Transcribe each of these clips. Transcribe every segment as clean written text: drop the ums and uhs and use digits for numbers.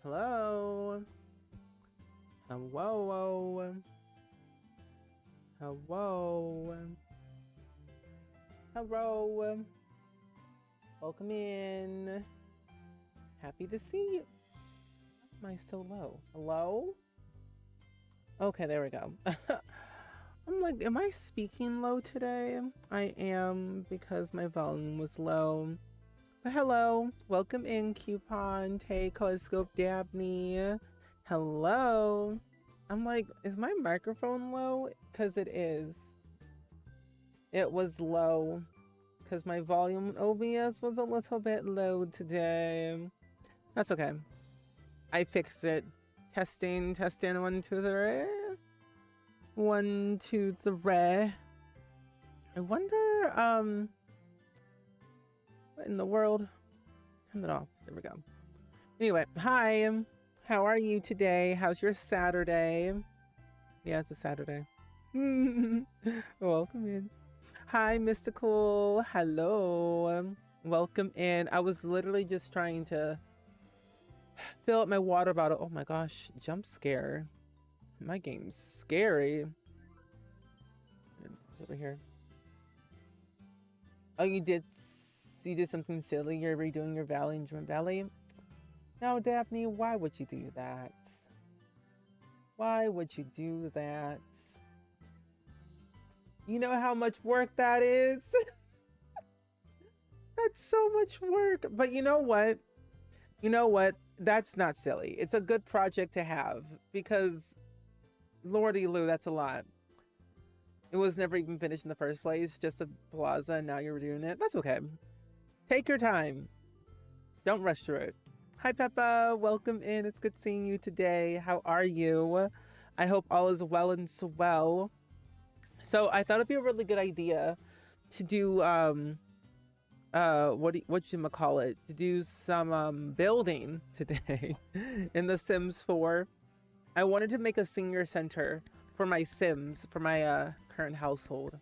Hello. Hello. Hello. Hello. Welcome in. Happy to see you. Why am I so low? Hello? Okay, there we go. I'm like, am I speaking low today? I am because my volume was low. But hello. Welcome in, Coupon, Tay, Colorscope, Dabney. Hello. I'm like, is my microphone low? Because it is. It was low. Because my volume in OBS was a little bit low today. That's okay. I fixed it. Testing, 1, 2, 3. 1, 2, 3. I wonder, what in the world? Turn it off. There we go. Anyway, hi. How are you today? How's your Saturday? Yeah, it's a Saturday. Welcome in. Hi, Mystical. Hello. Welcome in. I was literally just trying to fill up my water bottle. Oh my gosh, jump scare. My game's scary. It's over here. Oh, you did something silly. You're redoing your Valley and Dream Valley. Now, Daphne, why would you do that? Why would you do that? You know how much work that is? That's so much work. But you know what? You know what? That's not silly. It's a good project to have because Lordy Lou, that's a lot. It was never even finished in the first place, just a plaza, and now you're doing it. That's okay. Take your time. Don't rush through it. Hi, Peppa. Welcome in. It's good seeing you today. How are you? I hope all is well and so well. So I thought it'd be a really good idea to do whatchamacallit, to do some building today in The Sims 4. I wanted to make a senior center for my Sims, for my current household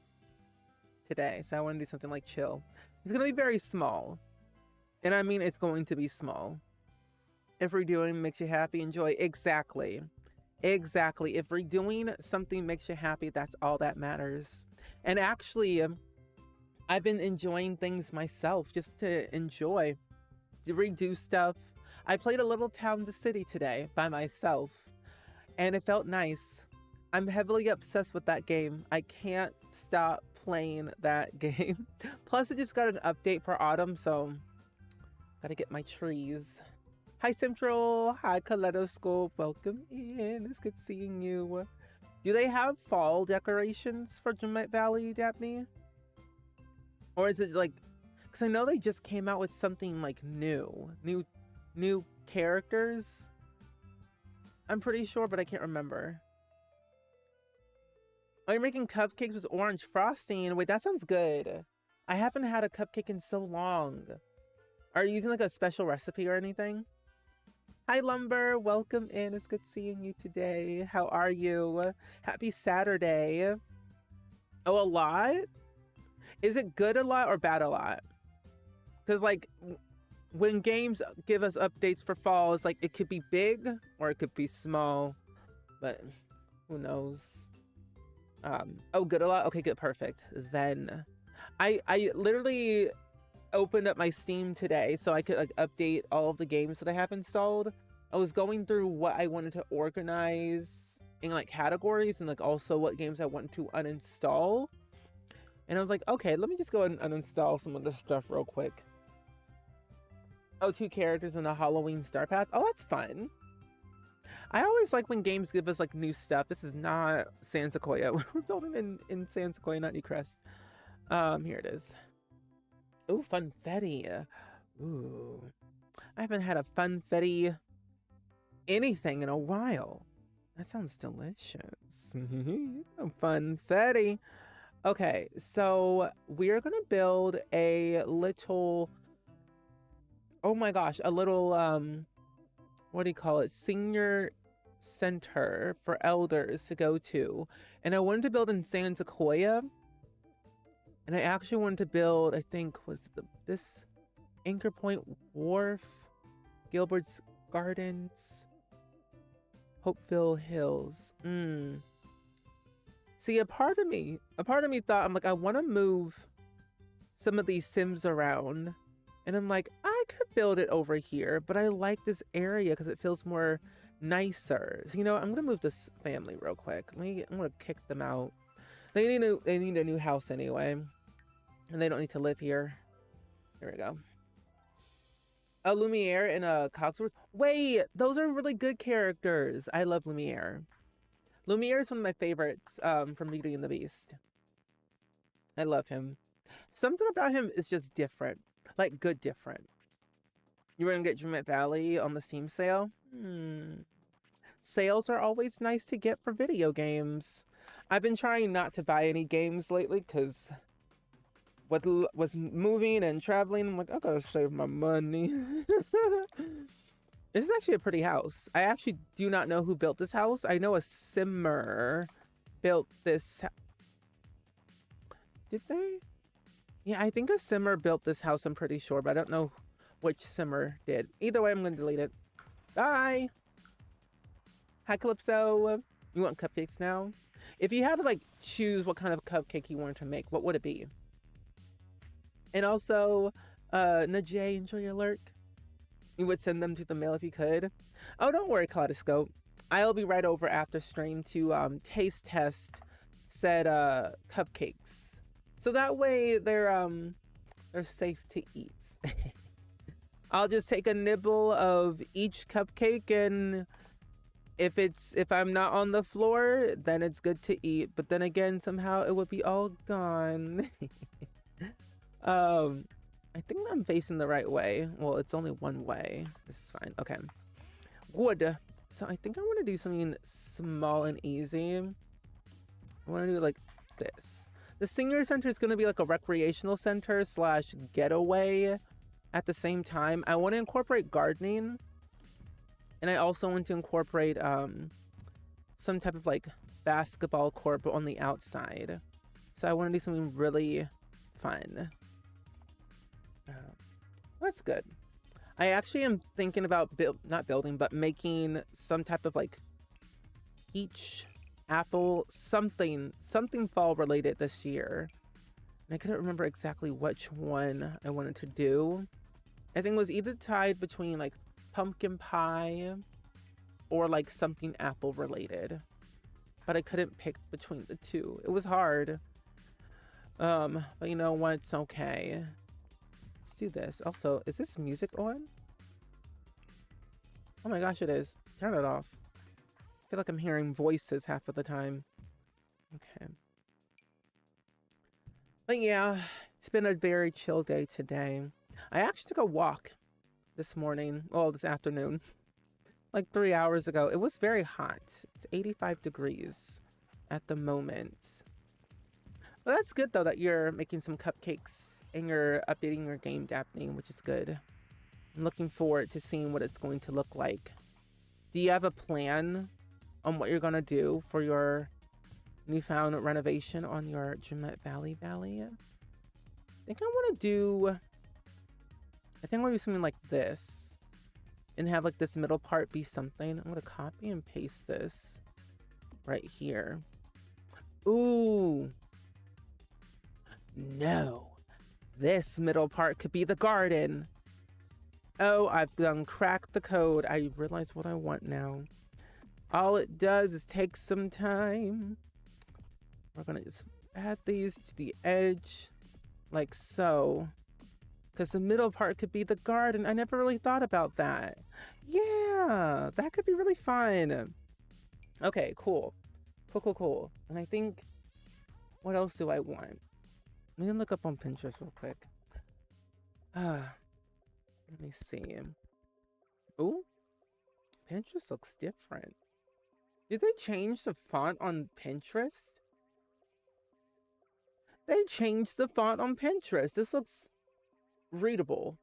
today. So I want to do something like chill. It's going to be very small. And I mean, it's going to be small. If redoing makes you happy, enjoy. Exactly. Exactly. If redoing something makes you happy, that's all that matters. And actually, I've been enjoying things myself just to enjoy, to redo stuff. I played a little Town to City today by myself, and it felt nice. I'm heavily obsessed with that game. I can't stop playing that game. Plus, it just got an update for autumn, so gotta get my trees. Hi, Central. Hi, Kaleidoscope. Welcome in. It's good seeing you. Do they have fall decorations for Jamaica Valley, Daphne? Or is it like, because I know they just came out with something like new characters. I'm pretty sure, but I can't remember. Oh, you're making cupcakes with orange frosting. Wait, that sounds good. I haven't had a cupcake in so long. Are you using like a special recipe or anything? Hi, Lumber. Welcome in. It's good seeing you today. How are you? Happy Saturday. Oh, a lot? Is it good a lot or bad a lot? Because like when games give us updates for fall, it's like it could be big or it could be small, but who knows? Oh, good a lot. Okay, good, perfect. Then I literally opened up my Steam today so I could like update all of the games that I have installed. I was going through what I wanted to organize in like categories and like also what games I want to uninstall. And I was like, okay, let me just go ahead and uninstall some of this stuff real quick. Oh, 2 characters in a Halloween Star Path. Oh, that's fun. I always like when games give us like new stuff. This is not San Sequoia. We're building in San Sequoia, not Newcrest. Here it is. Ooh, funfetti. Ooh. I haven't had a funfetti anything in a while. That sounds delicious. Funfetti. Okay, so we're gonna build a little, oh my gosh, a little what do you call it, senior center for elders to go to. And I wanted to build in San Sequoia, and I actually wanted to build, I think was this Anchor Point Wharf, Gilbert's Gardens. Hopeville Hills. See, a part of me thought, I'm like, I want to move some of these Sims around. And I'm like, I could build it over here, but I like this area because it feels more nicer. So, you know, I'm going to move this family real quick. I'm going to kick them out. They need a new house anyway. And they don't need to live here. Here we go. A Lumiere and a Cogsworth. Wait, those are really good characters. I love Lumiere. Lumiere is one of my favorites from Beauty and the Beast. I love him. Something about him is just different. Like, good different. You were going to get Dreamet Valley on the Steam sale? Sales are always nice to get for video games. I've been trying not to buy any games lately because was moving and traveling. I'm like, I gotta save my money. This is actually a pretty house. I actually do not know who built this house. I know a Simmer built this. Did they? Yeah, I think a Simmer built this house, I'm pretty sure, but I don't know which Simmer did. Either way, I'm going to delete it. Bye! Hi, Calypso. You want cupcakes now? If you had to, like, choose what kind of cupcake you wanted to make, what would it be? And also, Najee, enjoy your lurk. You would send them through the mail if you could. Oh, don't worry, Kaleidoscope. I'll be right over after stream to taste test said cupcakes. So that way they're safe to eat. I'll just take a nibble of each cupcake, and if I'm not on the floor, then it's good to eat. But then again, somehow it would be all gone. I think I'm facing the right way. Well, it's only one way. This is fine. Okay. Wood. So I think I want to do something small and easy. I want to do like this. The senior center is going to be like a recreational center slash getaway at the same time. I want to incorporate gardening. And I also want to incorporate some type of like basketball court on the outside. So I want to do something really fun. That's good. I actually am thinking about not building, but making some type of like peach, apple, something fall related this year. And I couldn't remember exactly which one I wanted to do. I think it was either tied between like pumpkin pie or like something apple related. But I couldn't pick between the two. It was hard. But you know what? It's okay. Let's do this. Also, is this music on? Oh my gosh, it is. Turn it off. I feel like I'm hearing voices half of the time. Okay. But yeah, it's been a very chill day today. I actually took a walk this morning. Well, this afternoon. Like 3 hours ago. It was very hot. It's 85 degrees at the moment. Well, that's good though that you're making some cupcakes and you're updating your game, Daphne, which is good. I'm looking forward to seeing what it's going to look like. Do you have a plan on what you're going to do for your newfound renovation on your Dreamet Valley? I think I want to do something like this and have like this middle part be something. I'm going to copy and paste this right here. Ooh. No, this middle part could be the garden. Oh, I've done cracked the code. I realize what I want now. All it does is take some time. We're gonna just add these to the edge like so, because the middle part could be the garden. I never really thought about that. Yeah, that could be really fun. Okay, cool. And I think, what else do I want? Let me look up on Pinterest real quick. Let me see. Ooh, Pinterest looks different. Did they change the font on Pinterest? They changed the font on Pinterest. This looks readable.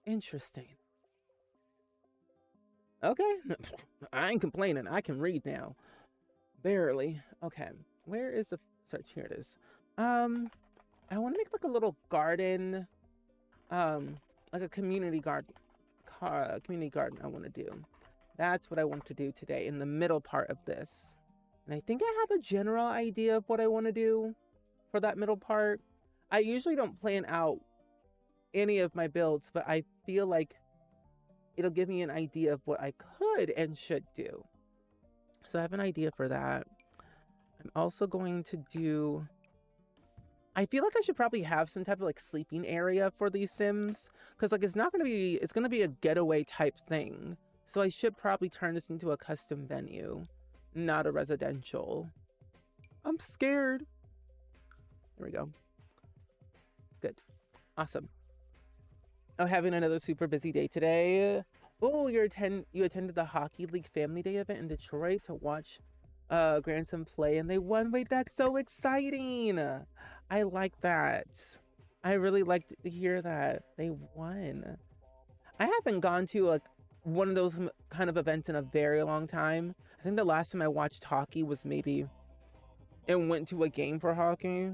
Interesting. Okay. I ain't complaining. I can read now. Barely. Okay. Where is the search? Here it is. I want to make like a little garden, like a community garden. community garden I want to do. That's what I want to do today in the middle part of this. And I think I have a general idea of what I want to do for that middle part. I usually don't plan out any of my builds, but I feel like it'll give me an idea of what I could and should do. So I have an idea for that. I'm also going to do... I feel like I should probably have some type of like sleeping area for these Sims, because like it's going to be a getaway type thing. So I should probably turn this into a custom venue, not a residential. I'm scared. There we go. Good. Awesome. Oh, having another super busy day today. Oh, you attended the Hockey League Family Day event in Detroit to watch grandson play, and they won. Wait, that's so exciting. I like that. I really like to hear that they won. I haven't gone to like one of those kind of events in a very long time. I think the last time I watched hockey was maybe and went to a game for hockey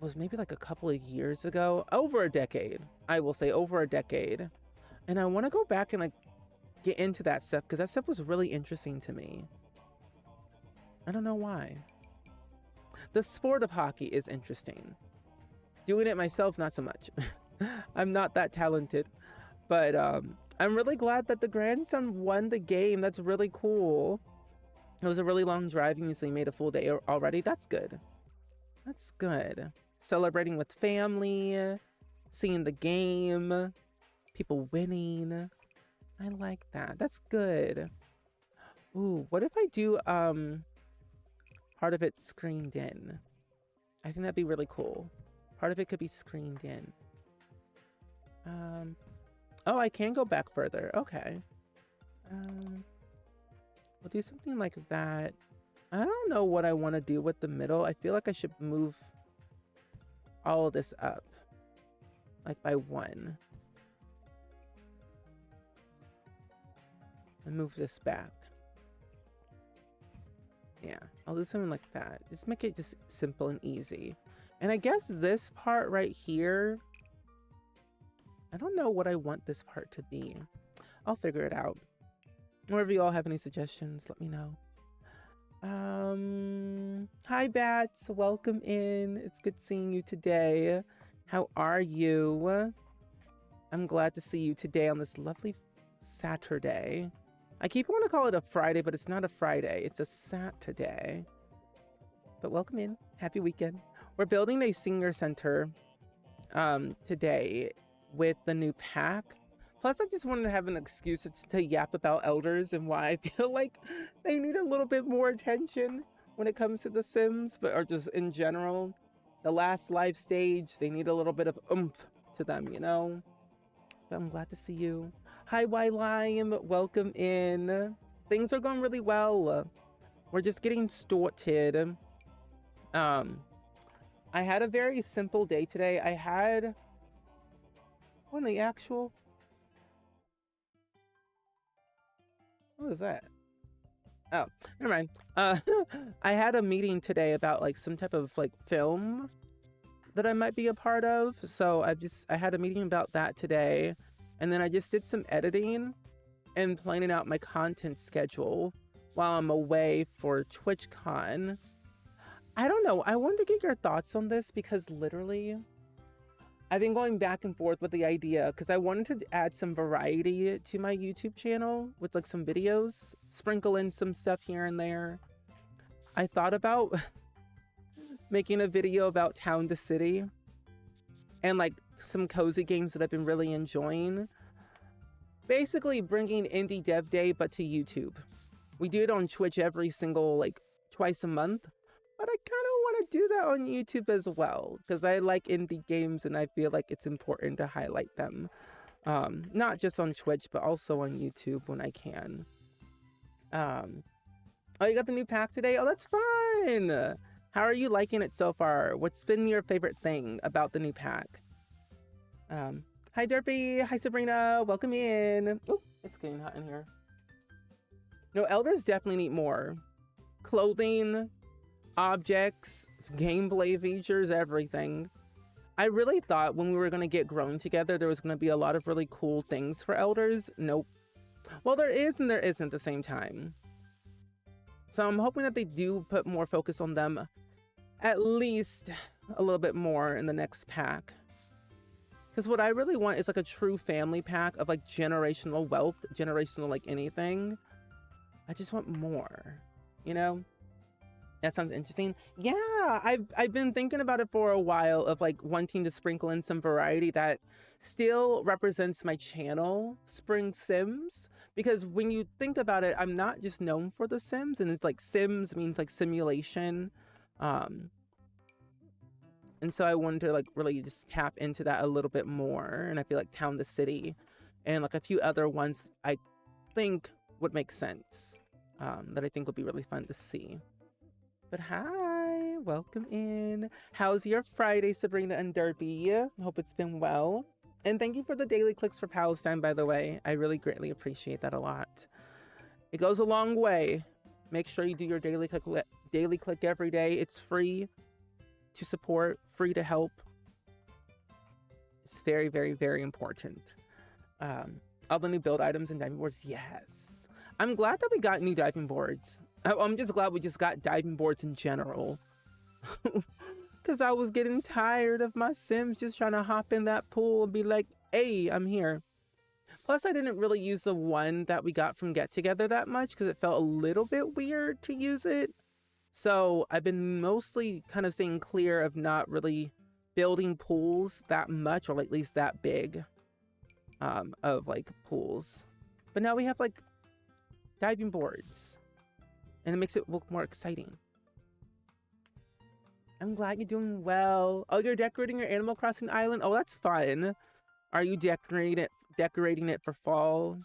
was maybe like a couple of years ago. Over a decade. I will say over a decade. And I want to go back and like get into that stuff because that stuff was really interesting to me. I don't know why. The sport of hockey is interesting. Doing it myself, not so much. I'm not that talented. But I'm really glad that the grandson won the game. That's really cool. It was a really long drive. You usually made a full day already. That's good. That's good. Celebrating with family, seeing the game, people winning. I like that. That's good. Ooh, what if I do part of it screened in? I think that'd be really cool. Part of it could be screened in. Oh, I can go back further. Okay. We'll do something like that. I don't know what I want to do with the middle. I feel like I should move all of this up. Like by one. And move this back. Yeah, I'll do something like that. Just make it just simple and easy. And I guess this part right here, I don't know what I want this part to be. I'll figure it out. Or if you all have any suggestions, let me know. Hi Bats, welcome in. It's good seeing you today. How are you? I'm glad to see you today on this lovely Saturday. I keep wanting to call it a Friday, but it's not a Friday. It's a Saturday. But welcome in. Happy weekend. We're building a senior center today with the new pack. Plus, I just wanted to have an excuse to yap about elders and why I feel like they need a little bit more attention when it comes to The Sims, or just in general. The last life stage, they need a little bit of oomph to them, you know? But I'm glad to see you. Hi, Y-Lime. Welcome in. Things are going really well. We're just getting started. I had a very simple day today. I had... What in the actual... What was that? Oh, never mind. I had a meeting today about like some type of like film that I might be a part of. So I had a meeting about that today. And then I just did some editing and planning out my content schedule while I'm away for TwitchCon. I don't know. I wanted to get your thoughts on this because literally I've been going back and forth with the idea because I wanted to add some variety to my YouTube channel with like some videos, sprinkle in some stuff here and there. I thought about making a video about Town to City and like some cozy games that I've been really enjoying. Basically bringing Indie Dev Day, but to YouTube. We do it on Twitch every single, like twice a month. But I kind of want to do that on YouTube as well. Because I like indie games and I feel like it's important to highlight them. Not just on Twitch, but also on YouTube when I can. Oh, you got the new pack today? Oh, that's fun! How are you liking it so far? What's been your favorite thing about the new pack? Hi Derpy, hi Sabrina, welcome in. Oh, it's getting hot in here. No, elders definitely need more. Clothing, objects, gameplay features, everything. I really thought when we were going to get growing together, there was going to be a lot of really cool things for elders. Nope. Well, there is and there isn't at the same time. So I'm hoping that they do put more focus on them, at least a little bit more in the next pack. Because what I really want is like a true family pack of like generational wealth, generational like anything. I just want more, you know? That sounds interesting. Yeah, I've been thinking about it for a while of like wanting to sprinkle in some variety that still represents my channel, SpringSims. Because when you think about it, I'm not just known for the Sims, and it's like Sims means like simulation. And so I wanted to like really just tap into that a little bit more. And I feel like Town to City and like a few other ones I think would make sense, that I think would be really fun to see. But hi, welcome in. How's your Friday, Sabrina and Derby? Hope it's been well. And thank you for the daily clicks for Palestine, by the way. I really greatly appreciate that a lot. It goes a long way. Make sure you do your daily click every day. It's free to support, free to help. It's very, very, very important. All the new build items and diving boards, yes. I'm glad that we got new diving boards. I'm just glad we just got diving boards in general. Because I was getting tired of my Sims just trying to hop in that pool and be like, hey, I'm here. Plus, I didn't really use the one that we got from Get Together that much because it felt a little bit weird to use it. So I've been mostly kind of staying clear of not really building pools that much, or at least that big, of like pools. But now we have like diving boards. And it makes it look more exciting. I'm glad you're doing well. Oh, you're decorating your Animal Crossing island? Oh, that's fun. Are you decorating it for fall?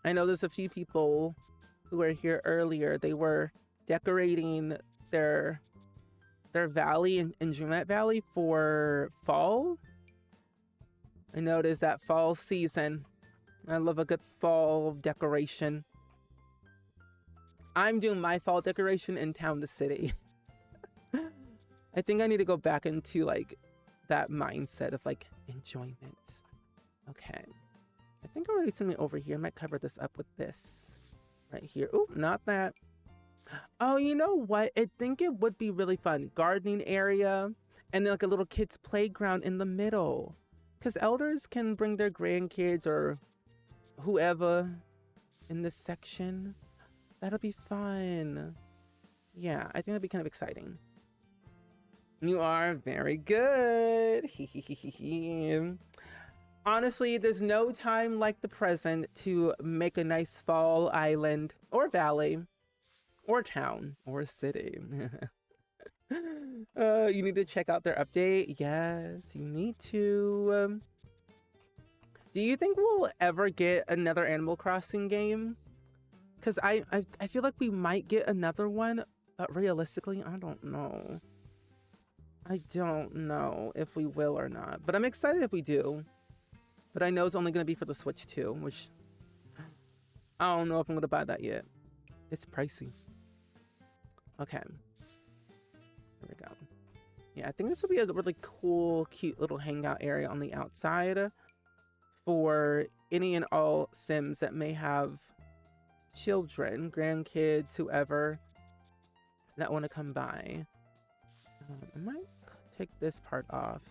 I know there's a few people who were here earlier. They were decorating their valley in Dreamlight Valley for fall. I know it is that fall season. I love a good fall decoration. I'm doing my fall decoration in Town to City. I think I need to go back into like that mindset of like enjoyment. Okay. I think I'm gonna do something over here. I might cover this up with this right here. Oh, not that. Oh, you know what? I think it would be really fun. Gardening area and then like a little kid's playground in the middle. Because elders can bring their grandkids or whoever in this section. That'll be fun. Yeah, I think that'd be kind of exciting. You are very good. Honestly, there's no time like the present to make a nice fall island or valley or town or city. You need to check out their update. Yes, you need to. Do you think we'll ever get another Animal Crossing game? Because I feel like we might get another one, but realistically, I don't know. I don't know if we will or not, but I'm excited if we do. But I know it's only going to be for the Switch too, which I don't know if I'm going to buy that yet. It's pricey. Okay. Here we go. Yeah, I think this will be a really cool, cute little hangout area on the outside for any and all Sims that may have children, grandkids, whoever that want to come by. I might take this part off.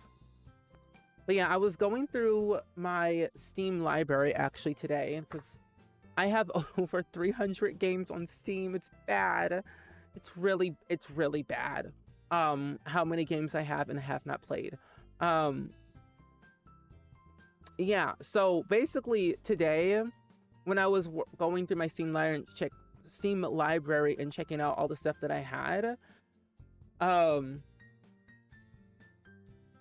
But yeah, I was going through my Steam library actually today because I have over 300 games on Steam. It's bad. It's really bad. How many games I have and have not played. Yeah, so basically today, when I was going through my Steam library and checking out all the stuff that I had,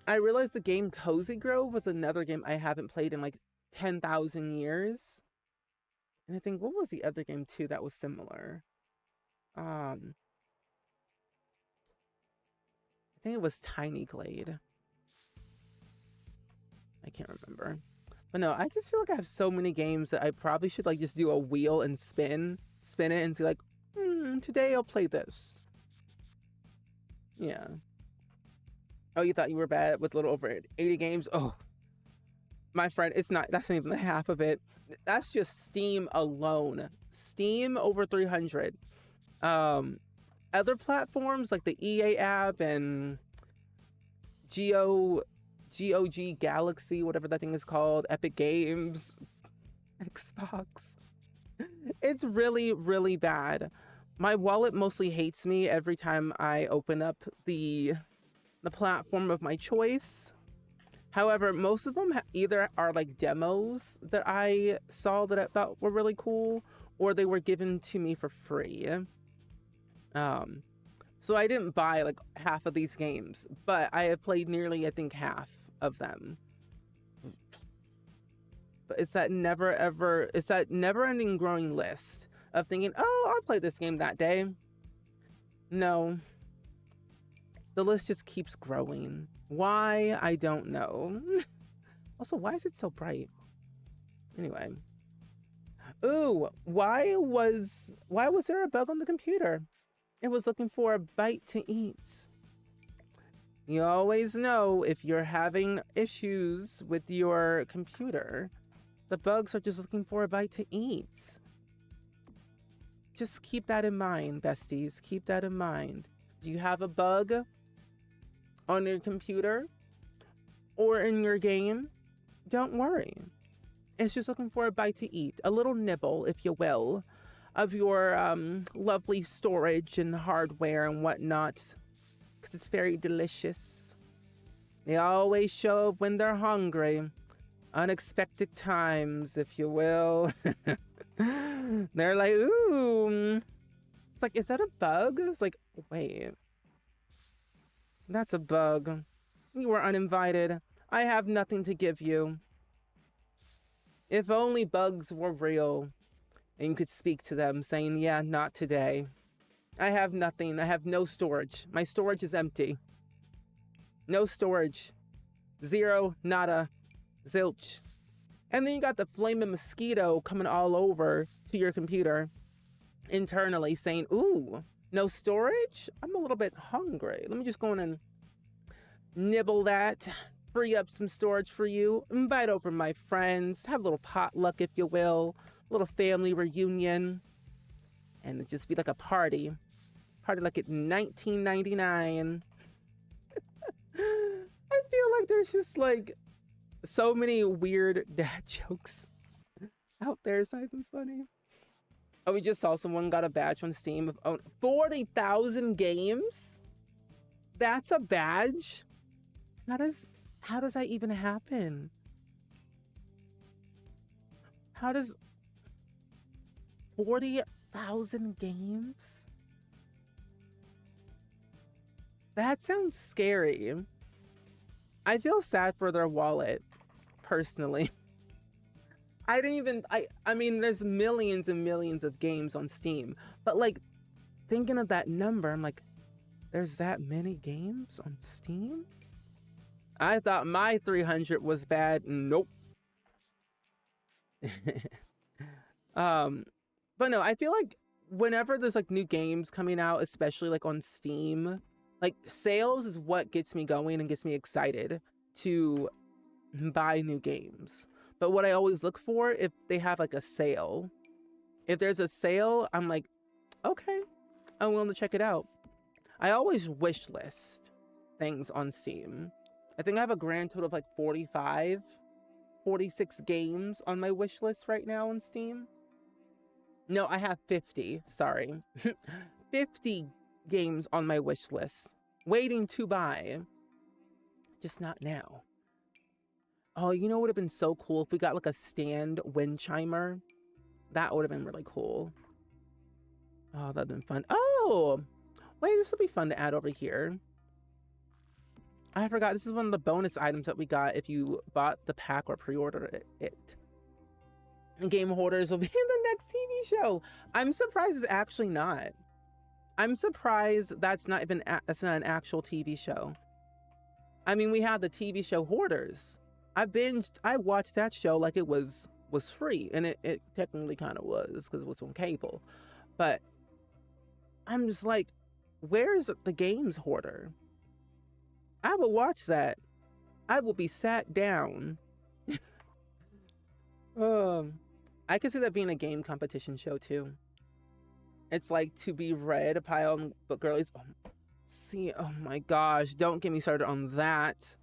I realized the game Cozy Grove was another game I haven't played in like 10,000 years. And I think, what was the other game too that was similar? I think it was Tiny Glade. I can't remember. But no, I just feel like I have so many games that I probably should like just do a wheel and spin it and see like, today I'll play this. Yeah. Oh, you thought you were bad with a little over 80 games? Oh, my friend, it's not. That's not even the half of it. That's just Steam alone. Steam over 300. Other platforms like the EA app and GOG Galaxy, whatever that thing is called, Epic Games, Xbox. It's really, really bad. My wallet mostly hates me every time I open up the platform of my choice. However, most of them either are like demos that I saw that I thought were really cool, or they were given to me for free. So I didn't buy like half of these games, but I have played nearly, I think, half of them. But it's that never-ending growing list of thinking, oh, I'll play this game that day. No. The list just keeps growing. Why? I don't know. Also, why is it so bright? Anyway. Ooh, why was there a bug on the computer? It was looking for a bite to eat. You always know if you're having issues with your computer, the bugs are just looking for a bite to eat. Just keep that in mind, besties. Keep that in mind. Do you have a bug on your computer or in your game? Don't worry. It's just looking for a bite to eat, a little nibble, if you will, of your lovely storage and hardware and whatnot, because it's very delicious. They always show up when they're hungry. Unexpected times, if you will. They're like, ooh. It's like, is that a bug? It's like, wait. That's a bug. You were uninvited. I have nothing to give you. If only bugs were real and you could speak to them saying, yeah, not today. I have nothing. I have no storage. My storage is empty. No storage. Zero, nada, zilch. And then you got the flaming mosquito coming all over to your computer internally saying, ooh, no storage? I'm a little bit hungry. Let me just go in and nibble that, free up some storage for you, invite over my friends, have a little potluck, if you will, a little family reunion, and it just be like a party like it's 1999. I feel like there's just like so many weird dad jokes out there. It's not even funny. Oh, we just saw someone got a badge on Steam of 40,000 games. That's a badge. How does that even happen? How does 40,000 games? That sounds scary. I feel sad for their wallet, personally. I mean, there's millions and millions of games on Steam, but like thinking of that number, I'm like, there's that many games on Steam? I thought my 300 was bad. Nope. But no, I feel like whenever there's like new games coming out, especially like on Steam, like sales is what gets me going and gets me excited to buy new games. But what I always look for, if they have like a sale, if there's a sale, I'm like, okay, I'm willing to check it out. I always wish list things on Steam. I think I have a grand total of like 46 games on my wish list right now on Steam. No, I have 50, sorry. 50 games on my wish list, waiting to buy. Just not now. Oh, you know what would have been so cool if we got like a stand wind chimer? That would have been really cool. Oh, that'd been fun. Oh, wait, this would be fun to add over here. I forgot, this is one of the bonus items that we got if you bought the pack or pre-ordered it. And game hoarders will be in the next TV show. I'm surprised it's actually not. I'm surprised that's not an actual TV show. I mean, we have the TV show Hoarders. I watched that show like it was free, and it technically kind of was because it was on cable. But I'm just like, where's the games hoarder? I will watch that. I will be sat down. I could see that being a game competition show too. It's like to be read, a pile on book girlies. Oh my gosh, don't get me started on that.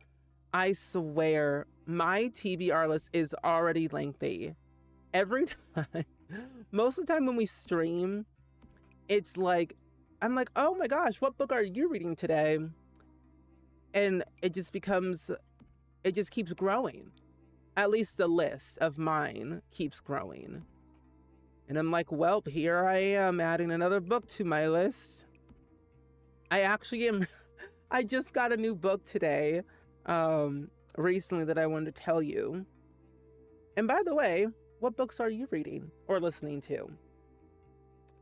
I swear, my TBR list is already lengthy. Every time, most of the time when we stream, it's like, I'm like, oh my gosh, what book are you reading today? And it just keeps growing. At least the list of mine keeps growing. And I'm like, well, here I am adding another book to my list. I just got a new book today, recently that I wanted to tell you. And by the way, what books are you reading or listening to?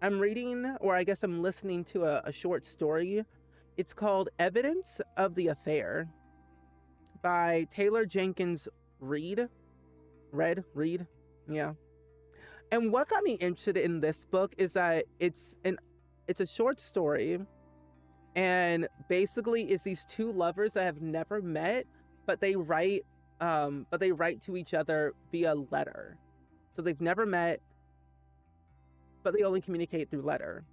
I'm reading, or I guess I'm listening to a short story. It's called Evidence of the Affair by Taylor Jenkins Reid. Yeah. And what got me interested in this book is that it's a short story, and basically it's these two lovers that have never met, but they write to each other via letter. So they've never met, but they only communicate through letter.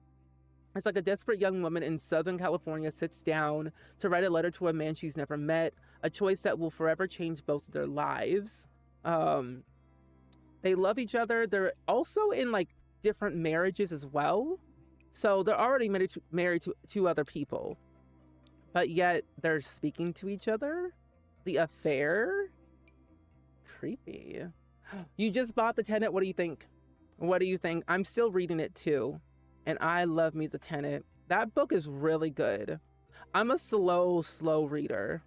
It's like a desperate young woman in Southern California sits down to write a letter to a man she's never met, a choice that will forever change both of their lives. They love each other. They're also in like different marriages as well. So they're already married to two other people, but yet they're speaking to each other. The affair? Creepy. You just bought The Tenet. What do you think? What do you think? I'm still reading it too. And I love me The Tenet. That book is really good. I'm a slow reader,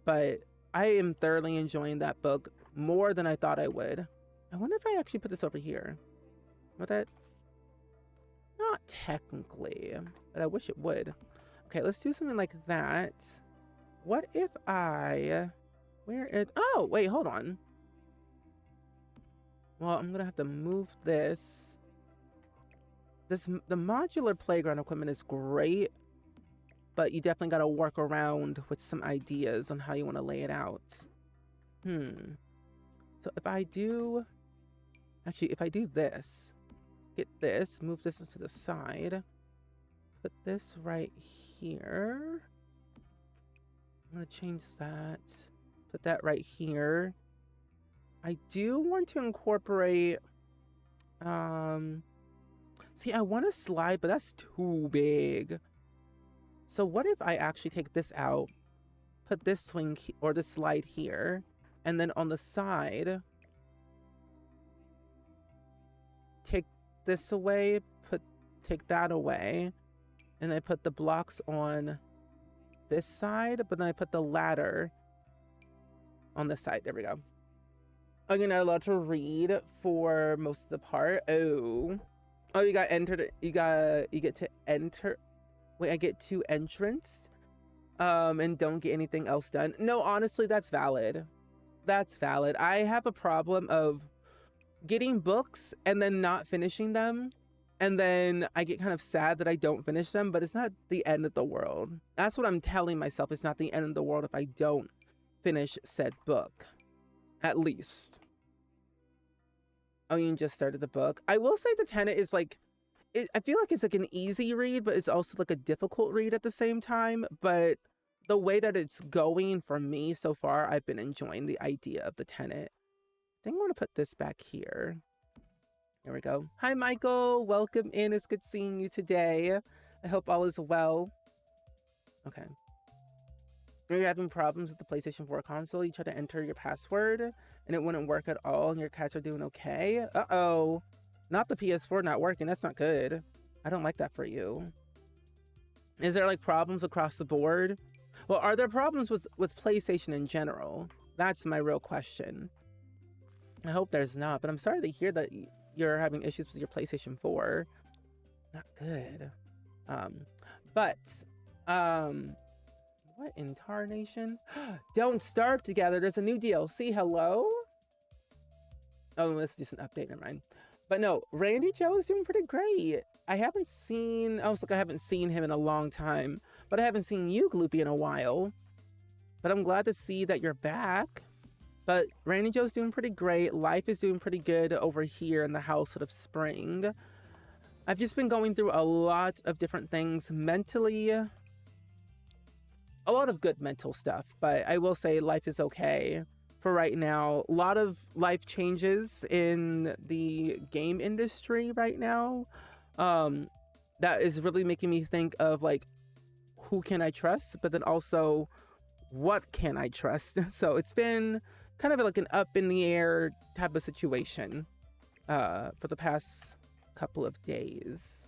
but I am thoroughly enjoying that book more than I thought I would. I wonder if I actually put this over here. Would that? Not technically, but I wish it would. Okay, let's do something like that. What if oh, wait, hold on. Well, I'm gonna have to move this. The modular playground equipment is great, but you definitely gotta work around with some ideas on how you want to lay it out. So if I do this, get this, move this to the side, put this right here. I'm gonna change that, put that right here. I do want to incorporate, see, I want to slide, but that's too big. So what if I actually take this out, put this swing or the slide here, and then on the side, take this away, take that away, and I put the blocks on this side, but then I put the ladder on this side. There we go. Oh, you're not allowed to read for most of the part. Oh, you got entered. You get to enter. Wait, I get 2 entrants, and don't get anything else done. No, honestly, that's valid. That's valid. I have a problem of getting books and then not finishing them, and then I get kind of sad that I don't finish them, but it's not the end of the world. That's what I'm telling myself. It's not the end of the world if I don't finish said book, at least. Oh, you just started the book. I will say The Tenet is like, I feel like it's like an easy read, but it's also like a difficult read at the same time. But the way that it's going for me so far, I've been enjoying the idea of The Tenet. I think I'm going to put this back here. There we go. Hi, Michael. Welcome in. It's good seeing you today. I hope all is well. Okay. Are you having problems with the PlayStation 4 console? You try to enter your password and it wouldn't work at all and your cats are doing okay? Uh-oh. Not the PS4 not working. That's not good. I don't like that for you. Is there like problems across the board? Well, are there problems with PlayStation in general? That's my real question. I hope there's not, but I'm sorry to hear that you're having issues with your PlayStation 4. Not good. What in tarnation? Don't starve together. There's a new DLC. Hello? Oh, let's do an update. Never mind. But no, Randy Joe is doing pretty great. I haven't seen him in a long time, but I haven't seen you, Gloopy, in a while. but I'm glad to see that you're back. But Randy Joe's doing pretty great. Life is doing pretty good over here in the household of Spring. I've just been going through a lot of different things mentally. A lot of good mental stuff, but I will say life is okay for right now. A lot of life changes in the game industry right now. That is really making me think of like, who can I trust? But then also, what can I trust? So it's been kind of like an up in the air type of situation for the past couple of days.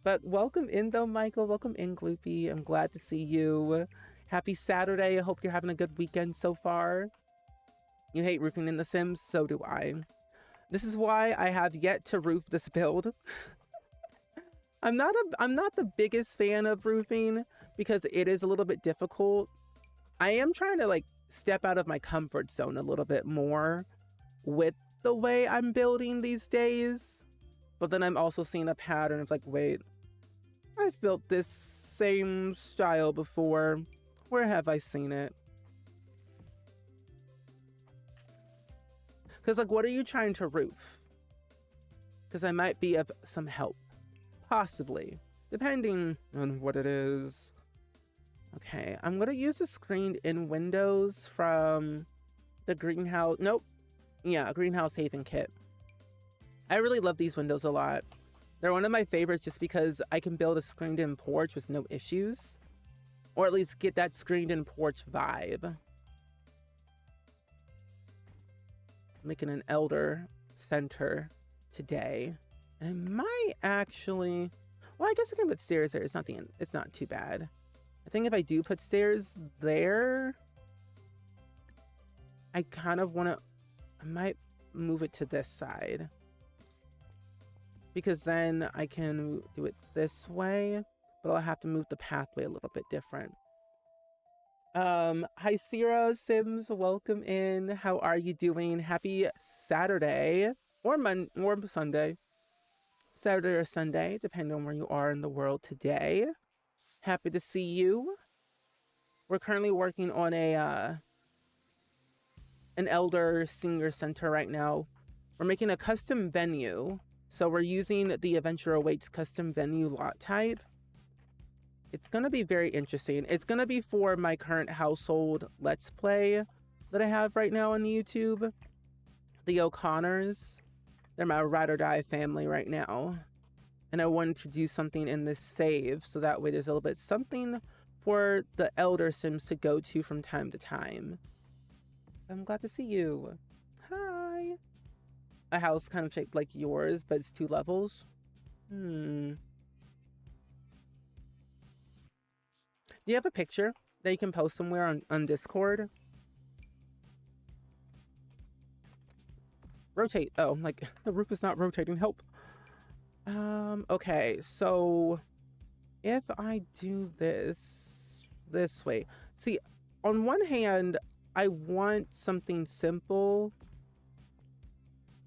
But welcome in though, Michael. Welcome in, Gloopy. I'm glad to see you. Happy Saturday. I hope you're having a good weekend so far. You hate roofing in The Sims? So do I. This is why I have yet to roof this build. I'm not the biggest fan of roofing because it is a little bit difficult. I am trying to like step out of my comfort zone a little bit more with the way I'm building these days. But then I'm also seeing a pattern of like, wait, I've built this same style before. Where have I seen it? Because like, what are you trying to roof? Because I might be of some help. Possibly. Depending on what it is. Okay, I'm going to use the screened-in windows from the greenhouse. Nope. Yeah, Greenhouse Haven kit. I really love these windows a lot. They're one of my favorites just because I can build a screened-in porch with no issues. Or at least get that screened-in porch vibe. Making an elder center today. I might actually... Well, I guess I can put stairs there. It's not too bad. I think if I do put stairs there, I kind of want to... I might move it to this side. Because then I can do it this way, but I'll have to move the pathway a little bit different. Hi Sierra Sims, welcome in. How are you doing? Happy Saturday or Sunday. Saturday or Sunday, depending on where you are in the world today. Happy to see you. We're currently working on an elder senior center right now. We're making a custom venue. So we're using the Adventure Awaits custom venue lot type. It's going to be very interesting. It's going to be for my current household Let's Play that I have right now on YouTube. The O'Connors. They're my ride or die family right now. And I wanted to do something in this save so that way there's a little bit something for the elder Sims to go to from time to time. I'm glad to see you. Hi. A house kind of shaped like yours, but it's 2 levels. Do you have a picture that you can post somewhere on Discord? Rotate. Oh, like the roof is not rotating. Help. Okay, so if I do this way, see, on one hand, I want something simple.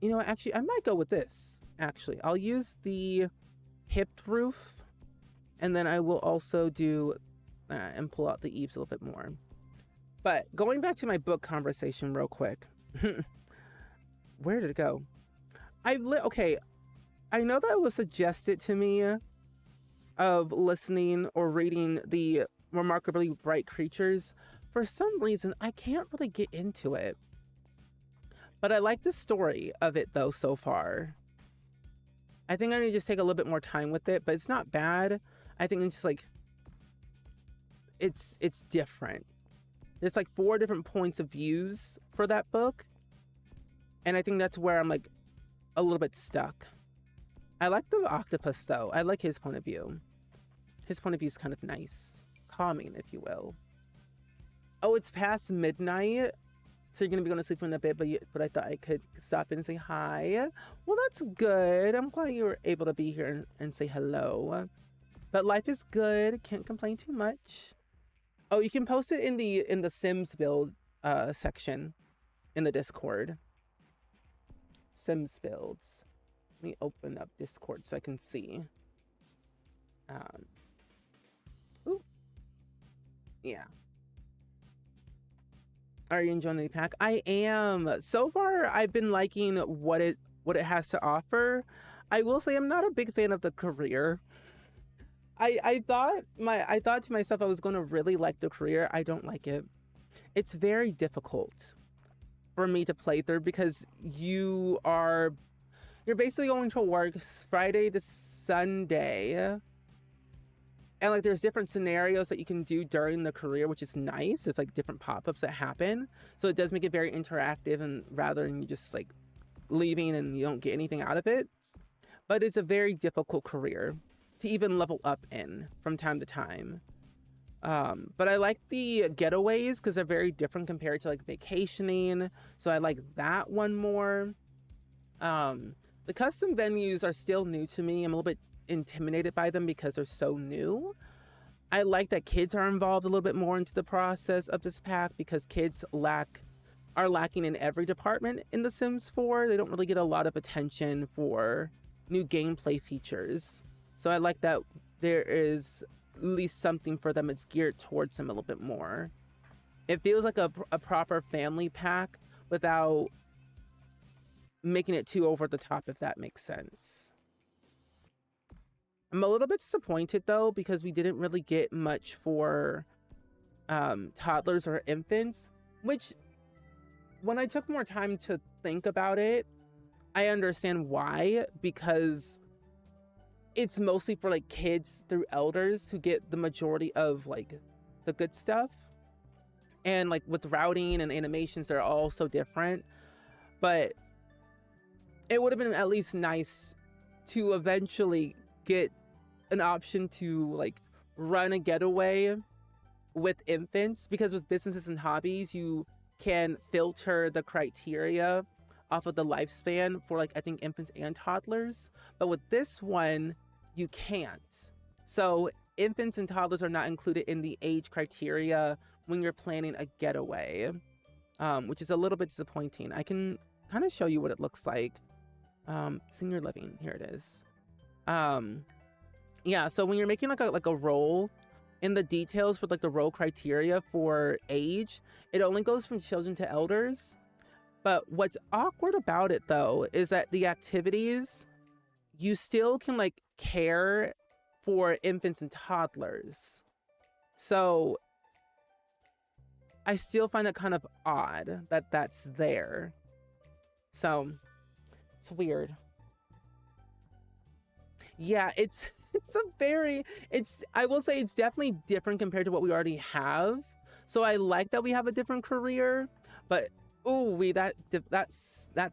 You know, actually, I might go with this. Actually, I'll use the hipped roof, and then I will also do and pull out the eaves a little bit more. But going back to my book conversation real quick. Where did it go? Okay, I know that was suggested to me of listening or reading the Remarkably Bright Creatures. For some reason, I can't really get into it. But I like the story of it though so far. I think I need to just take a little bit more time with it, but it's not bad. I think it's just like, it's different. There's like 4 different points of views for that book. And I think that's where I'm like a little bit stuck. I like the octopus though. I like his point of view. His point of view is kind of nice. Calming, if you will. Oh, it's past midnight. So you're going to be going to sleep in a bit, but I thought I could stop in and say hi. Well, that's good. I'm glad you were able to be here and say hello. But life is good. Can't complain too much. Oh, you can post it in the Sims build section in the Discord. Sims builds. Let me open up Discord so I can see. Ooh. Yeah. Are you enjoying the pack? I am. So far, I've been liking what it has to offer. I will say I'm not a big fan of the career. I thought to myself I was going to really like the career. I don't like it. It's very difficult for me to play through because you're basically going to work Friday to Sunday. And like there's different scenarios that you can do during the career, which is nice. It's like different pop-ups that happen. So it does make it very interactive, and rather than you just like leaving and you don't get anything out of it. But it's a very difficult career to even level up in from time to time. But I like the getaways because they're very different compared to like vacationing. So I like that one more. The custom venues are still new to me. I'm a little bit intimidated by them because they're so new. I like that kids are involved a little bit more into the process of this pack because kids are lacking in every department in The Sims 4. They don't really get a lot of attention for new gameplay features. So I like that there is at least something for them. It's geared towards them a little bit more. It feels like a proper family pack without making it too over the top, if that makes sense. I'm a little bit disappointed though because we didn't really get much for toddlers or infants, which when I took more time to think about it, I understand why, because it's mostly for like kids through elders who get the majority of like the good stuff. And like with routing and animations, they're all so different. But it would have been at least nice to eventually get an option to like run a getaway with infants, because with businesses and hobbies, you can filter the criteria off of the lifespan for like I think infants and toddlers, but with this one you can't. So infants and toddlers are not included in the age criteria when you're planning a getaway, which is a little bit disappointing. I can kind of show you what it looks like. Senior living, here it is. Yeah, so when you're making like a role, in the details for like the role criteria for age, it only goes from children to elders. But what's awkward about it though is that the activities, you still can like care for infants and toddlers. So I still find it kind of odd that that's there. So it's weird. Yeah, I will say it's definitely different compared to what we already have. So I like that we have a different career, but oh, that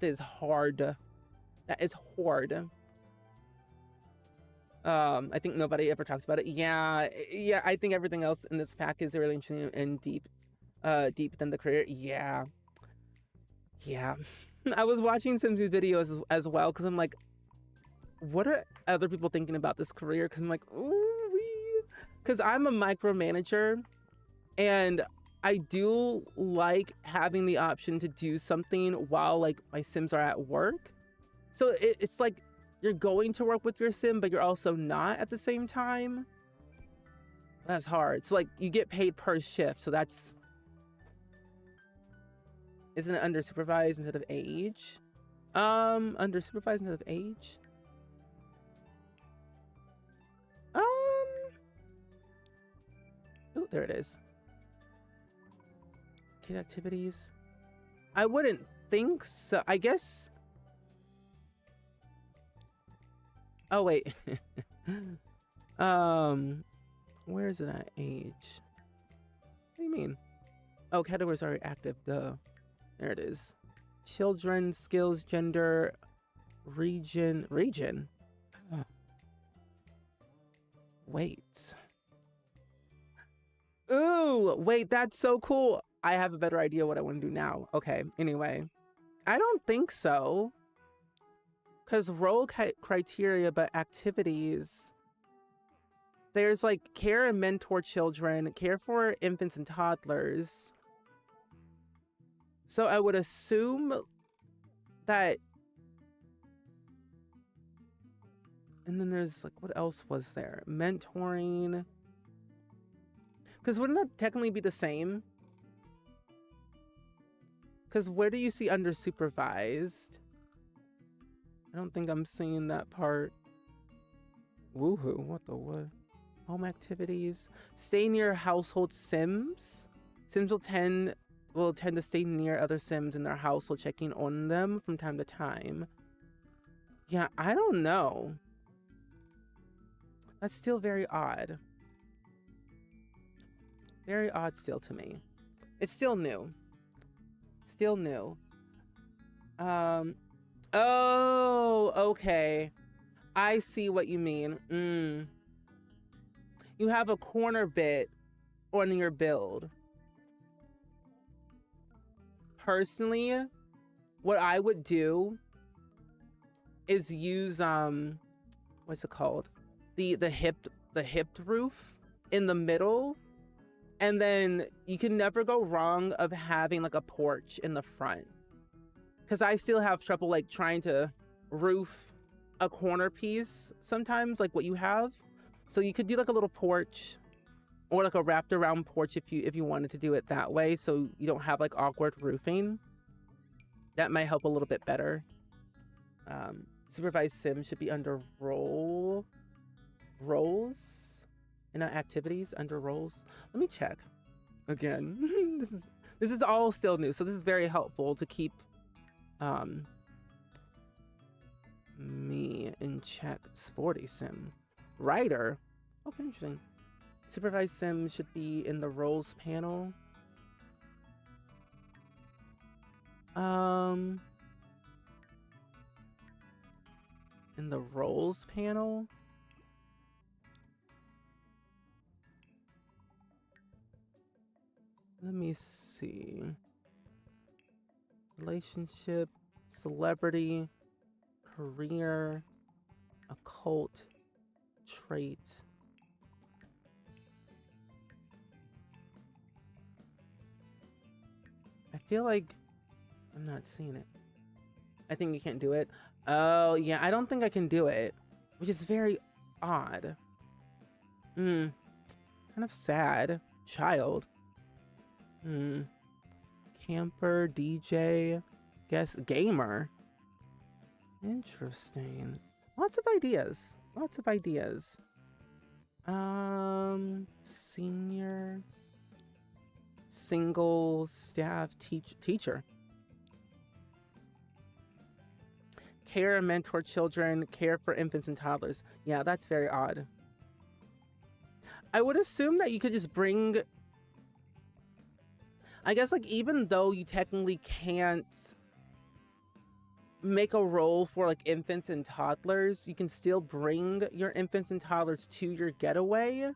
is hard. That is hard. I think nobody ever talks about it. Yeah, I think everything else in this pack is really interesting and deep than the career. Yeah. I was watching some videos as well because I'm like, what are other people thinking about this career? Because I'm like, because I'm a micromanager and I do like having the option to do something while like my Sims are at work. So it's like you're going to work with your Sim, but you're also not at the same time. That's hard. It's like you get paid per shift. So isn't it under supervised instead of age? Under supervised instead of age? Oh, there it is. Kid activities. I wouldn't think so. I guess. Oh wait. Where is it at age? What do you mean? Oh, categories are active. Duh. There it is. Children, skills, gender, region. Wait. Ooh, wait, that's so cool. I have a better idea what I want to do now. Okay, anyway. I don't think so. Because role criteria, but activities. There's like care and mentor children, care for infants and toddlers. So I would assume that. And then there's like, what else was there? Mentoring. Because wouldn't that technically be the same? Because where do you see under supervised? I don't think I'm seeing that part. Woohoo, what the what? Home activities. Stay near household Sims. Sims will tend to stay near other Sims in their household, checking on them from time to time. Yeah, I don't know. That's still very odd. Very odd still to me. It's still new. Still new. Oh, okay. I see what you mean. You have a corner bit on your build. Personally, what I would do is use what's it called? The hipped roof in the middle, and then you can never go wrong of having like a porch in the front. Because I still have trouble like trying to roof a corner piece sometimes, like what you have. So you could do like a little porch or like a wrapped around porch if you wanted to do it that way, so you don't have like awkward roofing. That might help a little bit better. Supervised sim should be under roles and not activities, under roles. Let me check again. This is all still new, so this is very helpful to keep me in check. Sporty sim. Writer. Okay, interesting. Supervised sim should be in the roles panel. In the roles panel. Let me see. Relationship, celebrity, career, occult, trait. I feel like I'm not seeing it. I think you can't do it. Oh, yeah, I don't think I can do it, which is very odd. Kind of sad. Child. Camper, DJ, guess gamer. Interesting. Lots of ideas. Lots of ideas. Senior, single, staff, teacher. Care and mentor children, care for infants and toddlers. Yeah, that's very odd. I would assume that you could just bring, I guess, like, even though you technically can't make a role for like infants and toddlers, you can still bring your infants and toddlers to your getaway.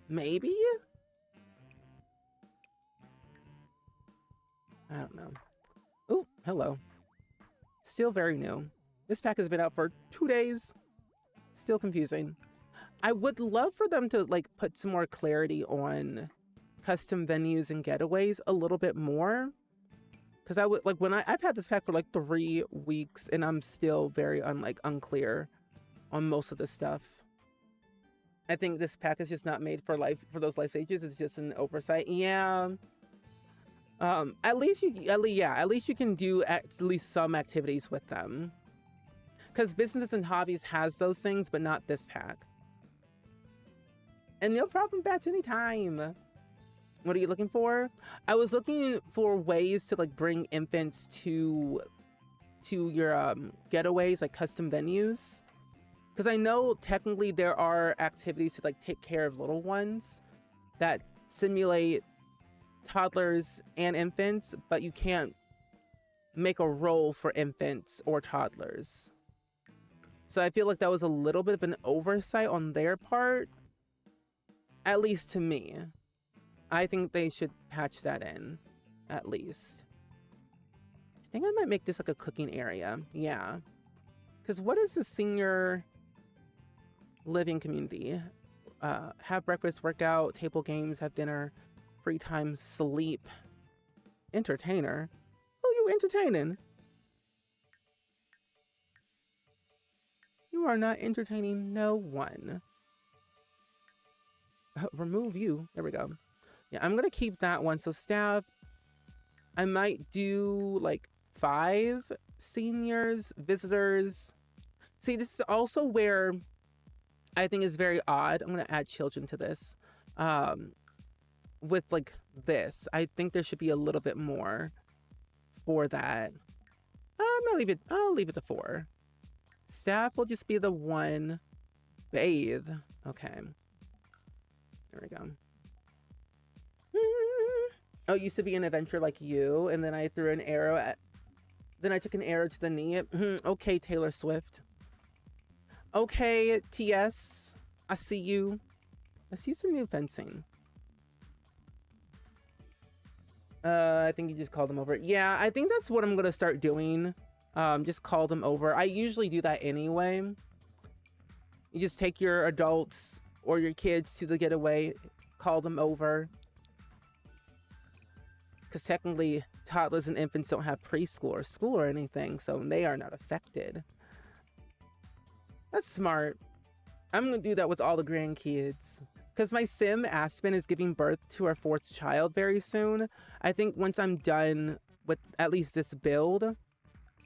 Maybe? I don't know. Oh, hello. Still very new. This pack has been out for 2 days. Still confusing. I would love for them to like put some more clarity on custom venues and getaways a little bit more. Because I would like, when I've had this pack for like 3 weeks and I'm still very unclear on most of the stuff. I think this pack is just not made for those life stages. It's just an oversight. Yeah. At least you can do at least some activities with them. Because Businesses and Hobbies has those things, but not this pack. And no problem, bats anytime. What are you looking for? I was looking for ways to like bring infants to your getaways, like custom venues. Because I know technically there are activities to like take care of little ones that simulate toddlers and infants, but you can't make a role for infants or toddlers. So I feel like that was a little bit of an oversight on their part, at least to me. I think they should patch that in, at least. I think I might make this like a cooking area. Yeah. Because what is the senior living community? Have breakfast, work out, table games, have dinner, free time, sleep, entertainer. Who you entertaining? You are not entertaining no one. Remove you. There we go. Yeah, I'm gonna keep that one. So staff, I might do like 5 seniors, visitors. See, this is also where I think is very odd. I'm gonna add children to this. With like this, I think there should be a little bit more for that. I'll leave it to 4. Staff will just be the 1. Bathe. Okay. There we go. Oh, it used to be an adventure like you, and then I threw an arrow at. Then I took an arrow to the knee. Okay, Taylor Swift. Okay, TS. I see you. I see some new fencing. I think you just called them over. Yeah, I think that's what I'm gonna start doing. Just call them over. I usually do that anyway. You just take your adults or your kids to the getaway, call them over. Because technically, toddlers and infants don't have preschool or school or anything, so they are not affected. That's smart. I'm going to do that with all the grandkids. Because my sim, Aspen, is giving birth to our 4th child very soon. I think once I'm done with at least this build,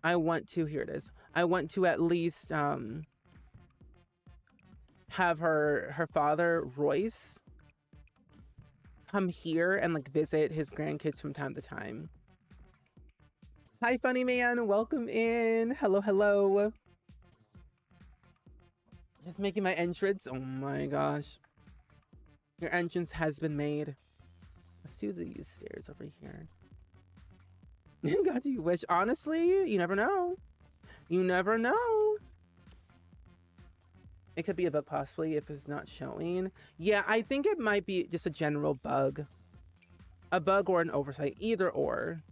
I want to, here it is. I want to at least have her father, Royce, come here and like visit his grandkids from time to time. Hi, funny man. Welcome in. Hello, hello. Just making my entrance. Oh my gosh. Your entrance has been made. Let's do these stairs over here. God, do you wish? Honestly, you never know. You never know. It could be a bug possibly if it's not showing. Yeah, I think it might be just a general bug. A bug or an oversight, either or.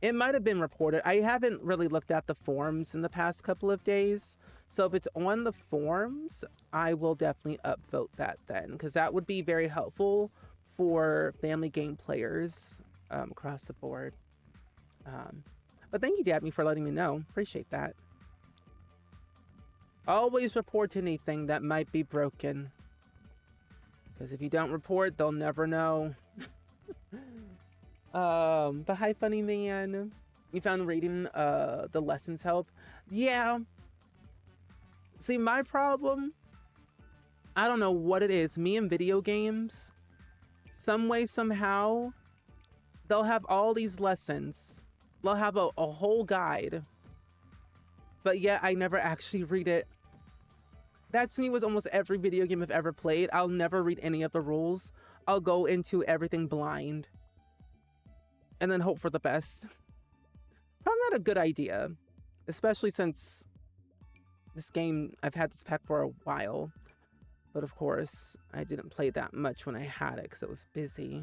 It might have been reported. I haven't really looked at the forums in the past couple of days. So if it's on the forums, I will definitely upvote that then. Because that would be very helpful for family game players across the board. But thank you, Dabney, for letting me know. Appreciate that. Always report anything that might be broken. Because if you don't report, they'll never know. But hi, funny man. You found reading the lessons help? Yeah. See, my problem, I don't know what it is. Me and video games, some way, somehow, they'll have all these lessons. They'll have a whole guide. But yet, I never actually read it. That's me with almost every video game I've ever played. I'll never read any of the rules. I'll go into everything blind. And then hope for the best. Probably not a good idea. Especially since this game, I've had this pack for a while. But of course, I didn't play that much when I had it because I was busy.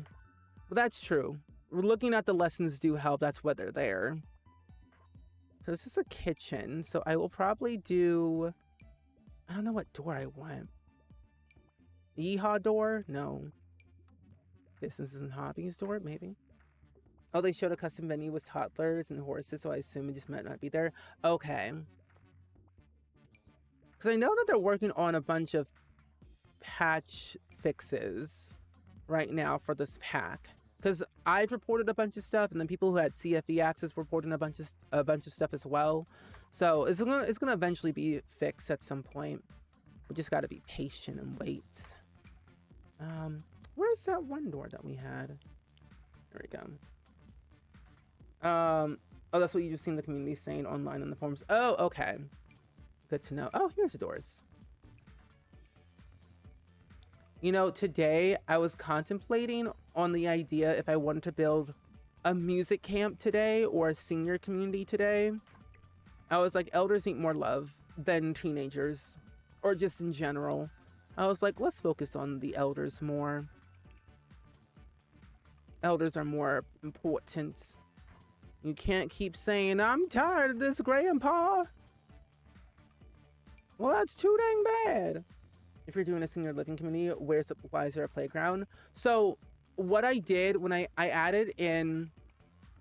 But that's true. Looking at the lessons do help. That's why they're there. So this is a kitchen. So I will probably do... I don't know what door I want. Yeehaw door? No. Businesses and hobbies door? Maybe. Oh, they showed a custom venue with toddlers and horses, so I assume it just might not be there. Okay. Because I know that they're working on a bunch of patch fixes right now for this pack. Because I've reported a bunch of stuff, and then people who had CFE access reporting a bunch of stuff as well. So it's gonna eventually be fixed at some point. We just gotta be patient and wait. Where's that one door that we had? There we go. Oh, that's what you've seen the community saying online in the forums. Oh, okay. Good to know. Oh, here's the doors. You know, today I was contemplating on the idea if I wanted to build a music camp today or a senior community today. I was like, elders need more love than teenagers, or just in general. I was like, let's focus on the elders more. Elders are more important. You can't keep saying, I'm tired of this, grandpa. Well, that's too dang bad. If you're doing a senior living community, why is there a playground? So what I did when I added in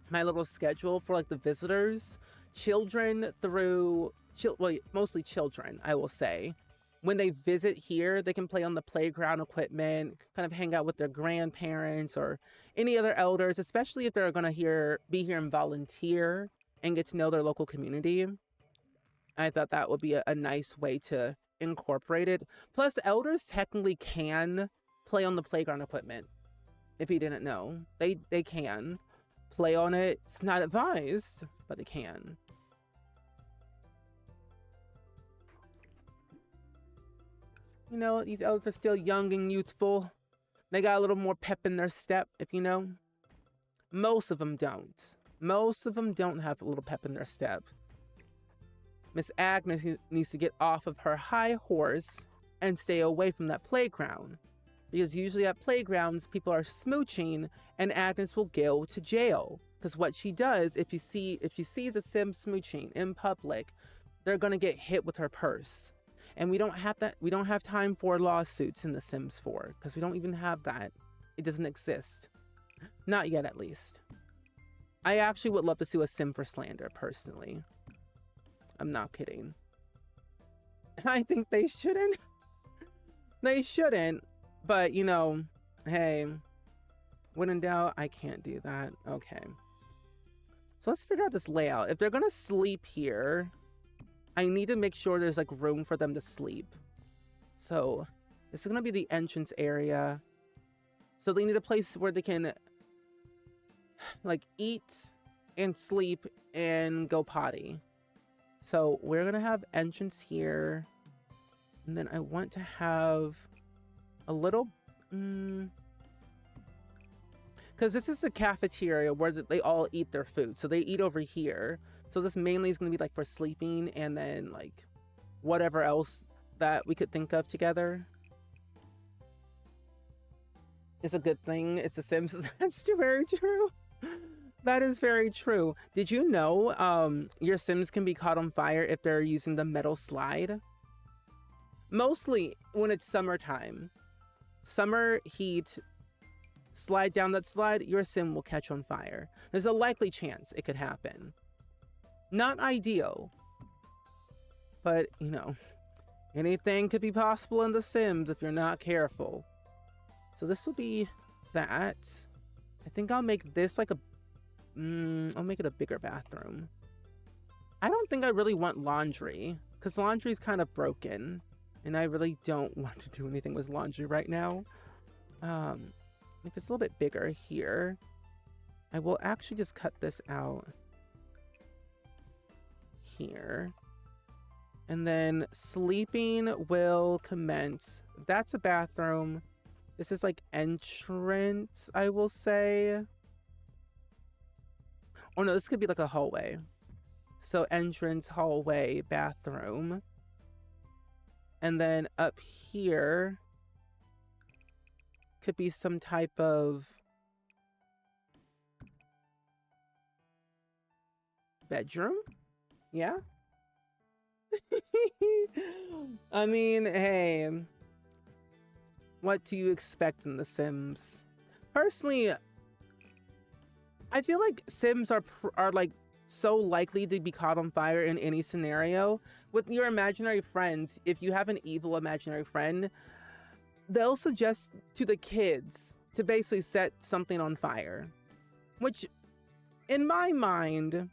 my little schedule for like the visitors, children through, well, mostly children, I will say, when they visit here, they can play on the playground equipment, kind of hang out with their grandparents or any other elders, especially if they're going to be here and volunteer and get to know their local community. I thought that would be a nice way to incorporate it. Plus, elders technically can play on the playground equipment. If you didn't know, they can play on it. It's not advised, but they can. You know, these elders are still young and youthful. They got a little more pep in their step, if you know. Most of them don't. Most of them don't have a little pep in their step. Miss Agnes needs to get off of her high horse and stay away from that playground. Because usually at playgrounds, people are smooching and Agnes will go to jail. Because what she does, if she sees a sim smooching in public, they're going to get hit with her purse. And we don't have time for lawsuits in The Sims 4, because we don't even have that. It doesn't exist. Not yet, at least. I actually would love to sue a sim for slander, personally. I'm not kidding. I think they shouldn't. They shouldn't. But, you know, hey, when in doubt, I can't do that. Okay. So let's figure out this layout. If they're going to sleep here, I need to make sure there's like room for them to sleep. So this is going to be the entrance area. So they need a place where they can like eat and sleep and go potty. So we're going to have entrance here. And then I want to have a little, because this is the cafeteria where they all eat their food. So they eat over here. So this mainly is going to be like for sleeping and then like whatever else that we could think of together. It's a good thing. It's The Sims. That's very true. That is very true. Did you know your Sims can be caught on fire if they're using the metal slide? Mostly when it's summertime. Summer heat, slide down that slide, your Sim will catch on fire. There's a likely chance it could happen. Not ideal, but, you know, anything could be possible in The Sims if you're not careful. So this will be that. I think I'll make this like I'll make it a bigger bathroom. I don't think I really want laundry, because laundry is kind of broken, and I really don't want to do anything with laundry right now. Make this a little bit bigger here. I will actually just cut this out here. And then sleeping will commence. That's a bathroom. This is like entrance, I will say. Oh no, this could be like a hallway. So entrance, hallway, bathroom. And then up here could be some type of bedroom. Yeah. I mean, hey, what do you expect in The Sims? Personally, I feel like Sims are like so likely to be caught on fire in any scenario. With your imaginary friends, if you have an evil imaginary friend, they'll suggest to the kids to basically set something on fire, which in my mind,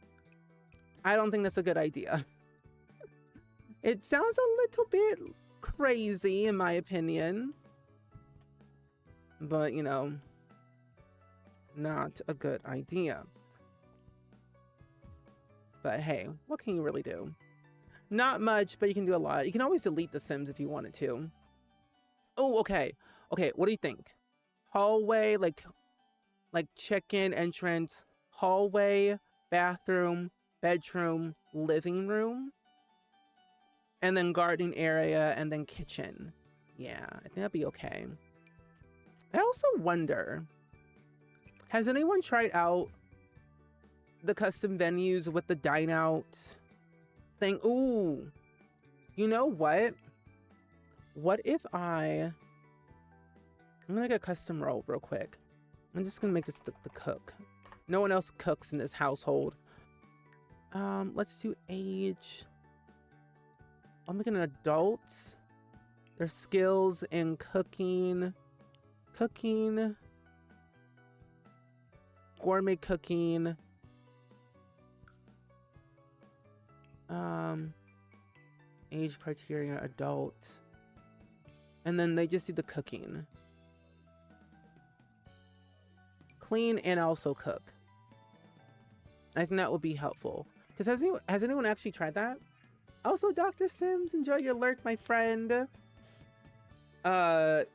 I don't think that's a good idea. It sounds a little bit crazy in my opinion, but you know, not a good idea. But hey, what can you really do? Not much, but you can do a lot. You can always delete The Sims if you wanted to. Oh, okay. Okay, what do you think? Hallway, like check-in, entrance, hallway, bathroom, bedroom, living room, and then garden area, and then kitchen. Yeah, I think that'd be okay. I also wonder, has anyone tried out the custom venues with the dine out thing? Ooh, you know what? What if I'm gonna make a custom role real quick. I'm just gonna make this the cook. No one else cooks in this household. Let's do age. I'll make it an adult. Their skills in cooking, gourmet cooking, age criteria, adult, and then they just do the cooking. Clean and also cook. I think that would be helpful. Because has anyone actually tried that? Also, Dr. Sims, enjoy your lurk, my friend.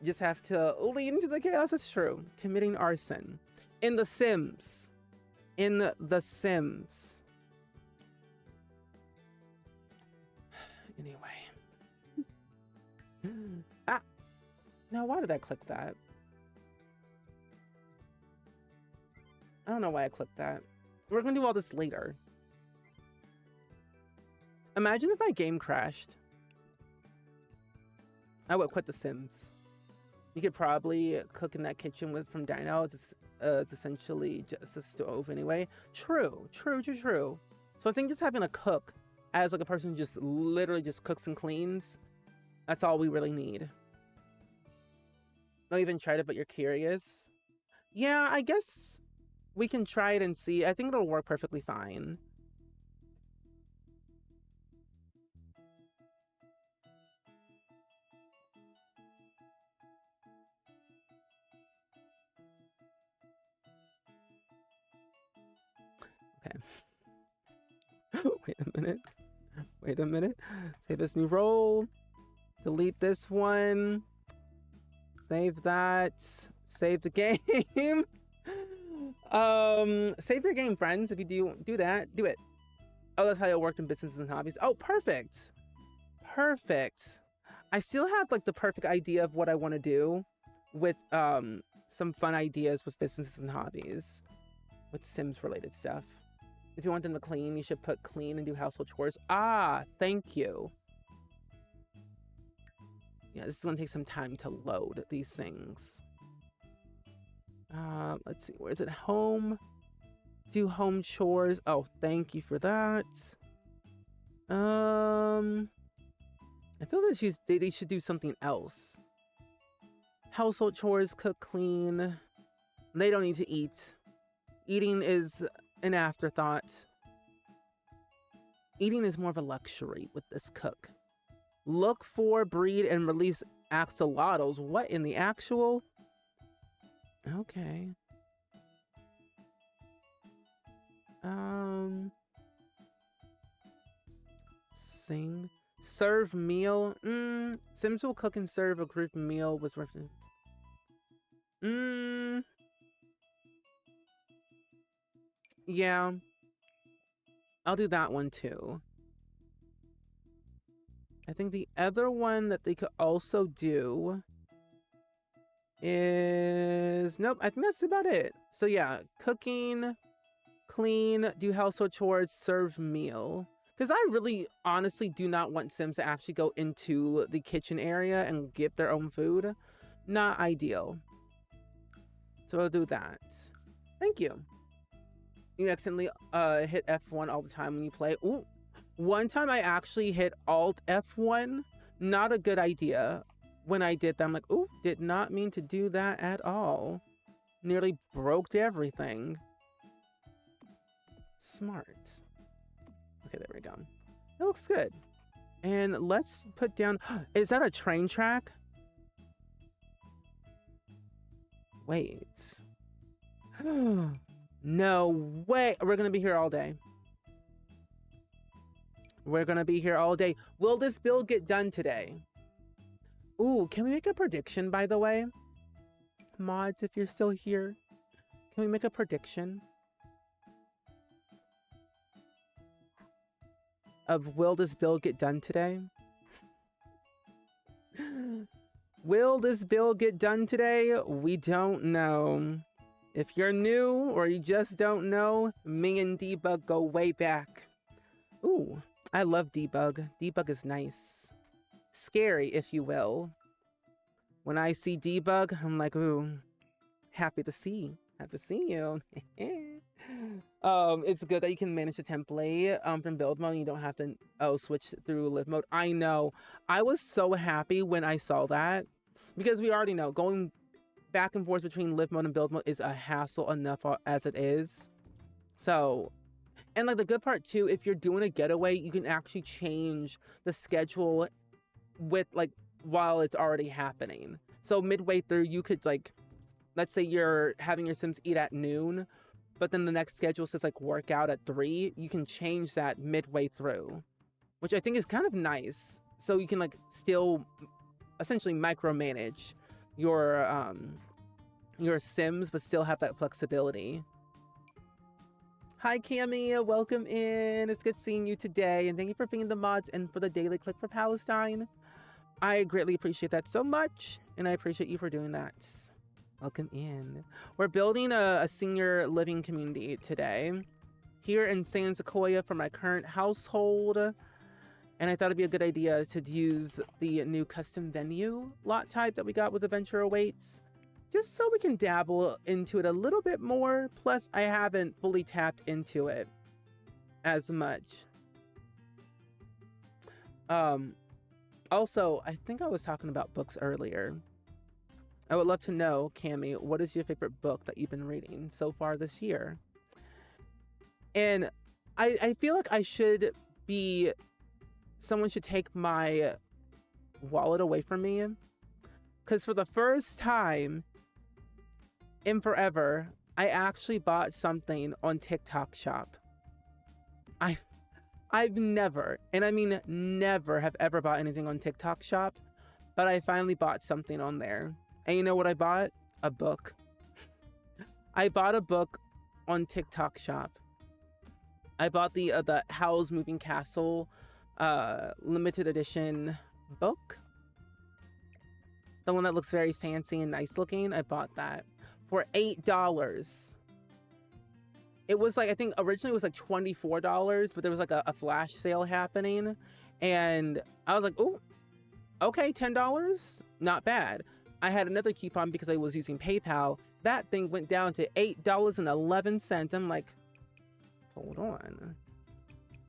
Just have to lean into the chaos. It's true. Committing arson. In The Sims. In The Sims. Anyway. Ah! Now, why did I click that? I don't know why I clicked that. We're gonna do all this later. Imagine if my game crashed. I would quit The Sims. You could probably cook in that kitchen with from Dino. It's essentially just a stove anyway. True. So I think just having a cook as like a person who just literally just cooks and cleans, that's all we really need. Not even tried it, but you're curious. Yeah, I guess we can try it and see. I think it'll work perfectly fine. Okay. Wait a minute. Save this new role. Delete this one. Save that. Save the game. Save your game, friends. If you do that, do it. Oh, that's how it worked in businesses and hobbies. Oh, perfect. I still have like the perfect idea of what I want to do with some fun ideas with businesses and hobbies with Sims related stuff. If you want them to clean, you should put clean and do household chores. Ah, thank you. Yeah, this is gonna take some time to load these things. Let's see, where is it? Home. Do home chores. Oh, thank you for that. I feel that they should do something else. Household chores, cook, clean. They don't need to eat. Eating is an afterthought. Eating is more of a luxury with this cook. Look for, breed, and release axolotls. What in the actual? Okay. Sing. Serve meal. Sims will cook and serve a group meal with reference. Yeah. I'll do that one too. I think the other one that they could also do is... Nope, I think that's about it. So yeah, cooking, clean, do household chores, serve meal. Because I really honestly do not want Sims to actually go into the kitchen area and get their own food. Not ideal. So I'll do that. Thank you. You accidentally hit F1 all the time when you play. Ooh. One time I actually hit Alt F1. Not a good idea. When I did that, I'm like, ooh, did not mean to do that at all. Nearly broke everything. Smart. Okay, there we go. It looks good. And let's put down... Is that a train track? Wait. No way. We're going to be here all day. We're going to be here all day. Will this build get done today? Ooh, can we make a prediction, by the way? Mods, if you're still here, can we make a prediction? Of will this build get done today? Will this build get done today? We don't know. If you're new or you just don't know, me and Debug go way back. Ooh, I love Debug. Debug is nice. Scary, if you will. When I see Debug, I'm like, ooh, happy to see you. It's good that you can manage the template from build mode and you don't have to switch through live mode. I know. I was so happy when I saw that because we already know going back and forth between live mode and build mode is a hassle enough as it is. So, and like the good part too, if you're doing a getaway, you can actually change the schedule with like while it's already happening. So midway through, you could like, let's say you're having your Sims eat at noon, but then the next schedule says like workout at 3. You can change that midway through, which I think is kind of nice. So you can like still essentially micromanage your Sims, but still have that flexibility. Hi Cami, welcome in. It's good seeing you today, and thank you for being the mods and for the daily click for Palestine. I greatly appreciate that so much, and I appreciate you for doing that. Welcome in. We're building a senior living community today here in San Sequoia for my current household, and I thought it'd be a good idea to use the new custom venue lot type that we got with Adventure Awaits, just so we can dabble into it a little bit more. Plus, I haven't fully tapped into it as much. Also, I think I was talking about books earlier. I would love to know, Cami, what is your favorite book that you've been reading so far this year? And I feel like someone should take my wallet away from me. Because for the first time in forever, I actually bought something on TikTok Shop. I've never, and I mean never, have ever bought anything on TikTok Shop, but I finally bought something on there. And you know what I bought? A book. I bought a book on TikTok Shop. I bought the Howl's Moving Castle limited edition book. The one that looks very fancy and nice looking. I bought that for $8. It was like, I think originally it was like $24, but there was like a flash sale happening. And I was like, oh, okay, $10? Not bad. I had another coupon because I was using PayPal. That thing went down to $8.11. I'm like, hold on.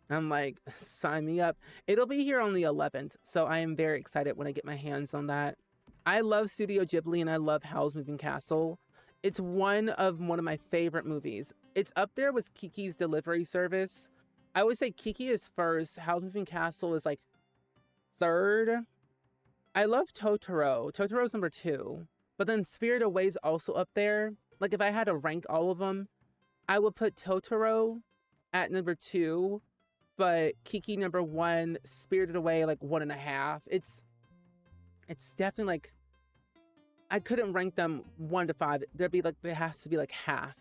I'm like, sign me up. It'll be here on the 11th. So I am very excited when I get my hands on that. I love Studio Ghibli and I love Howl's Moving Castle. It's one of my favorite movies. It's up there with Kiki's Delivery Service. I would say Kiki is first. Howl's Moving Castle is like third. I love Totoro. Totoro's number 2. But then Spirited Away is also up there. Like if I had to rank all of them, I would put Totoro at number 2, but Kiki number 1, Spirited Away like 1.5. It's definitely like, I couldn't rank them 1 to 5. There has to be like half.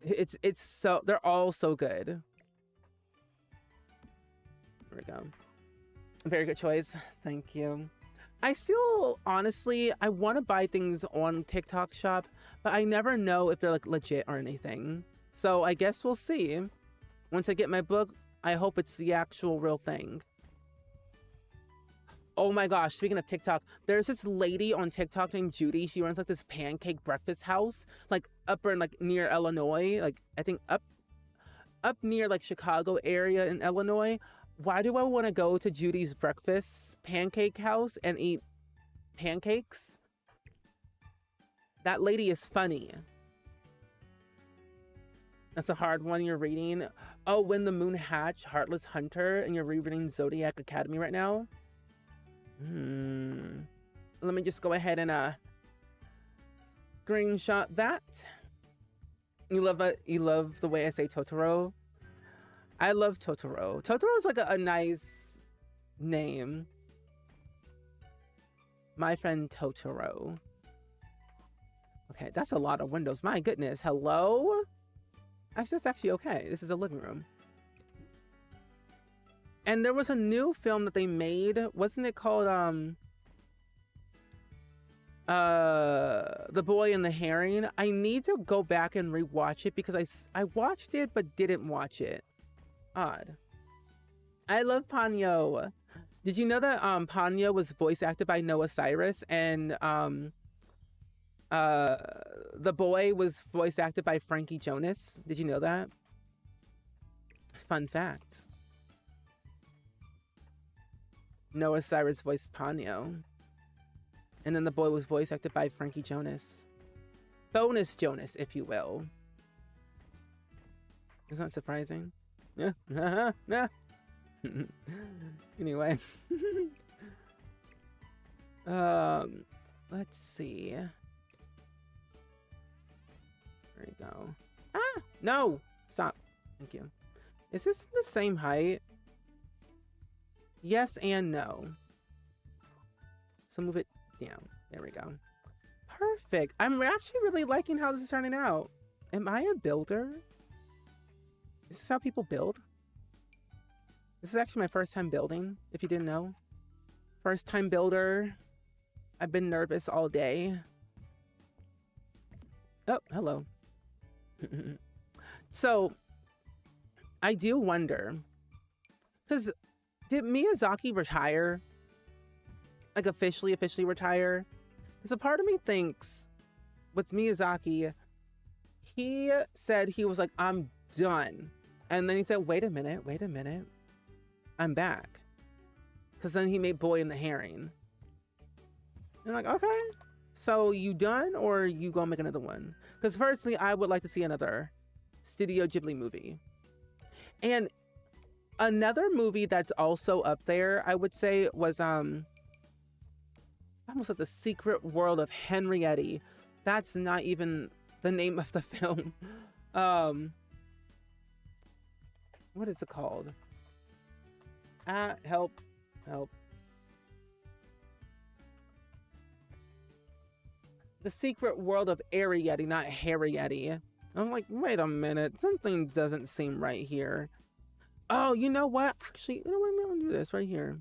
It's so, they're all so good. There we go. Very good choice. Thank you. I still, honestly, I want to buy things on TikTok Shop, but I never know if they're like legit or anything. So I guess we'll see. Once I get my book, I hope it's the actual real thing. Oh my gosh, speaking of TikTok, there's this lady on TikTok named Judy. She runs like this pancake breakfast house, like up in like near Illinois, like I think up near like Chicago area in Illinois. Why do I want to go to Judy's breakfast pancake house and eat pancakes? That lady is funny. That's a hard one you're reading. Oh, When the Moon Hatched, Heartless Hunter, and you're rereading Zodiac Academy right now? Let me just go ahead and screenshot that. You love the way I say Totoro? I love Totoro. Totoro is like a nice name. My friend Totoro. Okay, that's a lot of windows. My goodness. Hello? Actually, that's actually okay. This is a living room. And there was a new film that they made. Wasn't it called The Boy and the Herring? I need to go back and rewatch it because I watched it but didn't watch it. Odd. I love Ponyo. Did you know that Ponyo was voice acted by Noah Cyrus and The boy was voice acted by Frankie Jonas. Did you know that? Fun fact. Noah Cyrus voiced Ponyo. And then the boy was voice acted by Frankie Jonas. Bonus Jonas, if you will. Isn't that surprising? Yeah. Anyway. Let's see. There you go. Ah! No! Stop. Thank you. Is this the same height? Yes and no. So move it down. There we go. Perfect. I'm actually really liking how this is turning out. Am I a builder? Is this how people build? This is actually my first time building, if you didn't know. First time builder. I've been nervous all day. Oh, hello. So, I do wonder, because did Miyazaki retire? Like officially retire? Because a part of me thinks, what's Miyazaki, he said he was like, I'm done. And then he said, wait a minute. I'm back. Because then he made Boy and the Herring. And I'm like, okay. So you done or you gonna make another one? Because personally, I would like to see another Studio Ghibli movie. And another movie that's also up there, I would say, was almost like The Secret World of Henriette. That's not even the name of the film. What is it called? Help. The Secret World of Arrietty, not Harrietty. I was like, wait a minute, something doesn't seem right here. Oh, you know what? Actually, you know what? I'm gonna do this right here.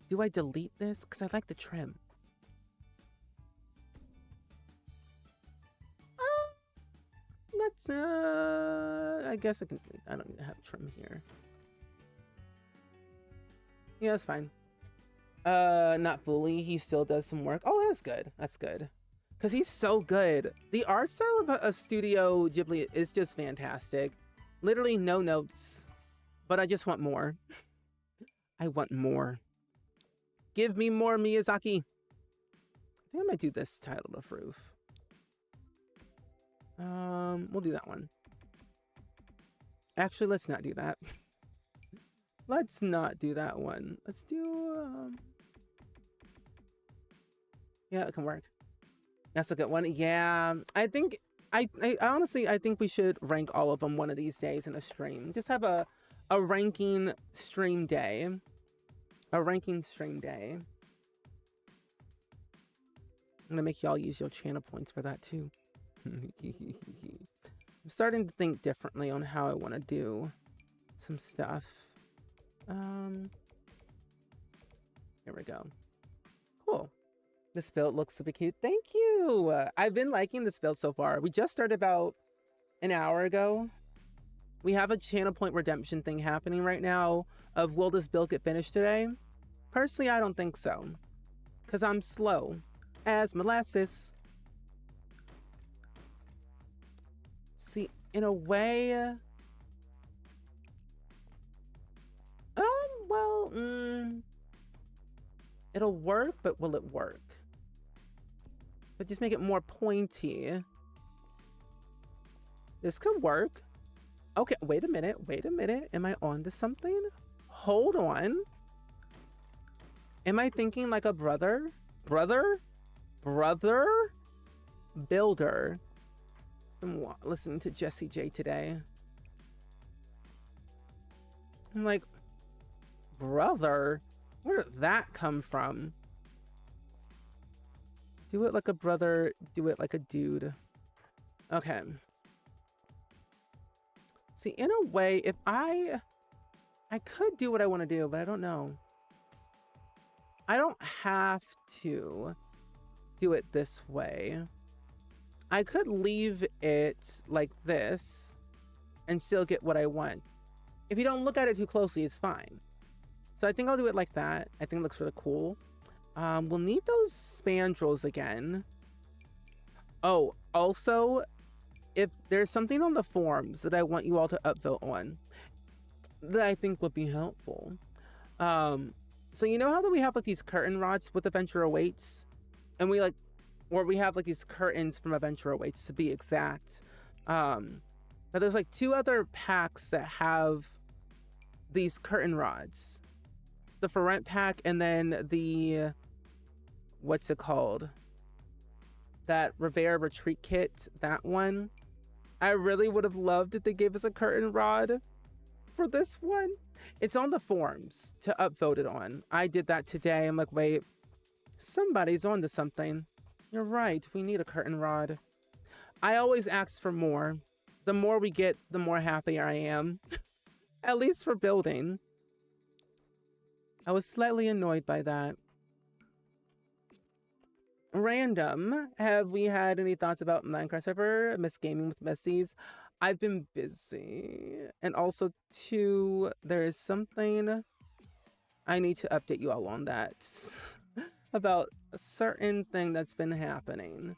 Do I delete this? Because I like the trim. Let's, I guess I can, I don't need to have trim here. Yeah, that's fine. Not fully. He still does some work. Oh, that's good. That's good. Because he's so good. The art style of Studio Ghibli is just fantastic. Literally no notes. But I just want more. I want more. Give me more, Miyazaki. I think I might do this title of roof. We'll do that one. Actually, let's not do that. Let's not do that one. Let's do, yeah, it can work. That's a good one. Yeah, I think, I honestly, I think we should rank all of them one of these days in a stream. Just have a ranking stream day. A ranking stream day. I'm gonna make y'all use your channel points for that too. I'm starting to think differently on how I want to do some stuff. Here we go. Cool. This build looks super cute. Thank you. I've been liking this build so far. We just started about an hour ago. We have a channel point redemption thing happening right now of will this build get finished today? Personally, I don't think so. Because I'm slow as molasses. See, in a way... well, it'll work, but will it work? But just make it more pointy. This could work. Okay, wait a minute. Am I on to something? Hold on. Am I thinking like a brother builder? I'm listening to Jessie J today. I'm like, brother? Where did that come from? Do it like a brother, do it like a dude. Okay. See, in a way, if I could do what I want to do, but I don't know. I don't have to do it this way. I could leave it like this and still get what I want. If you don't look at it too closely, it's fine. So I think I'll do it like that. I think it looks really cool. We'll need those spandrels again. Oh, also, if there's something on the forums that I want you all to upvote on that I think would be helpful. So you know how that we have like these curtain rods with Adventure Awaits, and we like, or we have like these curtains from Adventure Awaits to be exact. But there's like 2 other packs that have these curtain rods, the for rent pack, and then the, what's it called? That Rivera Retreat kit, that one. I really would have loved if they gave us a curtain rod for this one. It's on the forums to upvote it on. I did that today. I'm like, wait, somebody's on to something. You're right, we need a curtain rod. I always ask for more. The more we get, the more happy I am. At least for building. I was slightly annoyed by that. Random, have we had any thoughts about Minecraft server? Miss gaming with besties. I've been busy. And also, too, there is something I need to update you all on that. About a certain thing that's been happening.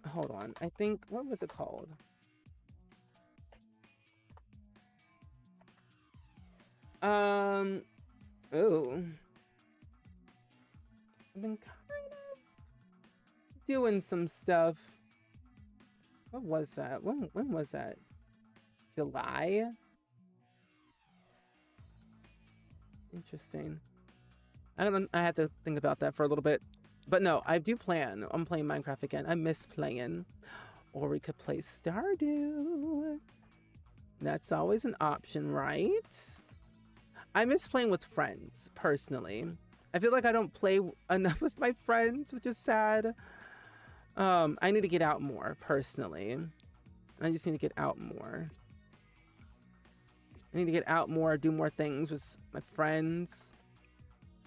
Hold on. I think, what was it called? Ooh. I've been kind of doing some stuff. What was that? When was that? July? Interesting. I had to think about that for a little bit. But no, I do plan on playing Minecraft again. I miss playing. Or we could play Stardew. That's always an option, right? I miss playing with friends, personally. I feel like I don't play enough with my friends, which is sad. I need to get out more, personally. I just need to get out more. I need to get out more, do more things with my friends.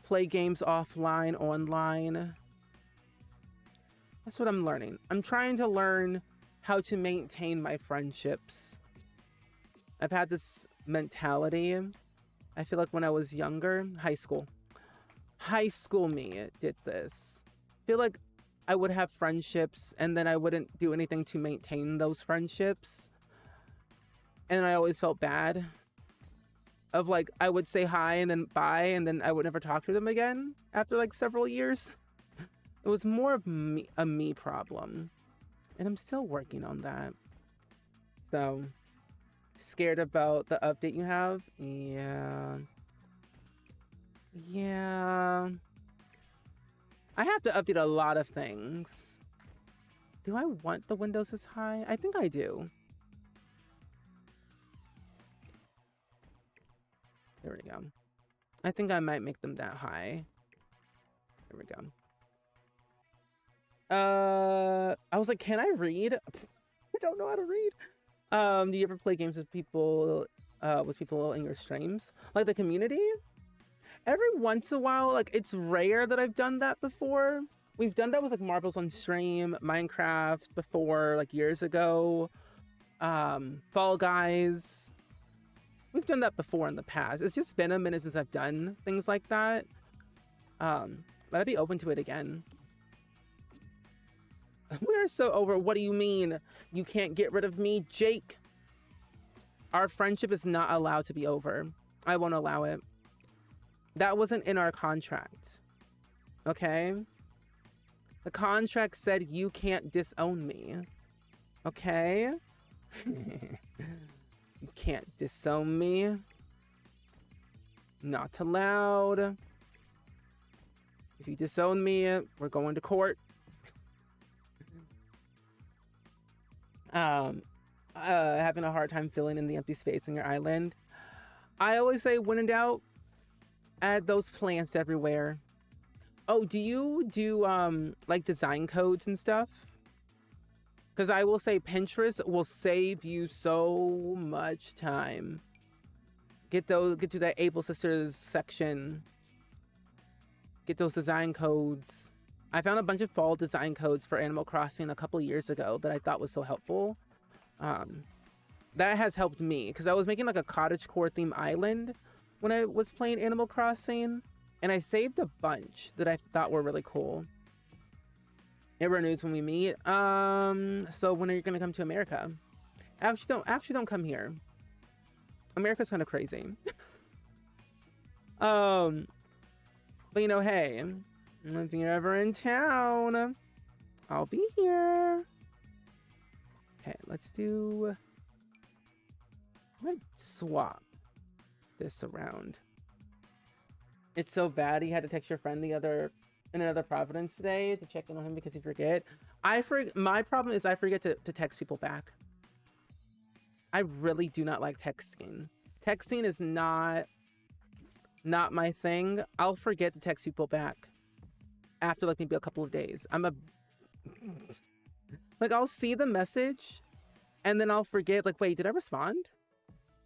Play games offline, online. That's what I'm learning. I'm trying to learn how to maintain my friendships. I've had this mentality. I feel like when I was younger, high school me did this. I feel like I would have friendships and then I wouldn't do anything to maintain those friendships. And I always felt bad. Of like, I would say hi and then bye and then I would never talk to them again after like several years. It was more of a me problem. And I'm still working on that. So, scared about the update you have? Yeah. Yeah. I have to update a lot of things. Do I want the windows this high? I think I do. There we go. I think I might make them that high. There we go. I was like, can I read? I don't know how to read. Do you ever play games with people in your streams? Like the community? Every once in a while, like it's rare that I've done that before. We've done that with like Marbles on Stream, Minecraft before, like years ago. Fall Guys. We've done that before in the past. It's just been a minute since I've done things like that. But I'd be open to it again. We're so over. What do you mean? You can't get rid of me, Jake? Our friendship is not allowed to be over. I won't allow it. That wasn't in our contract. Okay? The contract said you can't disown me. Okay? You can't disown me. Not allowed. If you disown me, we're going to court. Having a hard time filling in the empty space on your island. I always say, when in doubt, add those plants everywhere. Oh, do you do like design codes and stuff? Because I will say Pinterest will save you so much time. Get to that Able Sisters section. Get those design codes. I found a bunch of fall design codes for Animal Crossing a couple years ago that I thought was so helpful. That has helped me because I was making like a cottagecore theme island when I was playing Animal Crossing, and I saved a bunch that I thought were really cool. It renews when we meet. So when are you gonna come to America? Actually don't come here. America's kind of crazy. But you know, hey, if you're ever in town, I'll be here. Okay, let's do. I'm gonna swap this around. It's so bad. He had to text your friend in another Providence today to check in on him because he forget. My problem is I forget to text people back. I really do not like texting. Texting is not my thing. I'll forget to text people back after like maybe a couple of days. Like I'll see the message and then I'll forget, like, wait, did I respond?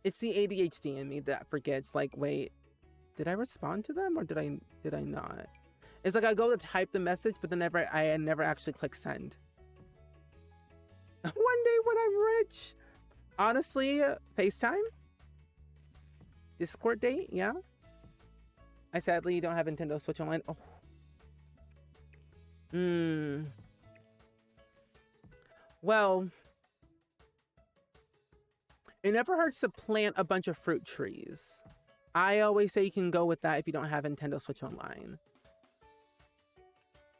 It's the ADHD in me that forgets, like, wait, did I respond to them or did I not? It's like I go to type the message, but then I never actually click send. One day when I'm rich. Honestly, FaceTime? Discord date? Yeah. I sadly don't have Nintendo Switch Online. Oh. Well, it never hurts to plant a bunch of fruit trees. I always say you can go with that if you don't have Nintendo Switch Online.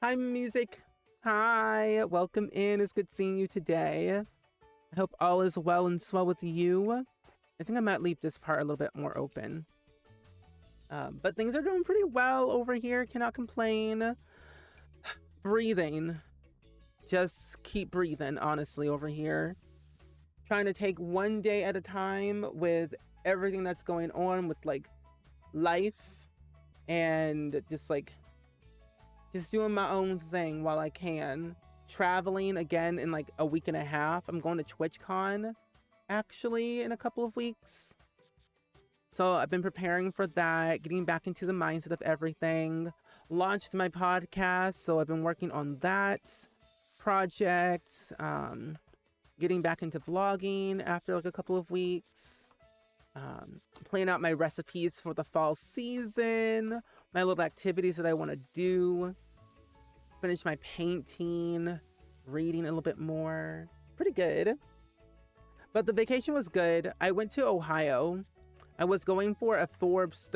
Hi, music. Hi, welcome in. It's good seeing you today. I hope all is well and swell with you. I think I might leave this part a little bit more open. But things are going pretty well over here. Cannot complain. Breathing. Just keep breathing, honestly, over here. Trying to take one day at a time with everything that's going on with, like, life. And just doing my own thing while I can. Traveling again in like a week and a half. I'm going to TwitchCon actually in a couple of weeks. So I've been preparing for that, getting back into the mindset of everything. Launched my podcast, so I've been working on that project. Getting back into vlogging after like a couple of weeks. Planning out my recipes for the fall season. My little activities that I want to do. Finish my painting, reading a little bit more. Pretty good. But the vacation was good. I went to Ohio. I was going for a Forbes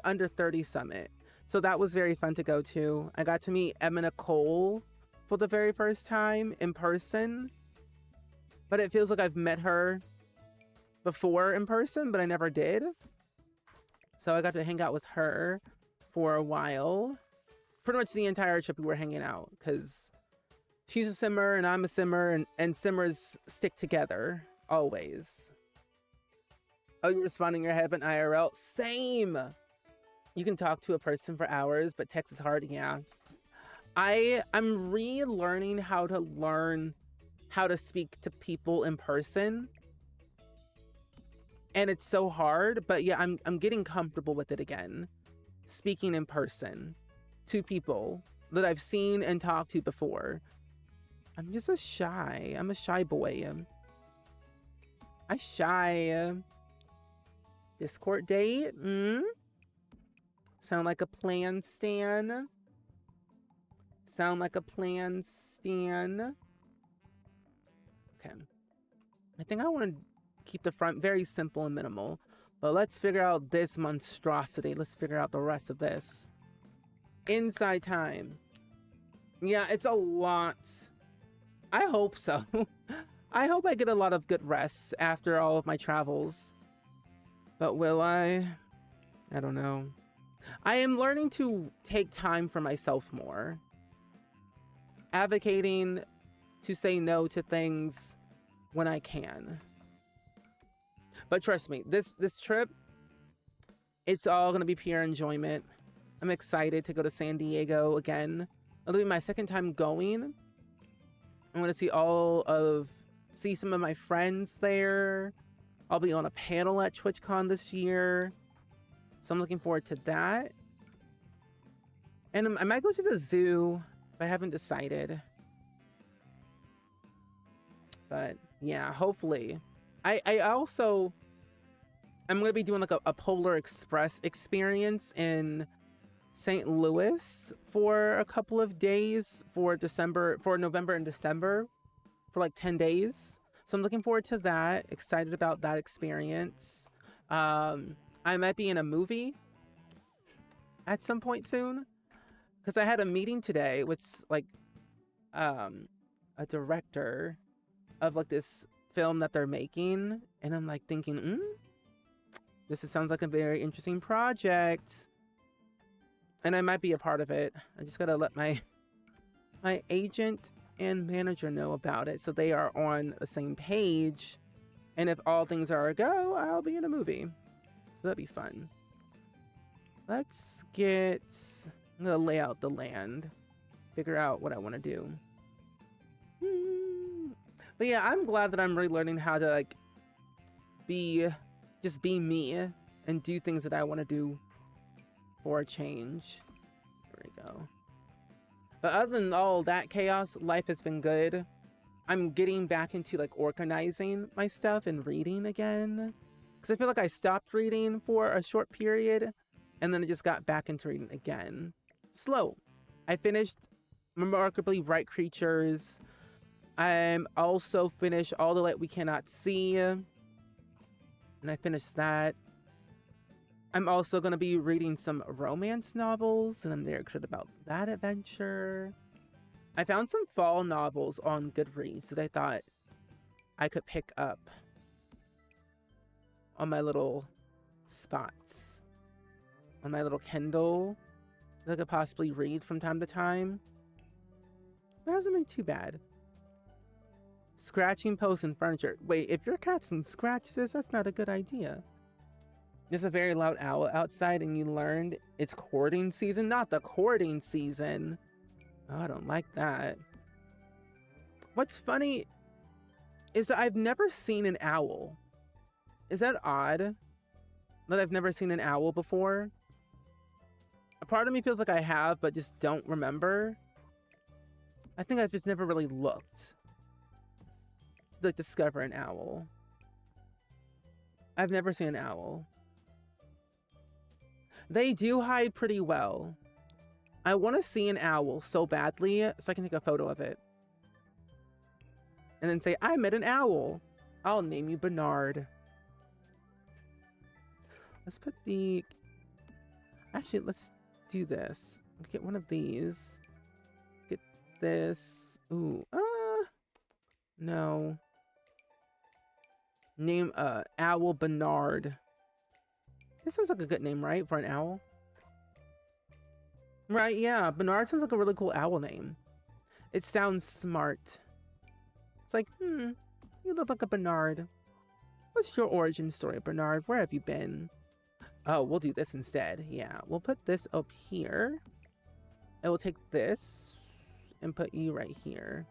under 30 summit. So that was very fun to go to. I got to meet Emma Nicole for the very first time in person. But it feels like I've met her before in person, but I never did. So I got to hang out with her for a while. Pretty much the entire trip we were hanging out because she's a simmer and I'm a simmer, and simmers stick together always. Oh, you're responding your head, but IRL? Same! You can talk to a person for hours, but text is hard. Yeah. I'm relearning how to speak to people in person. And it's so hard, but yeah, I'm getting comfortable with it again. Speaking in person to people that I've seen and talked to before. I'm a shy boy. I shy. Discord date? Sound like a plan, Stan? Sound like a plan, Stan? Okay. I think I want to keep the front very simple and minimal. But let's figure out this monstrosity. Let's figure out the rest of this. Inside time. Yeah, it's a lot. I hope so. I hope I get a lot of good rests after all of my travels. But will I? I don't know. I am learning to take time for myself more. Advocating to say no to things when I can. But trust me, this trip, it's all going to be pure enjoyment. I'm excited to go to San Diego again. It'll be my second time going. I'm going to see some of my friends there. I'll be on a panel at TwitchCon this year. So I'm looking forward to that. And I might go to the zoo, but I haven't decided. But yeah, hopefully. I'm going to be doing like a Polar Express experience in St. Louis for a couple of days for November and December for like 10 days. So I'm looking forward to that. Excited about that experience. I might be in a movie at some point soon because I had a meeting today with like a director of like this film that they're making, and I'm like thinking, sounds like a very interesting project, and I might be a part of it. I just gotta let my agent and manager know about it so they are on the same page, and if all things are a go, I'll be in a movie, so that'd be fun. I'm gonna lay out the land, figure out what I want to do. But yeah, I'm glad that I'm really learning how to like just be me and do things that I want to do for a change. There we go. But other than all that chaos, life has been good. I'm getting back into like organizing my stuff and reading again, because I feel like I stopped reading for a short period and then I just got back into reading again. Slow. I finished Remarkably Bright Creatures. I'm also finished All the Light We Cannot See, and I finished that. I'm also going to be reading some romance novels, and I'm very excited about that adventure. I found some fall novels on Goodreads that I thought I could pick up on my little spots, on my little Kindle, that I could possibly read from time to time. It hasn't been too bad. Scratching posts and furniture. Wait, if your cat scratches, that's not a good idea. There's a very loud owl outside and you learned it's courting season? Not the courting season. Oh, I don't like that. What's funny is that I've never seen an owl. Is that odd? That I've never seen an owl before? A part of me feels like I have, but just don't remember. I think I've just never really looked to like discover an owl. I've never seen an owl. They do hide pretty well. I want to see an owl so badly so I can take a photo of it. And then say, I met an owl. I'll name you Bernard. Let's put the... Actually, let's do this. Let's get one of these. Get this. Ooh. No. Name Owl Bernard. This sounds like a good name, right? For an owl? Right, yeah. Bernard sounds like a really cool owl name. It sounds smart. It's like, you look like a Bernard. What's your origin story, Bernard? Where have you been? Oh, we'll do this instead. Yeah, we'll put this up here. And we'll take this and put you right here.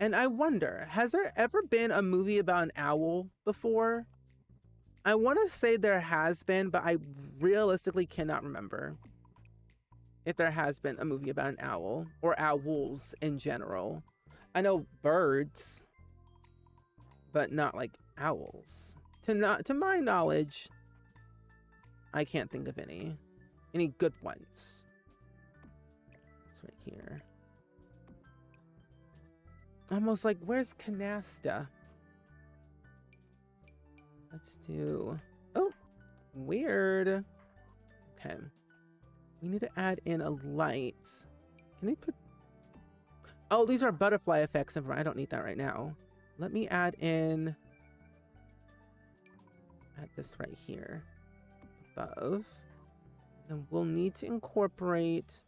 And I wonder, has there ever been a movie about an owl before? I want to say there has been, but I realistically cannot remember if there has been a movie about an owl or owls in general. I know birds, but not like owls. To my knowledge, I can't think of any good ones. It's right here. Almost like, where's Canasta? Let's do... Oh, weird. Okay. We need to add in a light. Can we put... Oh, these are butterfly effects. I don't need that right now. Let me add in... Add this right here. Above. And we'll need to incorporate...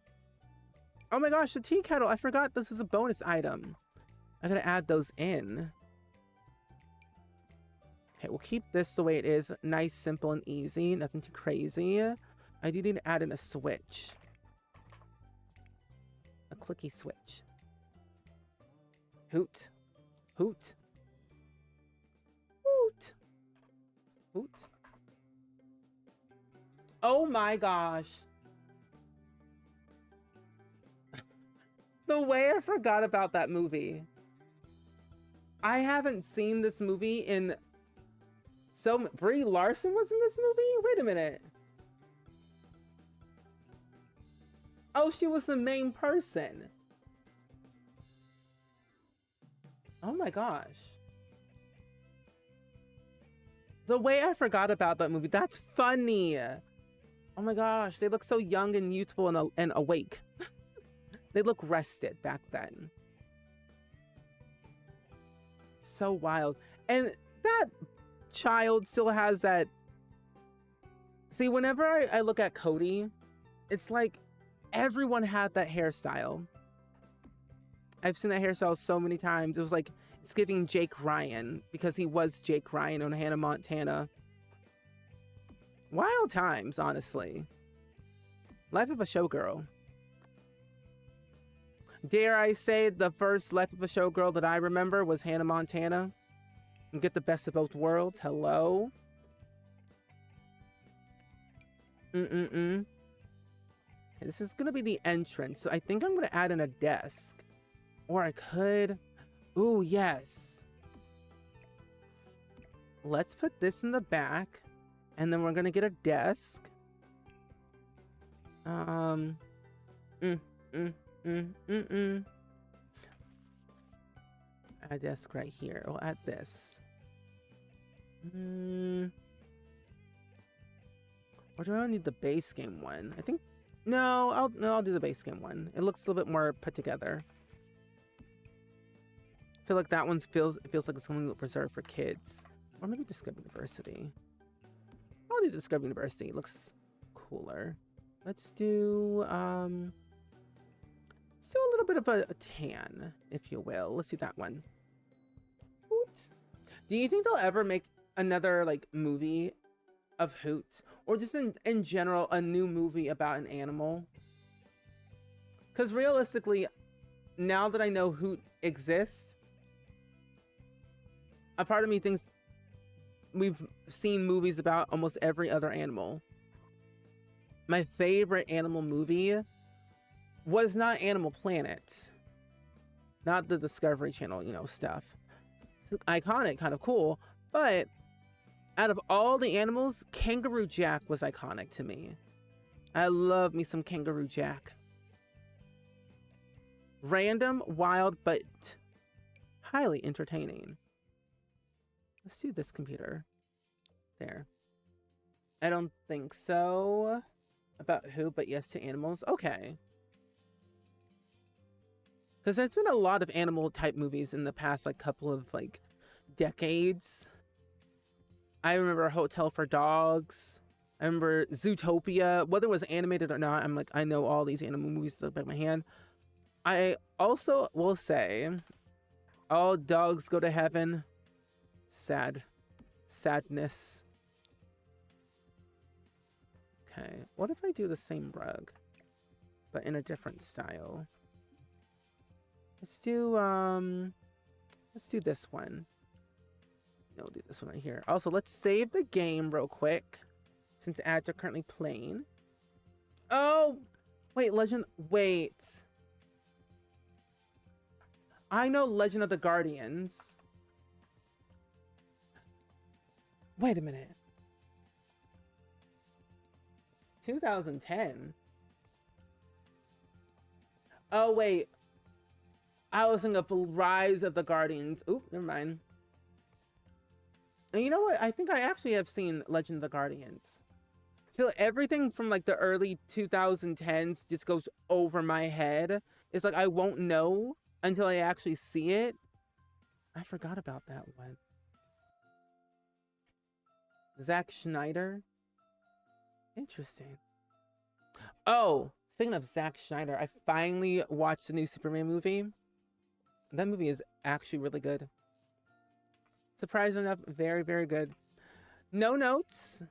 Oh my gosh, the tea kettle. I forgot this is a bonus item. I gotta add those in. Okay, we'll keep this the way it is. Nice, simple, and easy. Nothing too crazy. I do need to add in a switch. A clicky switch. Hoot. Hoot. Hoot. Hoot. Oh my gosh. The way I forgot about that movie. I haven't seen this movie in... So, Brie Larson was in this movie? Wait a minute. Oh, she was the main person. Oh my gosh. The way I forgot about that movie, that's funny. Oh my gosh, they look so young and youthful and awake. They look rested back then. So wild. And that child still has that. See, whenever I look at Cody, it's like everyone had that hairstyle. I've seen that hairstyle so many times. It was like, it's giving Jake Ryan, because he was Jake Ryan on Hannah Montana. Wild times, honestly. Life of a Showgirl. Dare I say the first Life of a Showgirl that I remember was Hannah Montana? And get the best of both worlds. Hello? Okay, this is gonna be the entrance, so I think I'm gonna add in a desk. Or I could... Ooh, yes. Let's put this in the back, and then we're gonna get a desk. A desk right here. We'll add this. Or do I need the base game one? I think... No, I'll do the base game one. It looks a little bit more put together. I feel like that one feels like it's something reserved for kids. Or maybe Discovery University. I'll do Discovery University. It looks cooler. Let's do a little bit of a tan, if you will. Let's do that one. Hoot. Do you think they'll ever make another like movie of Hoot? Or just in general, a new movie about an animal? Because realistically, now that I know Hoot exists, a part of me thinks we've seen movies about almost every other animal. My favorite animal movie was not Animal Planet. Not the Discovery Channel, you know, stuff. It's iconic, kind of cool. But out of all the animals, Kangaroo Jack was iconic to me. I love me some Kangaroo Jack. Random, wild, but highly entertaining. Let's do this computer. There. I don't think so. About who, but yes to animals. Okay. Because there's been a lot of animal type movies in the past like couple of like decades. I remember Hotel for Dogs. I remember Zootopia. Whether it was animated or not, I'm like, I know all these animal movies to the back of my hand. I also will say, all dogs go to heaven. Sadness. Okay, what if I do the same rug, but in a different style? Let's do this one. No, we'll do this one right here. Also, let's save the game real quick, since ads are currently playing. Oh, wait, wait. I know Legend of the Guardians. Wait a minute. 2010. Oh, wait. I was thinking of Rise of the Guardians. Oop, never mind. And you know what? I think I actually have seen Legend of the Guardians. I feel like everything from like the early 2010s just goes over my head. It's like I won't know until I actually see it. I forgot about that one. Zack Schneider. Interesting. Oh, speaking of Zack Schneider, I finally watched the new Superman movie. That movie is actually really good. Surprisingly enough, very, very good. No notes,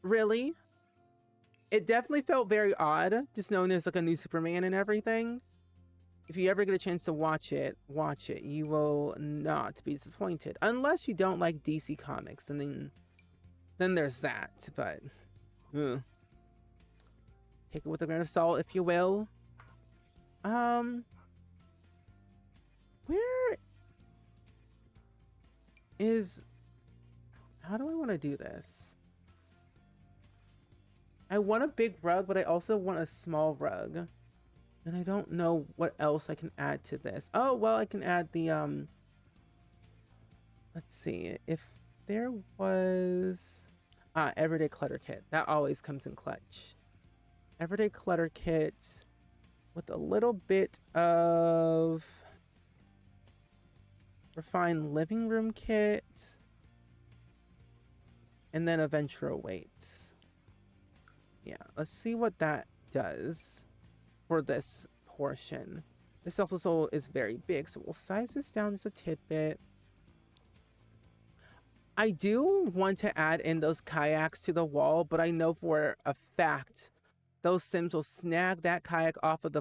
really. It definitely felt very odd, just knowing there's like a new Superman and everything. If you ever get a chance to watch it, watch it. You will not be disappointed. Unless you don't like DC Comics, and then there's that, but... Take it with a grain of salt, if you will. Where is... How do I want to do this? I want a big rug, but I also want a small rug. And I don't know what else I can add to this. Oh, well, I can add the, let's see. If there was... Everyday Clutter Kit. That always comes in clutch. Everyday Clutter Kit with a little bit of Refined Living Room Kit. And then Adventural Weights. Yeah, let's see what that does for this portion. This also is very big, so we'll size this down just a tidbit. I do want to add in those kayaks to the wall, but I know for a fact those Sims will snag that kayak off of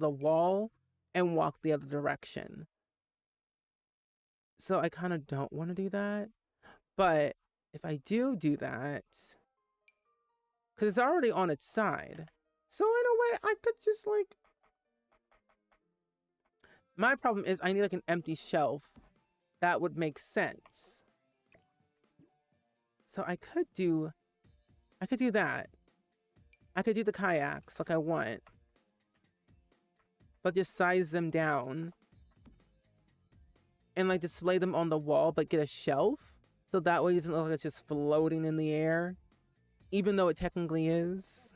the wall and walk the other direction. So I kind of don't want to do that. But if I do that, because it's already on its side, so in a way I could just like... My problem is I need like an empty shelf. That would make sense. So I could do that. I could do the kayaks like I want, but just size them down and like display them on the wall, but get a shelf. So that way it doesn't look like it's just floating in the air, even though it technically is.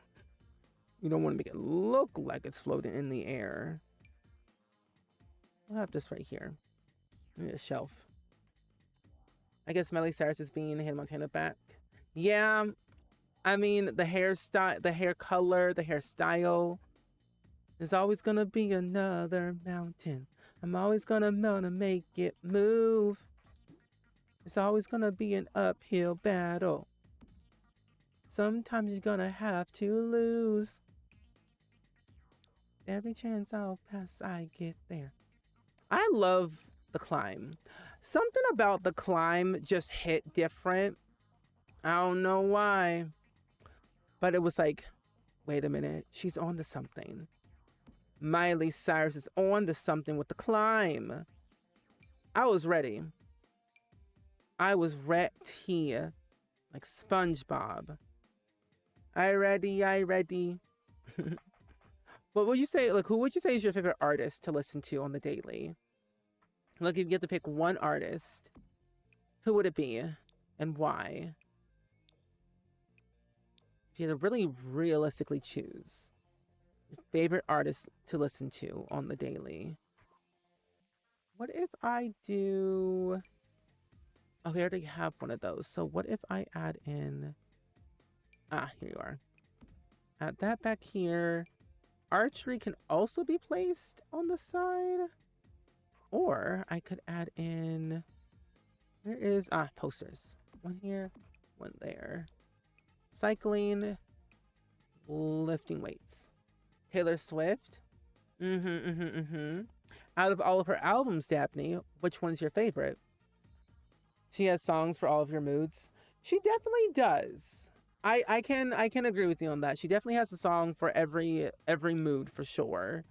You don't want to make it look like it's floating in the air. We'll have this right here. I need a shelf. I guess Miley Cyrus is being Hannah Montana back. Yeah, I mean, the hairstyle, the hair color, the hairstyle. There's always gonna be another mountain. I'm always gonna make it move. It's always gonna be an uphill battle. Sometimes you're gonna have to lose. Every chance I'll pass, I get there. I love The Climb. Something about The Climb just hit different. I don't know why. But it was like, wait a minute, she's on to something. Miley Cyrus is on to something with The Climb. I was ready. I was ready. Like SpongeBob. I ready. What would you say, like, who would you say is your favorite artist to listen to on the daily? Like, if you have to pick one artist, who would it be and why? If you had to really realistically choose your favorite artist to listen to on the daily. What if I do... Oh, we already have one of those. So what if I add in... Here you are. Add that back here. Archery can also be placed on the side. Or I could add in... There is... posters. One here, one there. Cycling. Lifting weights. Taylor Swift. Out of all of her albums, Daphne, which one's your favorite? She has songs for all of your moods. She definitely does. I can agree with you on that. She definitely has a song for every mood for sure.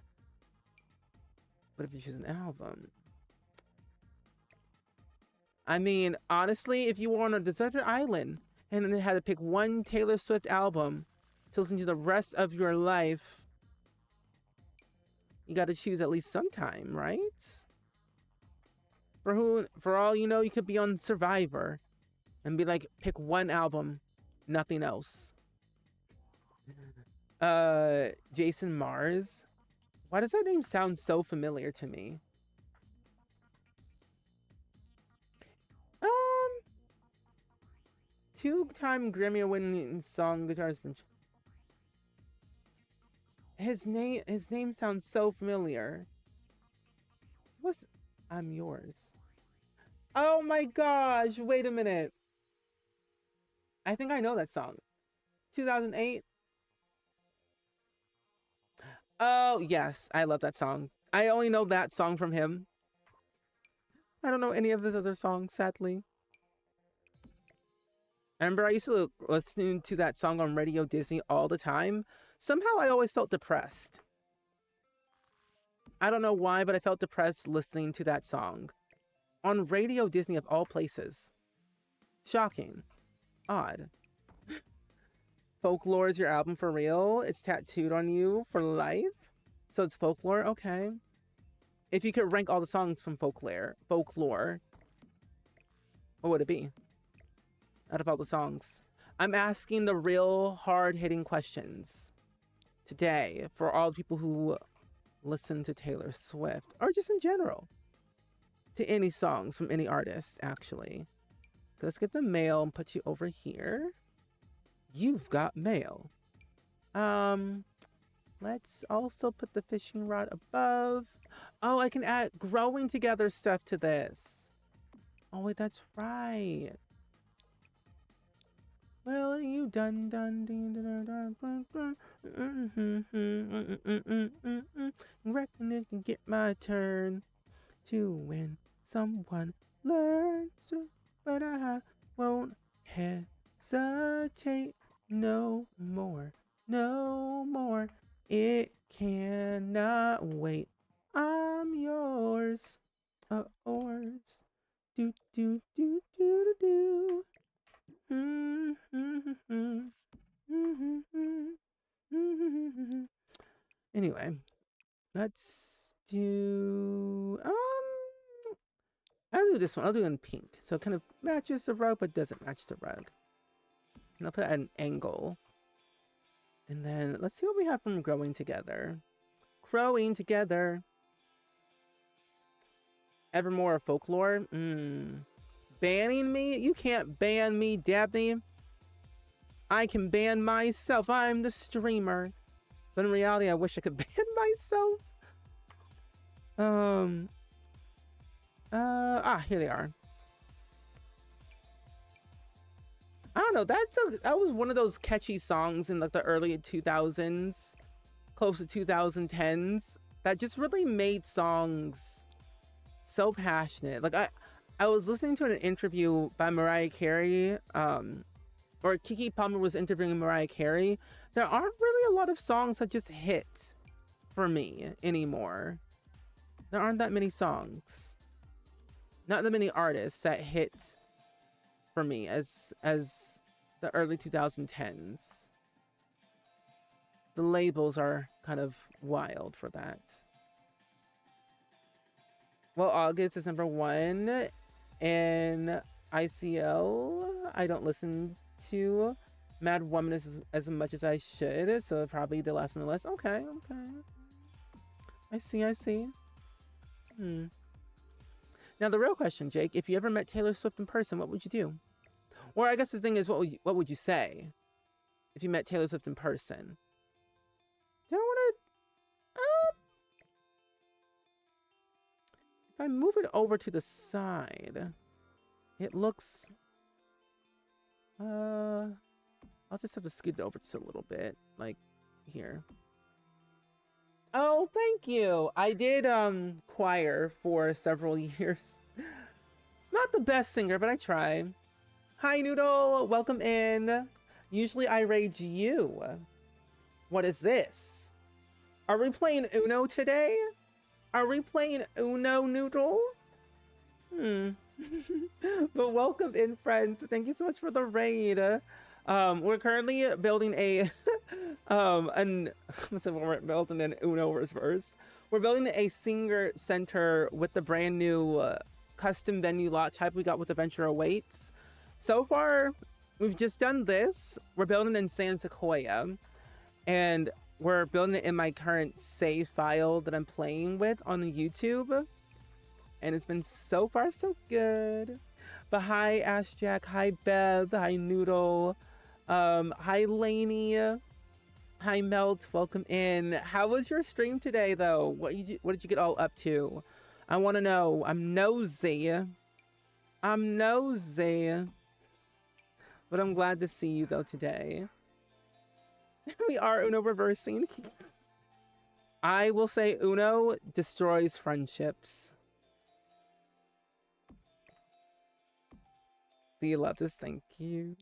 But if you choose an album, I mean, honestly, if you were on a deserted island and then had to pick one Taylor Swift album to listen to the rest of your life, you got to choose at least sometime, right? For all you know, you could be on Survivor and be like, pick one album, nothing else. Jason Mars. Why does that name sound so familiar to me? Two-time Grammy-winning song guitarist from... His name sounds so familiar. What's... I'm Yours. Oh my gosh, wait a minute. I think I know that song. 2008. Oh, yes, I love that song. I only know that song from him. I don't know any of his other songs, sadly. I remember I used to listen to that song on Radio Disney all the time. Somehow I always felt depressed. I don't know why, but I felt depressed listening to that song. On Radio Disney of all places. Shocking. Odd. Folklore is your album for real? It's tattooed on you for life? So it's folklore, okay. If you could rank all the songs from folklore, what would it be out of all the songs? I'm asking the real hard-hitting questions today for all the people who listen to Taylor Swift, or just in general, to any songs from any artist, actually. Let's get the mail and put you over here. You've got mail. Let's also put the fishing rod above. Oh, I can add growing together stuff to this. Oh, wait, that's right. Well, you done, reckon it can get my turn to win. Someone learns, but I won't hesitate no more, no more. It cannot wait. I'm yours, yours. Do do do do do do. Anyway, let's do I'll do this one. I'll do it in pink. So it kind of matches the rug, but doesn't match the rug. And I'll put it at an angle. And then let's see what we have from growing together. Growing together. Evermore folklore. Banning me? You can't ban me, Dabney. I can ban myself. I'm the streamer. But in reality, I wish I could ban myself. Here they are. I don't know. That was one of those catchy songs in like the early 2000s, close to 2010s, that just really made songs so passionate. Like I was listening to an interview by Mariah Carey, or Kiki Palmer was interviewing Mariah Carey. There aren't really a lot of songs that just hit for me anymore. There aren't that many songs. Not that many artists that hit for me as the early 2010s. The labels are kind of wild for that. Well, August is number 1 in ICL. I don't listen to Mad Woman as much as I should, so probably the last on the list. Okay. I see. Now the real question, Jake, if you ever met Taylor Swift in person, what would you do? Or I guess the thing is, what would you say if you met Taylor Swift in person? Do I want to... if I move it over to the side, it looks... I'll just have to scoot it over just a little bit, like here. Oh, thank you. I did choir for several years. Not the best singer, but I tried. Hi, Noodle. Welcome in. Usually I rage you. What is this? Are we playing Uno today? Are we playing Uno, Noodle? But welcome in, friends. Thank you so much for the raid. We're currently building a we're building an Uno verse. We're building a singer center with the brand new custom venue lot type we got with Adventure Awaits. So far, we've just done this. We're building in San Sequoia, and we're building it in my current save file that I'm playing with on YouTube. And it's been so far so good. But hi, Ash Jack. Hi, Bev. Hi, Noodle. Hi, Lainey. Hi, Melt. Welcome in. How was your stream today, though? What did you get all up to? I want to know. I'm nosy. But I'm glad to see you, though, today. We are Uno reversing. I will say Uno destroys friendships. You love this. Thank you.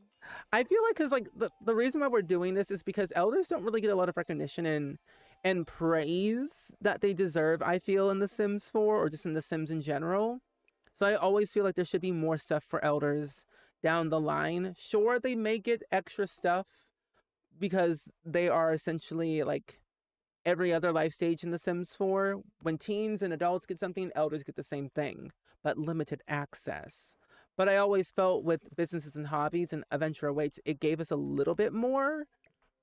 I feel like because like the reason why we're doing this is because elders don't really get a lot of recognition and praise that they deserve, I feel, in The Sims 4 or just in The Sims in general. So I always feel like there should be more stuff for elders down the line. Sure, they may get extra stuff because they are essentially like every other life stage in The Sims 4. When teens and adults get something, elders get the same thing, but limited access. But I always felt with businesses and hobbies and Adventure Awaits, it gave us a little bit more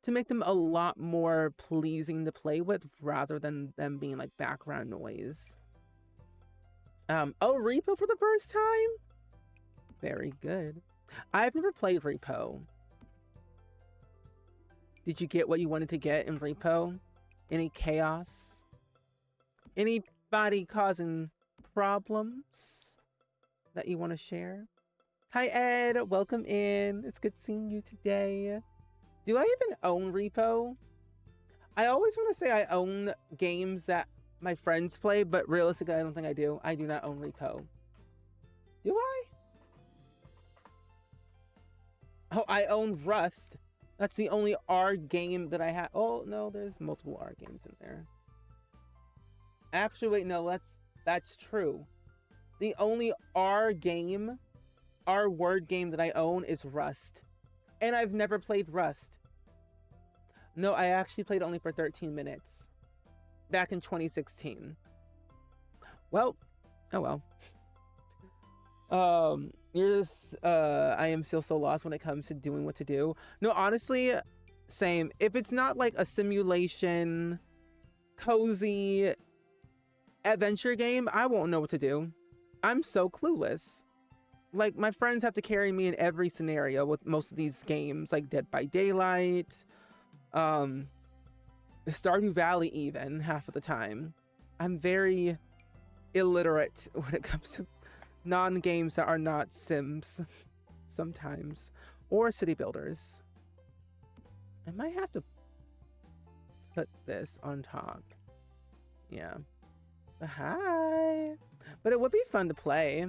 to make them a lot more pleasing to play with rather than them being like background noise. Oh, Repo for the first time? Very good. I've never played Repo. Did you get what you wanted to get in Repo? Any chaos? Anybody causing problems that you want to share? Hi, Ed. Welcome in. It's good seeing you today. Do I even own Repo? I always want to say I own games that my friends play, but realistically, I don't think I do. I do not own Repo. Do I? Oh, I own Rust. That's the only R game that I have. Oh, no, there's multiple R games in there. Actually, wait, no, that's true. The only R word game that I own is Rust. And I've never played Rust. No, I actually played only for 13 minutes. Back in 2016. Well, oh well. I am still so lost when it comes to doing what to do. No, honestly, same. If it's not like a simulation, cozy adventure game, I won't know what to do. I'm so clueless. Like, my friends have to carry me in every scenario with most of these games, like Dead by Daylight, Stardew Valley even, half of the time. I'm very illiterate when it comes to non-games that are not Sims, sometimes, or city builders. I might have to put this on top. Yeah. Hi. But it would be fun to play.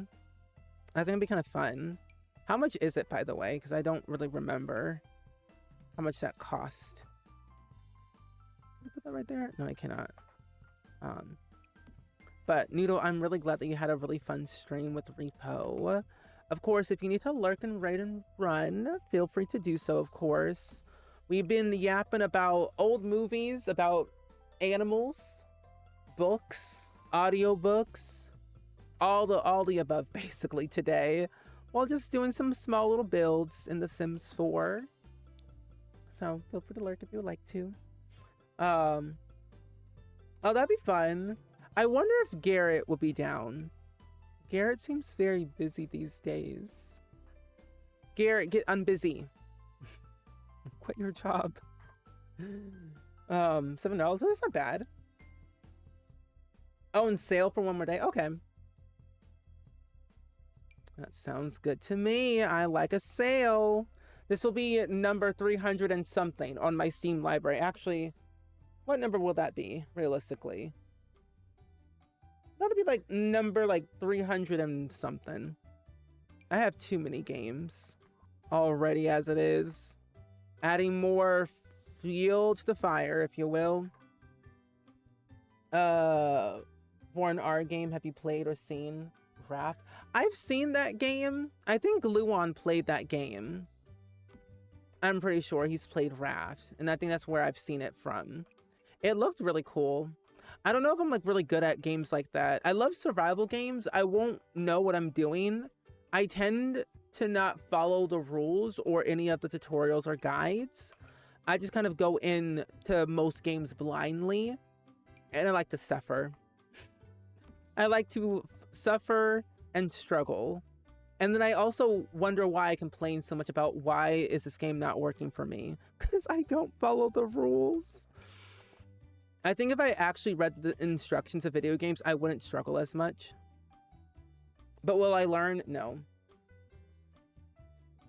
I think it'd be kind of fun. How much is it, by the way? Because I don't really remember how much that cost. Can I put that right there? No, I cannot. But Noodle, I'm really glad that you had a really fun stream with Repo. Of course, if you need to lurk and raid and run, feel free to do so, of course. We've been yapping about old movies, about animals, books, audiobooks, all the above basically today, while just doing some small little builds in The Sims 4. So feel free to lurk if you would like to. Oh, that'd be fun. I wonder if Garrett will be down. Garrett seems very busy these days. Garrett, get unbusy. Quit your job. $7. Well, that's not bad. Oh, and sale for one more day. Okay. That sounds good to me. I like a sale. This will be number 300 and something on my Steam library. Actually, what number will that be, realistically? That'll be like number 300 and something. I have too many games already as it is. Adding more fuel to the fire, if you will. For an R game, have you played or seen Raft? I've seen that game. I think Luan played that game. I'm pretty sure he's played Raft, and I think that's where I've seen it from. It looked really cool. I don't know if I'm really good at games like that. I love survival games. I won't know what I'm doing. I tend to not follow the rules or any of the tutorials or guides. I just kind of go into most games blindly, and I like to suffer. I like to suffer and struggle. And then I also wonder why I complain so much about why is this game not working for me? Because I don't follow the rules. I think if I actually read the instructions of video games, I wouldn't struggle as much. But will I learn? No.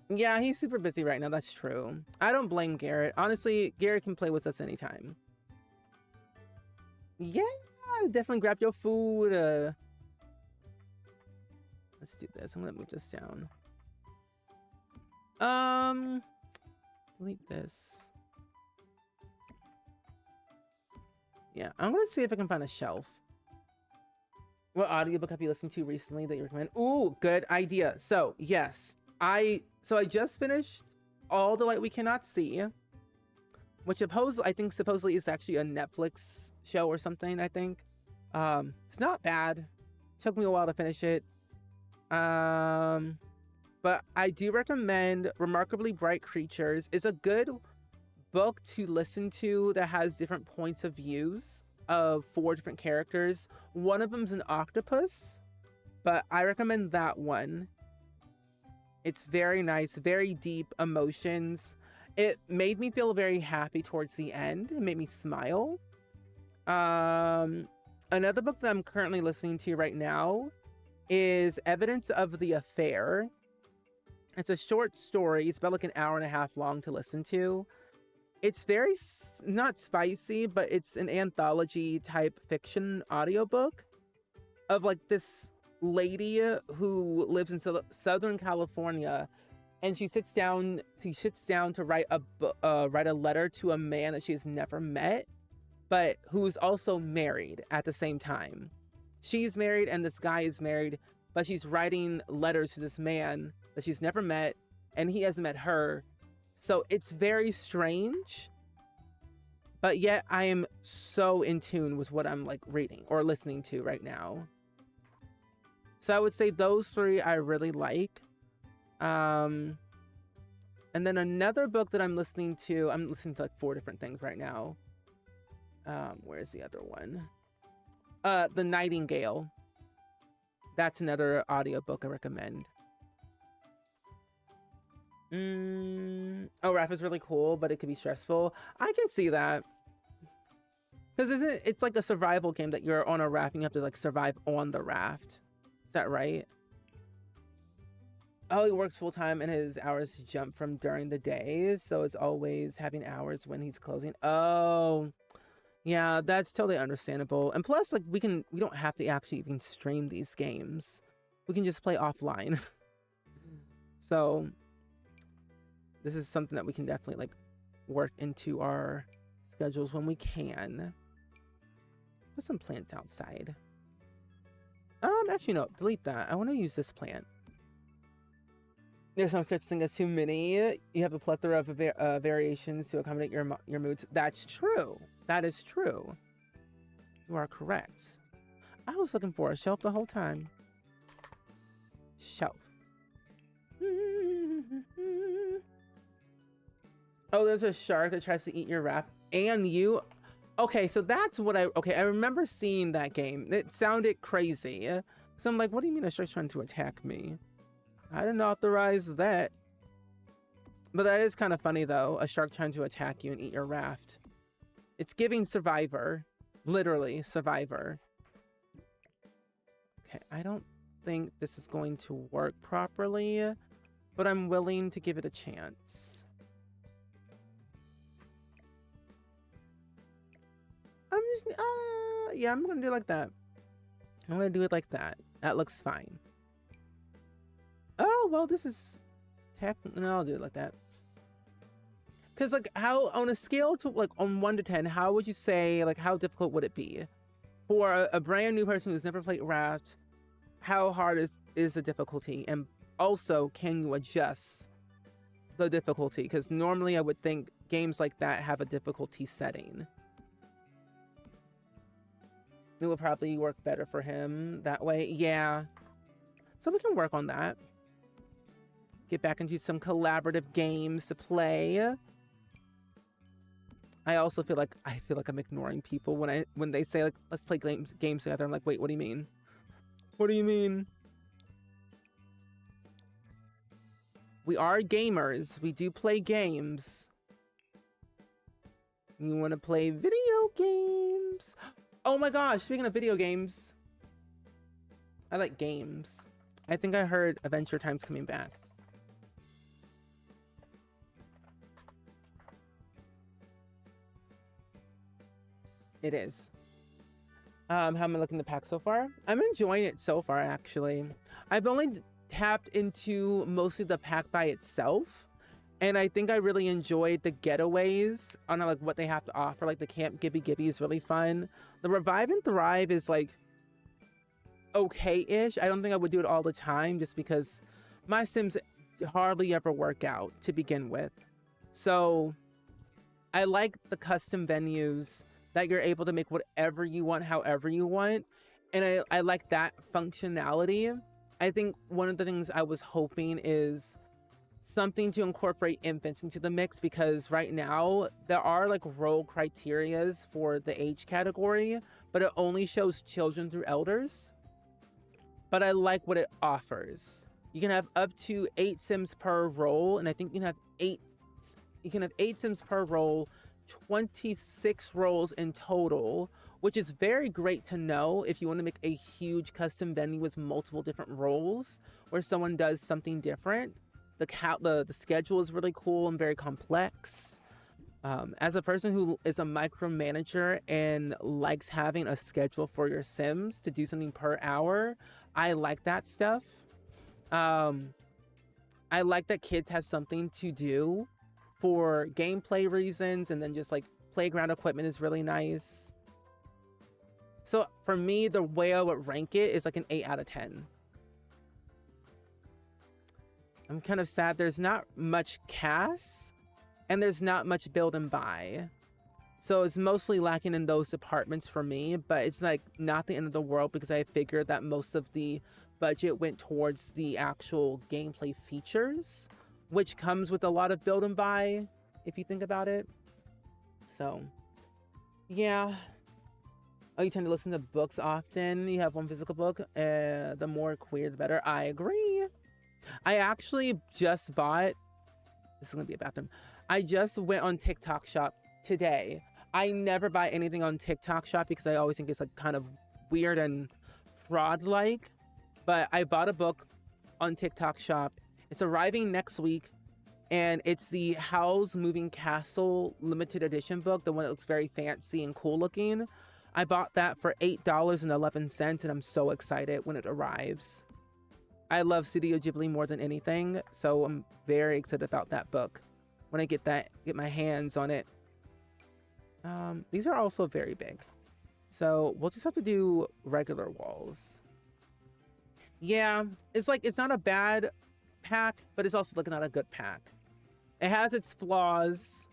Yeah, he's super busy right now. That's true. I don't blame Garrett. Honestly, Garrett can play with us anytime. Yeah, definitely grab your food. Let's do this. I'm gonna move this down. Delete this. Yeah, I'm gonna see if I can find a shelf. What audiobook have you listened to recently that you recommend? Ooh, good idea. So yes, I just finished All the Light We Cannot See. which I think supposedly is actually a Netflix show or something, I think. It's not bad. Took me a while to finish it. But I do recommend Remarkably Bright Creatures. It's a good book to listen to that has different points of views of 4 different characters. One of them's an octopus, but I recommend that one. It's very nice, very deep emotions. It made me feel very happy towards the end. It made me smile. Another book that I'm currently listening to right now is Evidence of the Affair. It's a short story. It's about like an hour and a half long to listen to. It's very, not spicy, but it's an anthology type fiction audiobook of like this lady who lives in Southern California, and she sits down to write a letter to a man that she's never met, but who's also married at the same time. She's married and this guy is married, but she's writing letters to this man that she's never met, and he hasn't met her. So it's very strange, but yet I am so in tune with what I'm like reading or listening to right now. So I would say those 3 I really like. And then another book that I'm listening to like 4 different things right now. Where's the other one? The Nightingale. That's another audiobook I recommend. Oh, Raft is really cool, but it could be stressful. I can see that. Because it's like a survival game that you're on a raft and you have to like survive on the raft. Is that right? Oh, he works full time and his hours jump from during the day, so it's always having hours when he's closing. Oh, yeah, that's totally understandable. And plus, like we don't have to actually even stream these games. We can just play offline. So this is something that we can definitely like work into our schedules when we can. Put some plants outside. Actually no, delete that. I want to use this plant. There's no such thing as too many. You have a plethora of variations to accommodate your moods. That's true. That is true. You are correct. I was looking for a shelf the whole time. Shelf. Oh, there's a shark that tries to eat your raft and you. Okay, so that's what I remember seeing that game. It sounded crazy. So I'm like, what do you mean a shark's trying to attack me? I didn't authorize that. But that is kind of funny though, a shark trying to attack you and eat your raft. It's giving Survivor. Literally, Survivor. Okay, I don't think this is going to work properly, but I'm willing to give it a chance. Yeah, I'm gonna do it like that. I'm gonna do it like that. That looks fine. Oh, well, this is no, I'll do it like that. Because, like, how, on a scale to, like, on 1 to 10, how would you say, like, how difficult would it be? For a brand new person who's never played Raft, how hard is the difficulty? And also, can you adjust the difficulty? Because normally I would think games like that have a difficulty setting. It would probably work better for him that way. Yeah. So we can work on that. Get back into some collaborative games to play. I also feel like I'm ignoring people when they say like let's play games together. I'm like, wait, what do you mean? What do you mean? We are gamers. We do play games. You want to play video games? Oh my gosh, speaking of video games, I like games. I think I heard Adventure Time's coming back. It is. How am I looking the pack so far? I'm enjoying it so far, actually. I've only tapped into mostly the pack by itself, and I think I really enjoyed the getaways on like what they have to offer. Like the Camp Gibby Gibby is really fun. The Revive and Thrive is like okay-ish. I don't think I would do it all the time just because my Sims hardly ever work out to begin with. So I like the custom venues that you're able to make whatever you want, however you want. And I like that functionality. I think one of the things I was hoping is something to incorporate infants into the mix, because right now there are like role criterias for the age category, but it only shows children through elders. But I like what it offers. You can have up to 8 Sims per role, and I think you can have 8 Sims per role, 26 roles in total, which is very great to know if you want to make a huge custom venue with multiple different roles where someone does something different. The schedule is really cool and very complex. As a person who is a micromanager and likes having a schedule for your Sims to do something per hour, I like that stuff. I like that kids have something to do for gameplay reasons, and then just like playground equipment is really nice. So for me, the way I would rank it is like an 8 out of 10. I'm kind of sad there's not much cast and there's not much build and buy. So it's mostly lacking in those departments for me, but it's like not the end of the world, because I figured that most of the budget went towards the actual gameplay features, which comes with a lot of build and buy if you think about it. So yeah. Oh, you tend to listen to books often. You have one physical book. The more queer, the better. I agree. I actually just bought, this is gonna be a bathroom. I just went on TikTok Shop today. I never buy anything on TikTok Shop because I always think it's like kind of weird and fraud-like. But I bought a book on TikTok Shop. It's arriving next week, and it's the Howl's Moving Castle limited edition book, the one that looks very fancy and cool looking. I bought that for $8.11, and I'm so excited when it arrives. I love Studio Ghibli more than anything, so I'm very excited about that book when I get my hands on it. These are also very big, so we'll just have to do regular walls. Yeah, it's like, it's not a bad pack, but it's also like not a good pack. It has its flaws,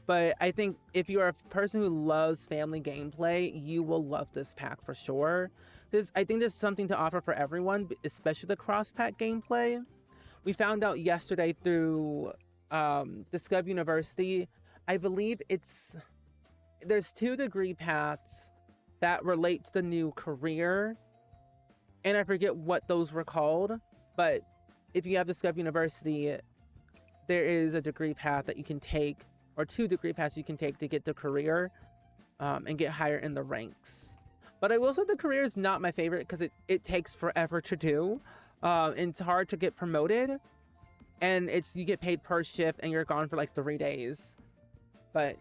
but I think if you're a person who loves family gameplay, you will love this pack for sure. I think there's something to offer for everyone, especially the cross-pack gameplay. We found out yesterday through Discover University, I believe there's 2 degree paths that relate to the new career, and I forget what those were called, but if you have Discover University, there is a degree path that you can take, or 2 degree paths you can take to get the career and get higher in the ranks. But I will say the career is not my favorite because it takes forever to do. And it's hard to get promoted, and you get paid per shift and you're gone for like 3 days. But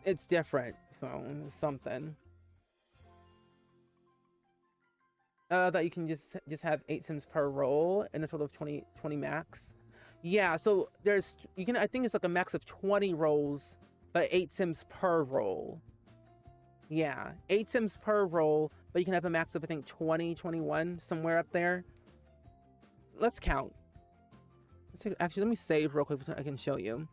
it's different, so it's something. That you can just have 8 Sims per role and a total of 20 max. Yeah, so I think it's like a max of 20 roles, but 8 Sims per role. Yeah, 8 Sims per role, but you can have a max of, I think, 20, 21, somewhere up there. Let's count. Actually, let me save real quick so I can show you.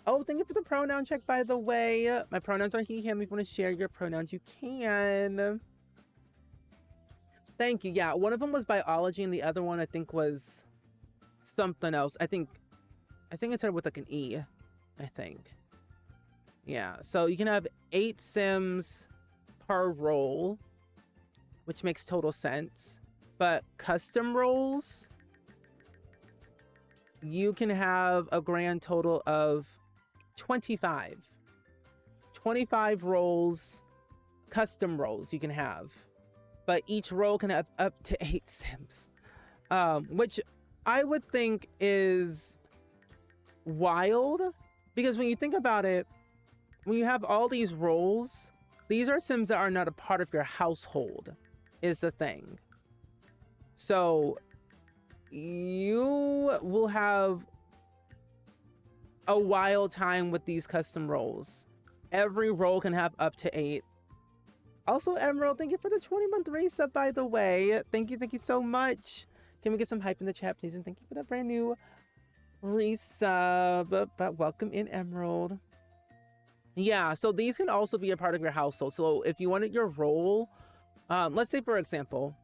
Oh, thank you for the pronoun check, by the way. My pronouns are he, him. If you want to share your pronouns, you can. Thank you. Yeah, one of them was biology, and the other one, I think, was something else. I think it started with like an E, I think. Yeah, so you can have 8 Sims per role, which makes total sense. But custom roles, you can have a grand total of 25. 25 roles, custom roles you can have. But each role can have up to 8 Sims. Which I would think is wild. Because when you think about it, when you have all these roles, these are Sims that are not a part of your household, is the thing. So you will have a wild time with these custom roles. Every role can have up to 8. Also, Emerald, thank you for the 20-month resub, by the way. Thank you so much. Can we get some hype in the chat, please? And thank you for that brand new Resub, but welcome in, Emerald. Yeah, so these can also be a part of your household. So if you wanted your role, let's say for example,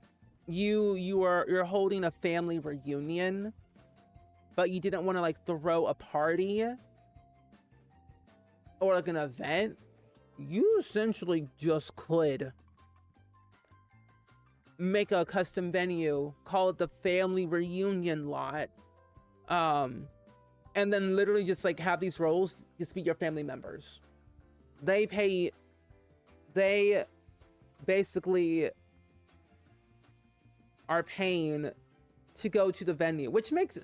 you're holding a family reunion, but you didn't want to like throw a party or like an event, you essentially just could make a custom venue, call it the family reunion lot, and then literally just like have these roles just be your family members. They basically are paying to go to the venue, which makes,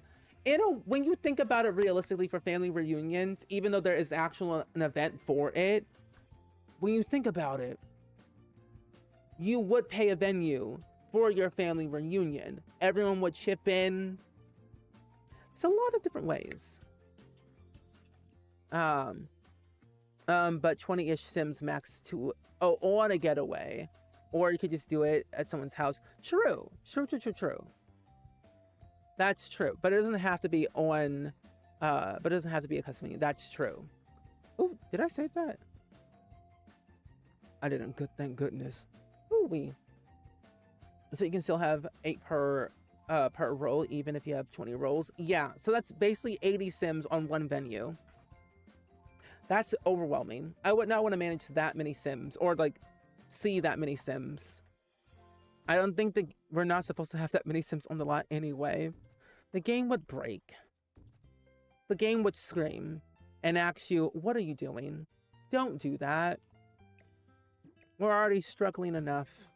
you know, when you think about it realistically for family reunions, even though there is actual an event for it, when you think about it, you would pay a venue for your family reunion. Everyone would chip in. It's a lot of different ways. But 20-ish Sims max to on a getaway, or you could just do it at someone's house. True. That's true, but it doesn't have to be on. But it doesn't have to be a custom menu. That's true. Oh, did I save that? I didn't. Good, thank goodness. Ooh-wee. So you can still have 8 per role, even if you have 20 roles. Yeah, so that's basically 80 Sims on one venue. That's overwhelming. I would not want to manage that many Sims or like see that many Sims. I don't think that we're not supposed to have that many Sims on the lot anyway. The game would break. The game would scream and ask you, what are you doing? Don't do that. We're already struggling enough.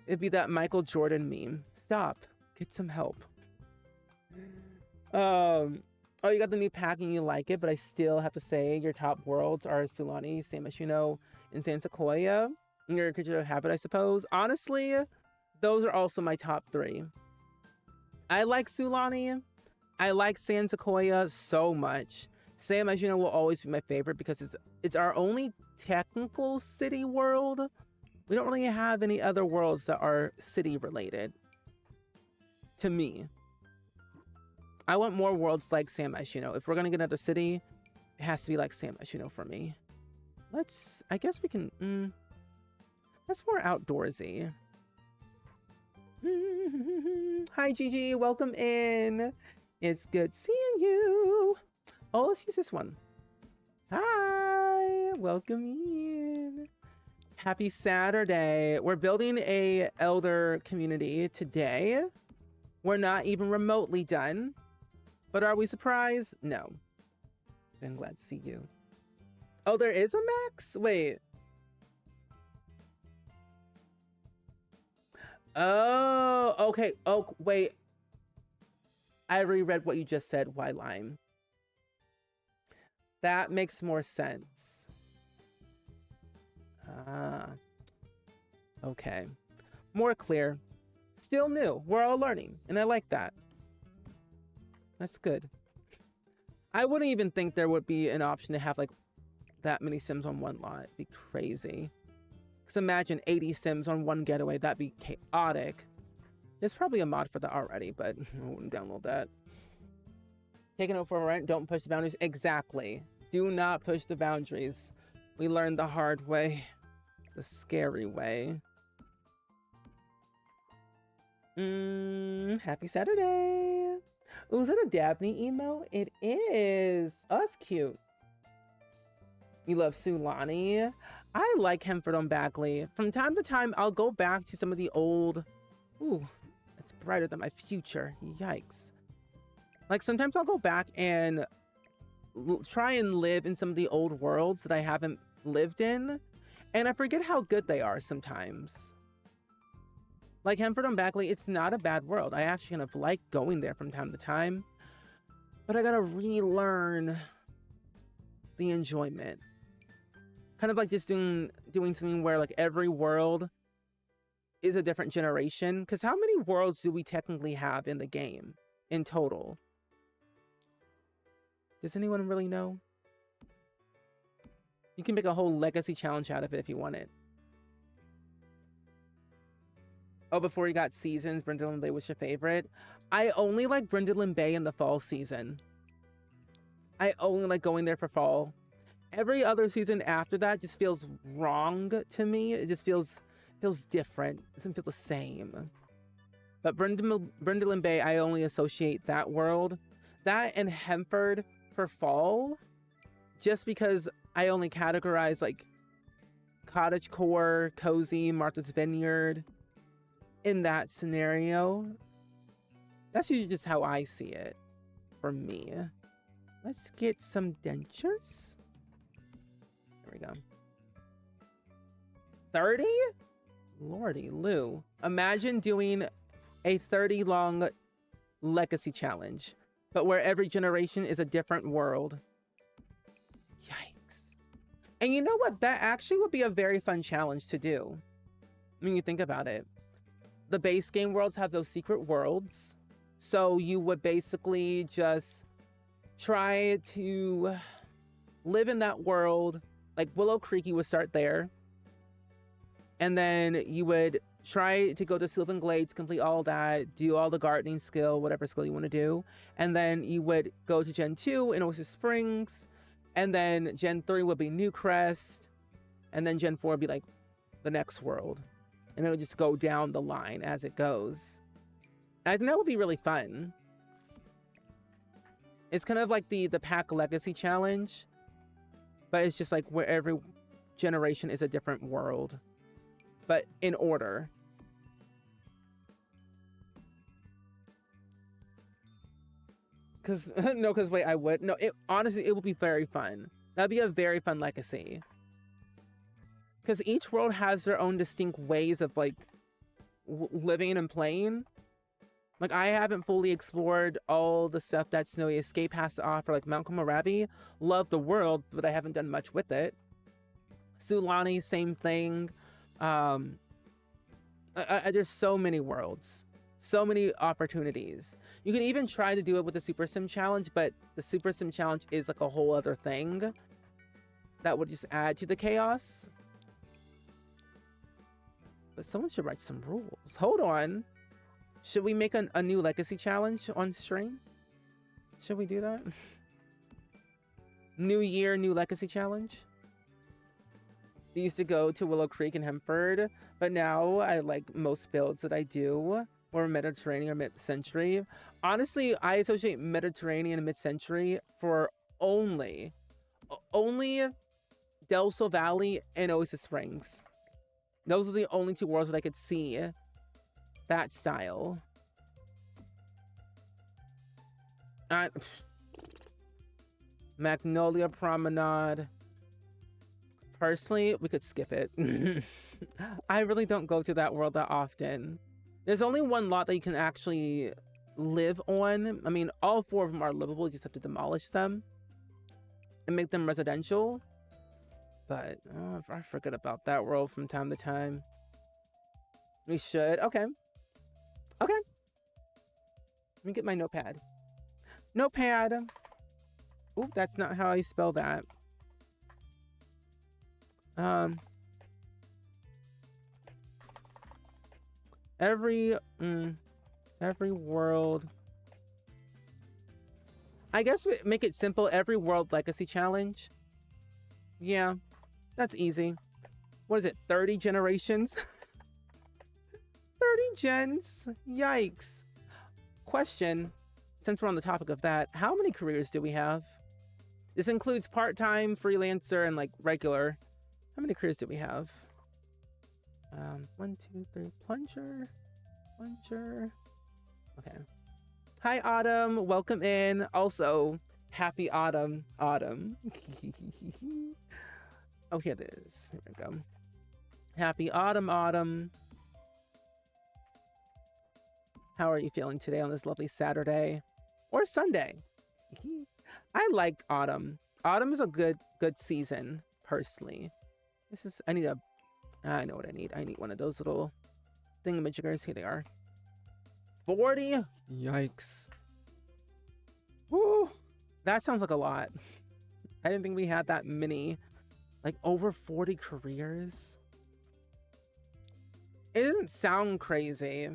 It'd be that Michael Jordan meme. Stop. Get some help. Oh, you got the new pack and you like it, but I still have to say your top worlds are Sulani, same as you know, and San Sequoia. Your creature of habit, I suppose. Honestly, those are also my top 3. I like Sulani. I like San Sequoia so much. Sam, as you know, will always be my favorite because it's our only technical city world. We don't really have any other worlds that are city related. To me. I want more worlds like San Myshuno. If we're gonna get another city, it has to be like San Myshuno for me. I guess we can, that's more outdoorsy. Hi, Gigi, welcome in. It's good seeing you. Oh, let's use this one. Hi, welcome in. Happy Saturday. We're building a elder community today. We're not even remotely done. But are we surprised? No. I'm glad to see you. Oh, there is a max? Wait. Oh, okay. Oh, wait. I reread what you just said. Why lime? That makes more sense. Ah. Okay. More clear. Still new. We're all learning. And I like that. That's good. I wouldn't even think there would be an option to have like that many Sims on one lot. It'd be crazy. Because imagine 80 Sims on one getaway. That'd be chaotic. There's probably a mod for that already, but I wouldn't download that. Taking over for rent. Don't push the boundaries. Exactly. Do not push the boundaries. We learned the hard way. The scary way. Happy Saturday. Ooh, is that a Dabney emo? It is. Oh, that's cute. You love Sulani. I like Hemford on Bagley. From time to time, I'll go back to some of the old... Ooh, it's brighter than my future. Yikes. Like, sometimes I'll go back and try and live in some of the old worlds that I haven't lived in. And I forget how good they are sometimes. Like Hemford on Bagley, it's not a bad world. I actually kind of like going there from time to time. But I gotta relearn the enjoyment. Kind of like just doing something where like every world is a different generation. Because how many worlds do we technically have in the game in total? Does anyone really know? You can make a whole legacy challenge out of it if you want it. Oh, before you got seasons, Brindleland Bay was your favorite? I only like Brindleland Bay in the fall season. I only like going there for fall. Every other season after that just feels wrong to me. It just feels different. It doesn't feel the same. But Brindleland Bay, I only associate that world. That and Hemford for fall. Just because I only categorize like cottagecore, cozy, Martha's Vineyard in that scenario. That's usually just how I see it for me. Let's get some dentures. There we go. 30? Lordy Lou. Imagine doing a 30 long legacy challenge, but where every generation is a different world. Yikes. And you know what? That actually would be a very fun challenge to do. When you think about it. The base game worlds have those secret worlds. So you would basically just try to live in that world. Like Willow Creek, you would start there. And then you would try to go to Sylvan Glades, complete all that, do all the gardening skill, whatever skill you want to do. And then you would go to Gen 2 in Oasis Springs. And then Gen 3 would be Newcrest. And then Gen 4 would be like the next world. And it would just go down the line as it goes. I think that would be really fun. It's kind of like the Pack Legacy Challenge. But it's just like where every generation is a different world. But in order. Because, no, because wait, I would. No, honestly, it would be very fun. That'd be a very fun legacy. Because each world has their own distinct ways of, like, living and playing. Like, I haven't fully explored all the stuff that Snowy Escape has to offer. Like, Mount Komorebi, love the world, but I haven't done much with it. Sulani, same thing. There's so many worlds. So many opportunities. You can even try to do it with the Super Sim Challenge, but the Super Sim Challenge is, like, a whole other thing. That would just add to the chaos. But someone should write some rules. Hold on. Should we make a new legacy challenge on stream? Should we do that? New year, new legacy challenge? I used to go to Willow Creek and Hemford, but now I like most builds that I do or Mediterranean or mid-century. Honestly, I associate Mediterranean and mid-century for only Del Sol Valley and Oasis Springs. Those are the only two worlds that I could see that style. Magnolia Promenade. Personally, we could skip it. I really don't go to that world that often. There's only one lot that you can actually live on. I mean, all 4 of them are livable. You just have to demolish them and make them residential. But I forget about that world from time to time. We should. Okay. Okay. Let me get my notepad. Notepad. Oop, that's not how I spell that. Every world. I guess we make it simple. Every world legacy challenge. Yeah, that's easy. What is it? 30 generations? 30 gens? Yikes. Question, since we're on the topic of that, how many careers do we have? This includes part-time, freelancer, and like regular. How many careers do we have? 1, 2, 3. Plunger. Okay. Hi, Autumn. Welcome in. Also, happy autumn. Oh, here it is. Here we go. Happy autumn. How are you feeling today on this lovely Saturday or Sunday? I like autumn. Autumn is a good season, personally. I know what I need. I need one of those little thingamajiggers. Here they are. 40? Yikes. Woo! That sounds like a lot. I didn't think we had that many. Like over 40 careers. It doesn't sound crazy.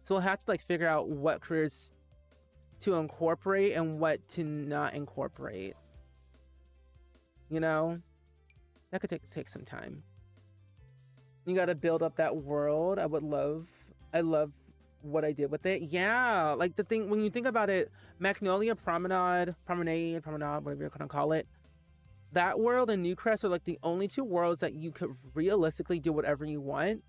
So we'll have to like figure out what careers to incorporate and what to not incorporate. You know? That could take some time. You gotta build up that world. I love what I did with it. Yeah, like the thing, when you think about it, Magnolia Promenade, whatever you're gonna call it, that world and Newcrest are like the only two worlds that you could realistically do whatever you want.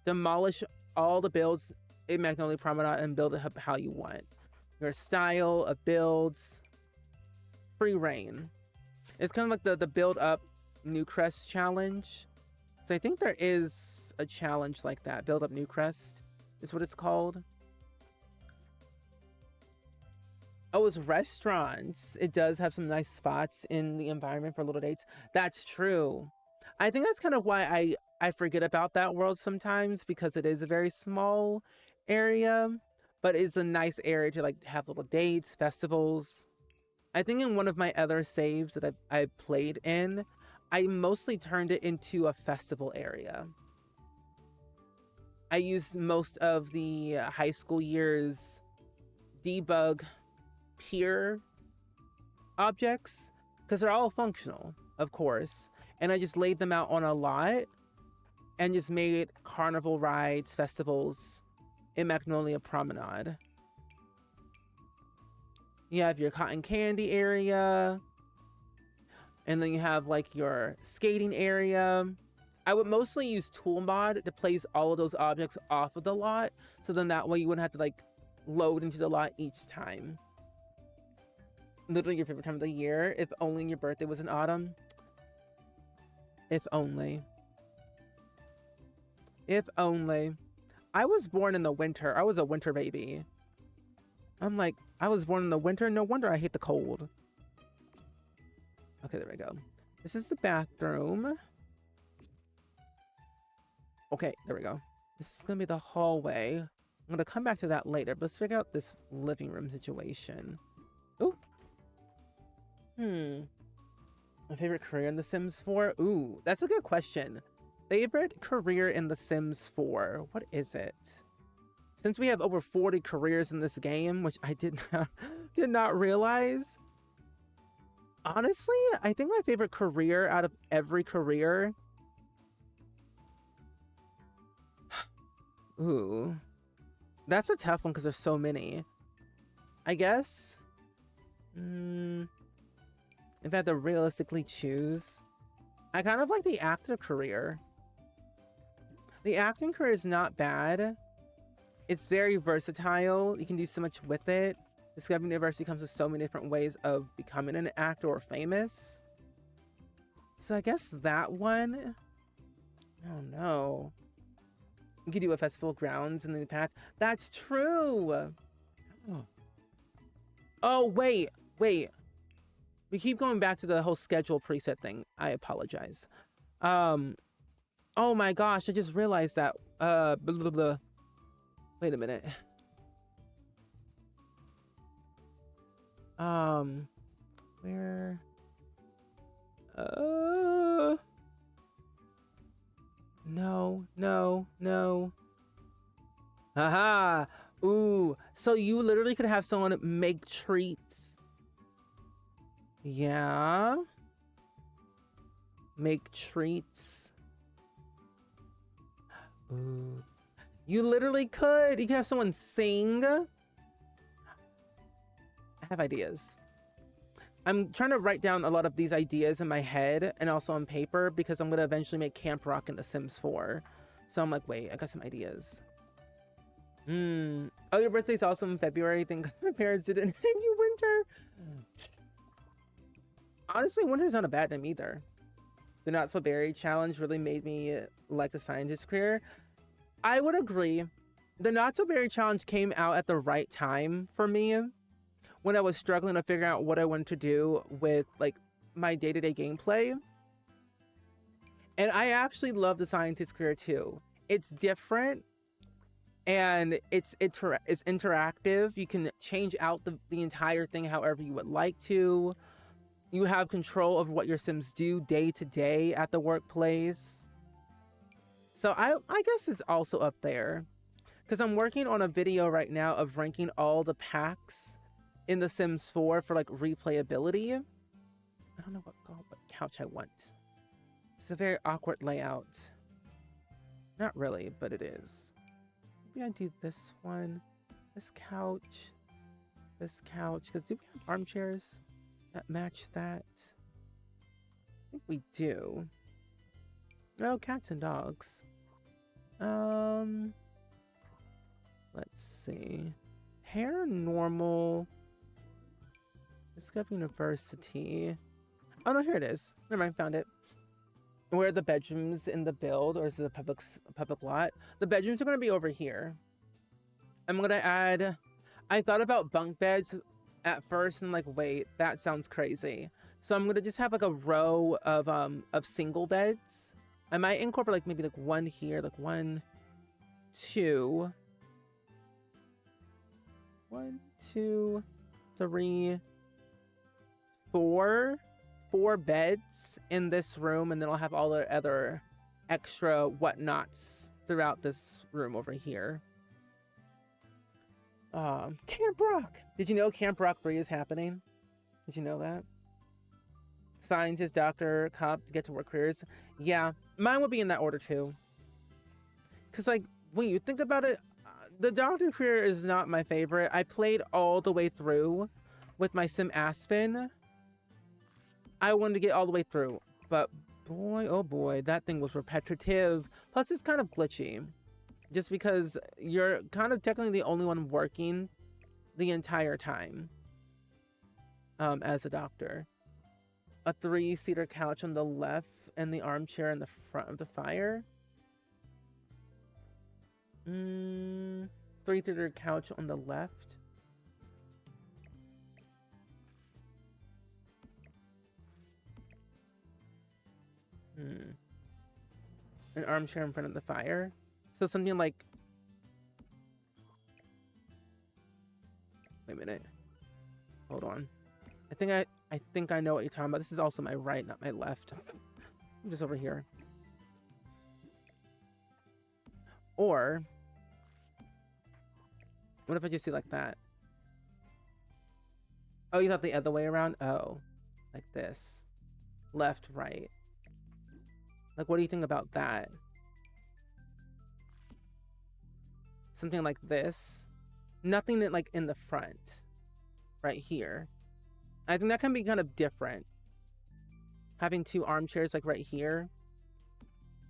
Demolish all the builds in Magnolia Promenade and build it how you want. Your style of builds, free reign. It's kind of like the build up Newcrest challenge. So I think there is a challenge like that. Build up Newcrest is what it's called. Oh, it's restaurants. It does have some nice spots in the environment for little dates. That's true. I think that's kind of why I forget about that world sometimes, because it is a very small area, but it's a nice area to like have little dates, festivals. I think in one of my other saves that I've played in, I mostly turned it into a festival area. I used most of the high school years debug peer objects because they're all functional, of course. And I just laid them out on a lot and just made carnival rides, festivals in Magnolia Promenade. You have your cotton candy area, and then you have like your skating area. I would mostly use tool mod to place all of those objects off of the lot, so then that way you wouldn't have to like load into the lot each time. Literally your favorite time of the year. If only your birthday was in autumn. If only. If only. I was born in the winter. I was a winter baby. I'm like, I was born in the winter. No wonder I hate the cold. Okay, there we go. This is the bathroom. Okay, there we go. This is gonna be the hallway. I'm gonna come back to that later, but let's figure out this living room situation. Ooh. My favorite career in The Sims 4? Ooh, that's a good question. Favorite career in The Sims 4? What is it? Since we have over 40 careers in this game, which I did not realize. Honestly, I think my favorite career out of every career. Ooh. That's a tough one because there's so many. I guess. If I had to realistically choose, I kind of like the actor career. The acting career is not bad. It's very versatile. You can do so much with it. Discovery University comes with so many different ways of becoming an actor or famous. So I guess that one. Oh no. You could do a festival grounds in the pack. That's true. Oh wait. We keep going back to the whole schedule preset thing. I apologize. Oh my gosh, I just realized that. Blah, blah, blah. Wait a minute. Where? No. Haha. Ooh. So you literally could have someone make treats. Yeah. Make treats. Ooh. You literally could. You could have someone sing. I have ideas. I'm trying to write down a lot of these ideas in my head and also on paper because I'm going to eventually make Camp Rock in The Sims 4. So I'm like, wait, I got some ideas. Oh, your birthday's also in February. I think my parents didn't name you Winter. Honestly, winter's not a bad name either. The Not So Berry challenge really made me like the scientist career. I would agree. The Not So Berry challenge came out at the right time for me when I was struggling to figure out what I wanted to do with like my day-to-day gameplay. And I actually love the scientist career too. It's different and it's interactive. You can change out the entire thing however you would like to. You have control over what your Sims do day to day at the workplace. So I guess it's also up there. Because I'm working on a video right now of ranking all the packs in The Sims 4 for like replayability. I don't know what couch I want. It's a very awkward layout. Not really, but it is. Maybe I do this one, this couch, because do we have armchairs that match that? I think we do. No, cats and dogs. Let's see. Hair normal. Discover University. Oh no, here it is. Never mind, found it. Where are the bedrooms in the build, or is it a public lot? The bedrooms are gonna be over here. I'm gonna add. I thought about bunk beds at first, and like, wait, that sounds crazy. So I'm gonna just have like a row of single beds. I might incorporate like maybe like one here, like 1, 2. 1, 2, 3, 4 beds in this room, and then I'll have all the other extra whatnots throughout this room over here. Camp Rock. Did you know Camp Rock 3 is happening? Did you know that? Scientist, doctor, cop, to get to work careers. Yeah, mine would be in that order too. Because like, when you think about it, the doctor career is not my favorite. I played all the way through with my sim Aspen. I wanted to get all the way through, but boy, oh boy, that thing was repetitive. Plus, it's kind of glitchy, just because you're kind of technically the only one working the entire time as a doctor. A 3-seater couch on the left and the armchair in the front of the fire. 3-seater couch on the left. An armchair in front of the fire. So something like, wait a minute. Hold on. I think I know what you're talking about. This is also my right, not my left. I'm just over here. Or what if I just do like that? Oh, you thought the other way around? Oh, like this. Left, right. Like, what do you think about that? Something like this. Nothing like in the front. Right here. I think that can be kind of different. Having 2 armchairs like right here.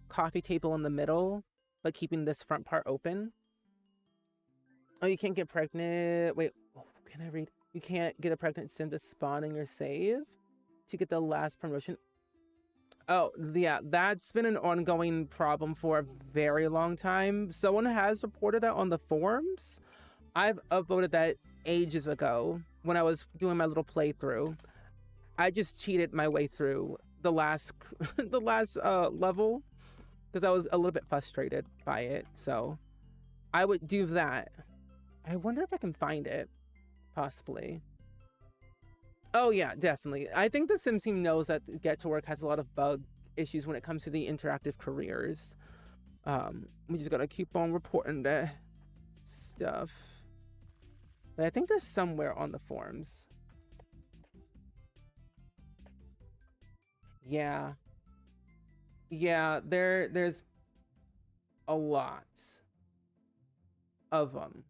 Coffee table in the middle, but keeping this front part open. Oh, you can't get pregnant. Wait, oh, can I read? You can't get a pregnant sim to spawn in your save to get the last promotion. Oh, yeah, that's been an ongoing problem for a very long time. Someone has reported that on the forums. I've uploaded that ages ago when I was doing my little playthrough. I just cheated my way through the last level because I was a little bit frustrated by it. So I would do that. I wonder if I can find it, possibly. Oh yeah, definitely. I think the Sims team knows that Get to Work has a lot of bug issues when it comes to the interactive careers. We just gotta keep on reporting that stuff. But I think there's somewhere on the forums. Yeah. Yeah, there's a lot of them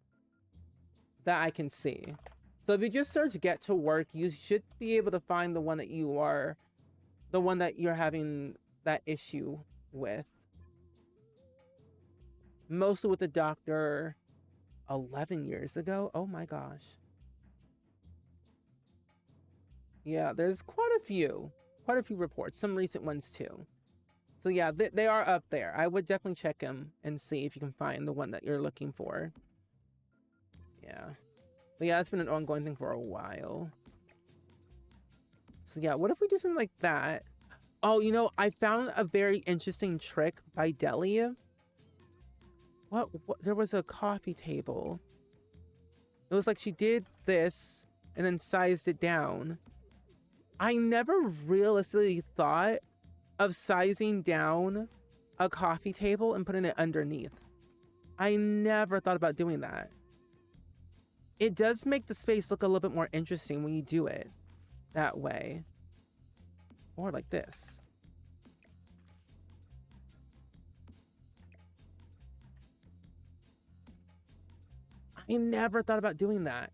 that I can see. So if you just search Get to Work, you should be able to find the one that you're having that issue with. Mostly with the doctor 11 years ago. Oh my gosh. Yeah, there's quite a few reports, some recent ones too. So yeah, they are up there. I would definitely check them and see if you can find the one that you're looking for. Yeah. But yeah, it's been an ongoing thing for a while. So yeah, what if we do something like that? Oh, you know, I found a very interesting trick by Delia. What? There was a coffee table. It was like she did this and then sized it down. I never realistically thought of sizing down a coffee table and putting it underneath. I never thought about doing that. It does make the space look a little bit more interesting when you do it that way. Or like this. I never thought about doing that.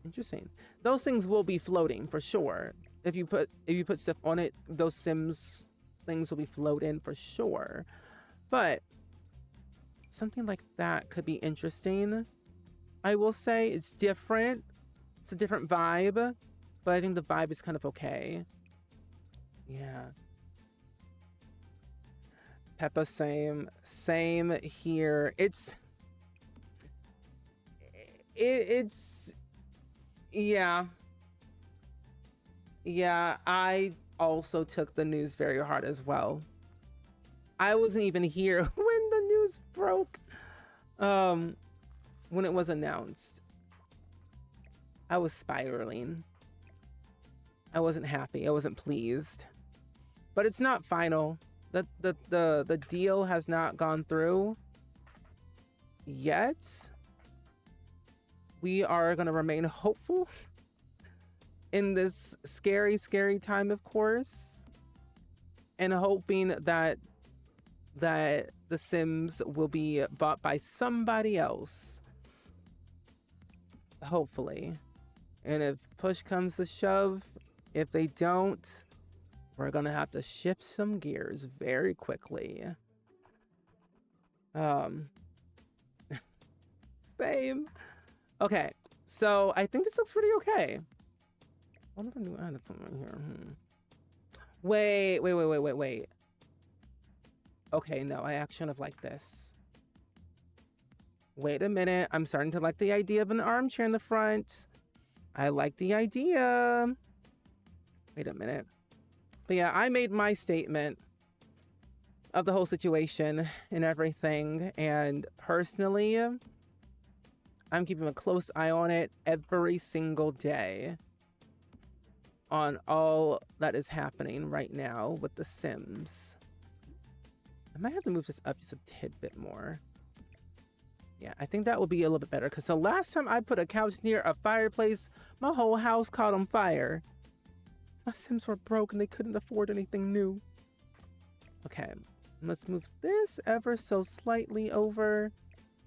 Interesting. Those things will be floating for sure. If you put stuff on it, those Sims things will be floating for sure. But something like that could be interesting. I will say it's different. It's a different vibe, but I think the vibe is kind of okay. Yeah. Peppa, same here. It's yeah. I also took the news very hard as well. I wasn't even here when the news broke. When it was announced, I was spiraling. I wasn't happy. I wasn't pleased. But it's not final. The deal has not gone through yet. We are going to remain hopeful in this scary, scary time, of course, and hoping that The Sims will be bought by somebody else, hopefully. And if push comes to shove, if they don't, we're gonna have to shift some gears very quickly. Same. Okay, so I think this looks pretty okay. What if I do add something here? Wait. Okay, no, I actually have like this. Wait a minute. I'm starting to like the idea of an armchair in the front. I like the idea. Wait a minute. But yeah, I made my statement of the whole situation and everything. And personally, I'm keeping a close eye on it every single day. On all that is happening right now with The Sims. I might have to move this up just a tidbit more. Yeah, I think that will be a little bit better. Because the last time I put a couch near a fireplace, my whole house caught on fire. My Sims were broke and they couldn't afford anything new. Okay, let's move this ever so slightly over.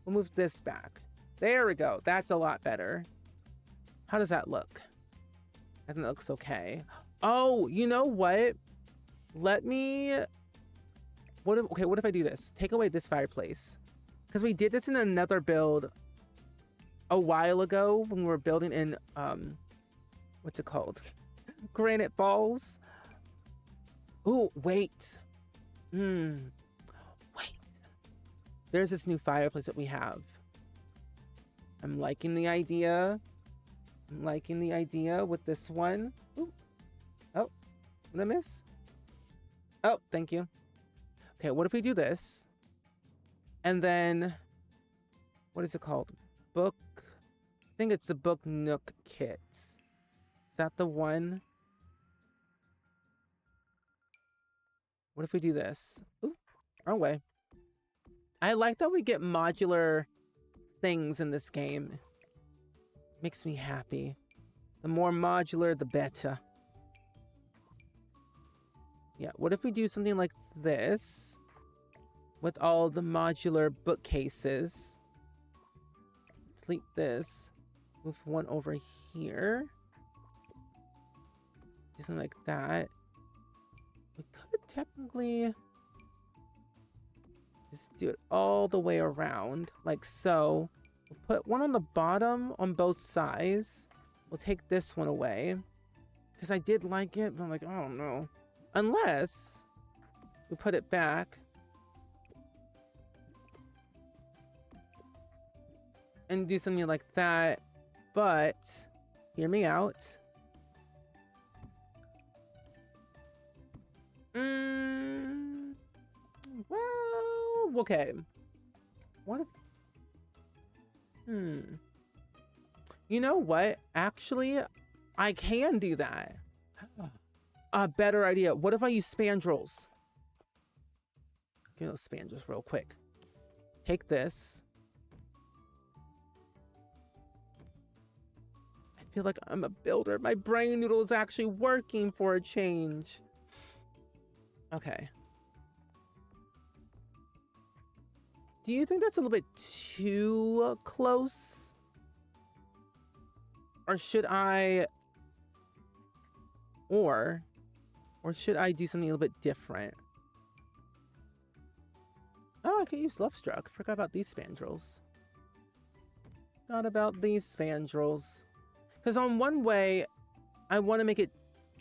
We'll move this back. There we go. That's a lot better. How does that look? I think that looks okay. Oh, you know what? Let me... What if I do this? Take away this fireplace. Because we did this in another build a while ago when we were building in, what's it called? Granite Falls. Oh, wait. Wait. There's this new fireplace that we have. I'm liking the idea. I'm liking the idea with this one. Ooh. Oh, what did I miss? Oh, thank you. Okay, what if we do this? And then, what is it called? Book. I think it's the Book Nook kit. Is that the one? What if we do this? Ooh, wrong way. I like that we get modular things in this game. Makes me happy. The more modular, the better. Yeah, what if we do something like this with all the modular bookcases? Delete this. Move one over here. Do something like that. We could technically just do it all the way around, like so. We'll put one on the bottom on both sides. We'll take this one away. Because I did like it, but I'm like, oh no. Unless we put it back. And do something like that. But, hear me out. Well, okay. What if... You know what? Actually, I can do that. A better idea. What if I use spandrels? Get those spandrels real quick. Take this. I feel like I'm a builder. My brain noodle is actually working for a change. Okay. Do you think that's a little bit too close? Or should I... Or should I do something a little bit different? Oh, I could use Love Struck. Forgot about these spandrels. Forgot about these spandrels. Because on one way, I want to make it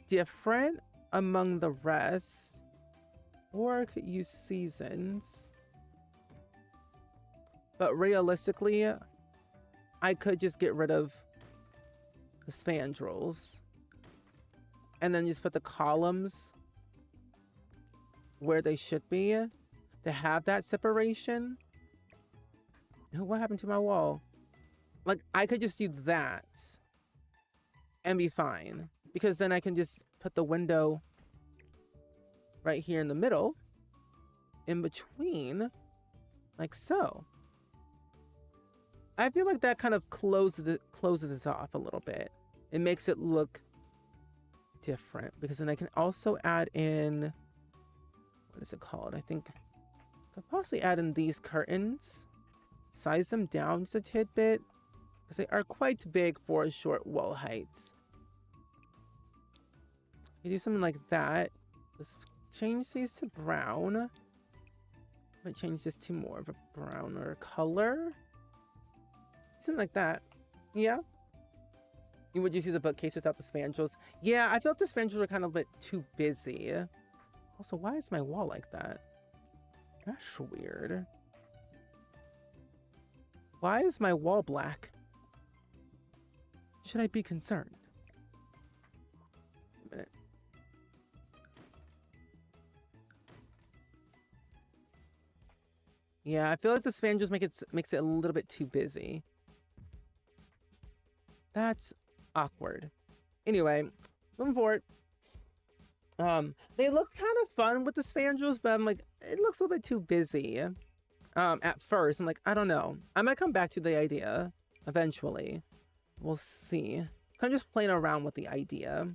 different among the rest. Or I could use Seasons. But realistically, I could just get rid of the spandrels. And then just put the columns where they should be to have that separation. What happened to my wall? Like, I could just do that and be fine. Because then I can just put the window right here in the middle, in between, like so. I feel like that kind of closes it off a little bit. It makes it look different, because then I can also add in, what is it called? I think I could possibly add in these curtains, size them down just a tidbit, because they are quite big for a short wall height. You do something like that. Let's change these to brown. I might change this to more of a browner color. Something like that. Yeah. You would just use a bookcase without the spandrels. Yeah, I feel like the spandrels are kind of a bit too busy. Also, why is my wall like that? That's weird. Why is my wall black? Should I be concerned? A minute. Yeah, I feel like the spandrels makes it a little bit too busy. That's awkward. Anyway, moving forward. They look kind of fun with the spandrels, but I'm like, it looks a little bit too busy. At first, I'm like, I don't know. I might come back to the idea eventually. We'll see. I'm just playing around with the idea.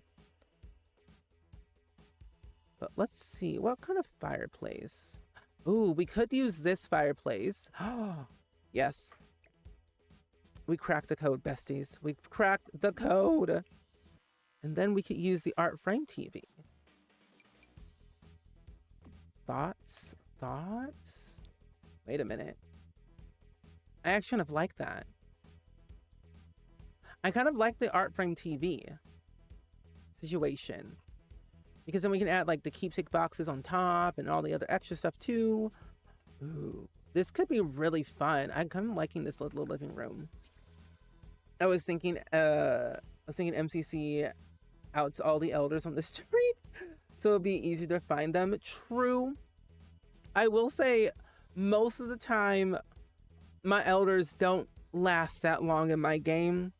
But let's see, what kind of fireplace? Ooh, we could use this fireplace. Yes. We cracked the code, besties. We've cracked the code. And then we could use the art frame TV. Thoughts? Thoughts? Wait a minute. I actually kind of like that. I kind of like the art frame TV situation. Because then we can add like the keepsake boxes on top and all the other extra stuff too. Ooh, this could be really fun. I'm kind of liking this little living room. I was thinking MCC out to all the elders on the street, so it'd be easy to find them. True. I will say, most of the time, my elders don't last that long in my game.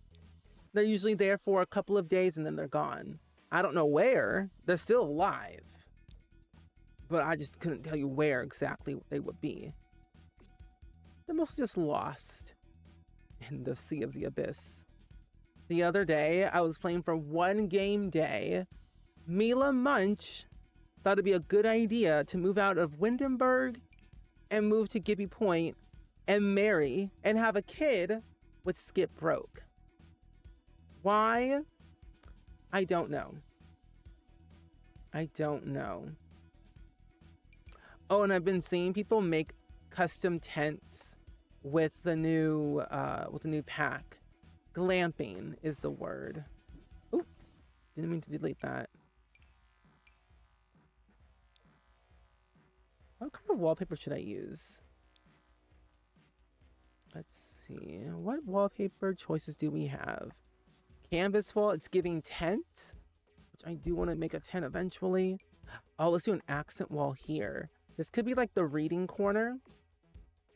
They're usually there for a couple of days and then they're gone. I don't know where. They're still alive, but I just couldn't tell you where exactly they would be. They're mostly just lost in the sea of the abyss. The other day, I was playing for one game day. Mila Munch thought it'd be a good idea to move out of Windenburg and move to Gibby Point and marry and have a kid with Skip Broke. Why? I don't know. I don't know. Oh, and I've been seeing people make custom tents with the new pack. Glamping is the word. Oop, didn't mean to delete that. What kind of wallpaper should I use? Let's see. What wallpaper choices do we have? Canvas wall, it's giving tent, which I do want to make a tent eventually. Oh, let's do an accent wall here. This could be like the reading corner.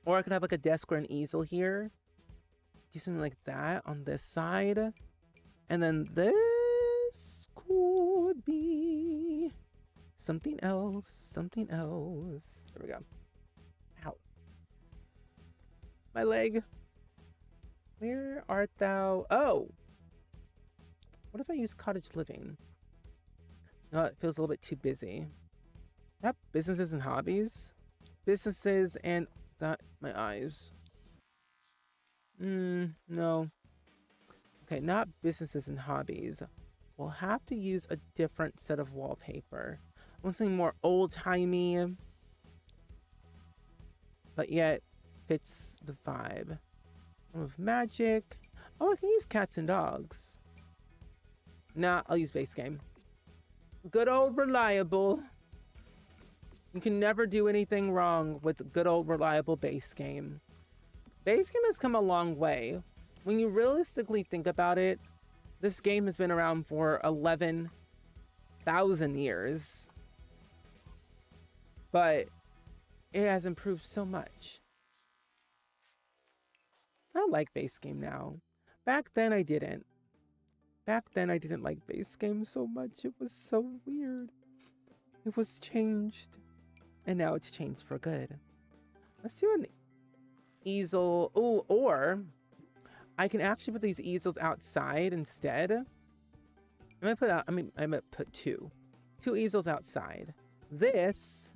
Or I could have like a desk or an easel here. Do something like that on this side. And then this could be Something else, something else. There we go. Ow. My leg. Where art thou? Oh! What if I use cottage living? No, it feels a little bit too busy. Yep, businesses and hobbies. Businesses and... That, my eyes. No. Okay, not businesses and hobbies. We'll have to use a different set of wallpaper. I want something more old-timey, but yet fits the vibe. Of magic. Oh, I can use cats and dogs. Nah, I'll use base game. Good old reliable. You can never do anything wrong with good old reliable base game. Base game has come a long way. When you realistically think about it, this game has been around for 11,000 years. But it has improved so much. I like base game now. Back then I didn't. Back then I didn't like base game so much. It was so weird. It was changed. And now it's changed for good. Let's do an easel. Oh, or I can actually put these easels outside instead. I'm gonna put two easels outside. This,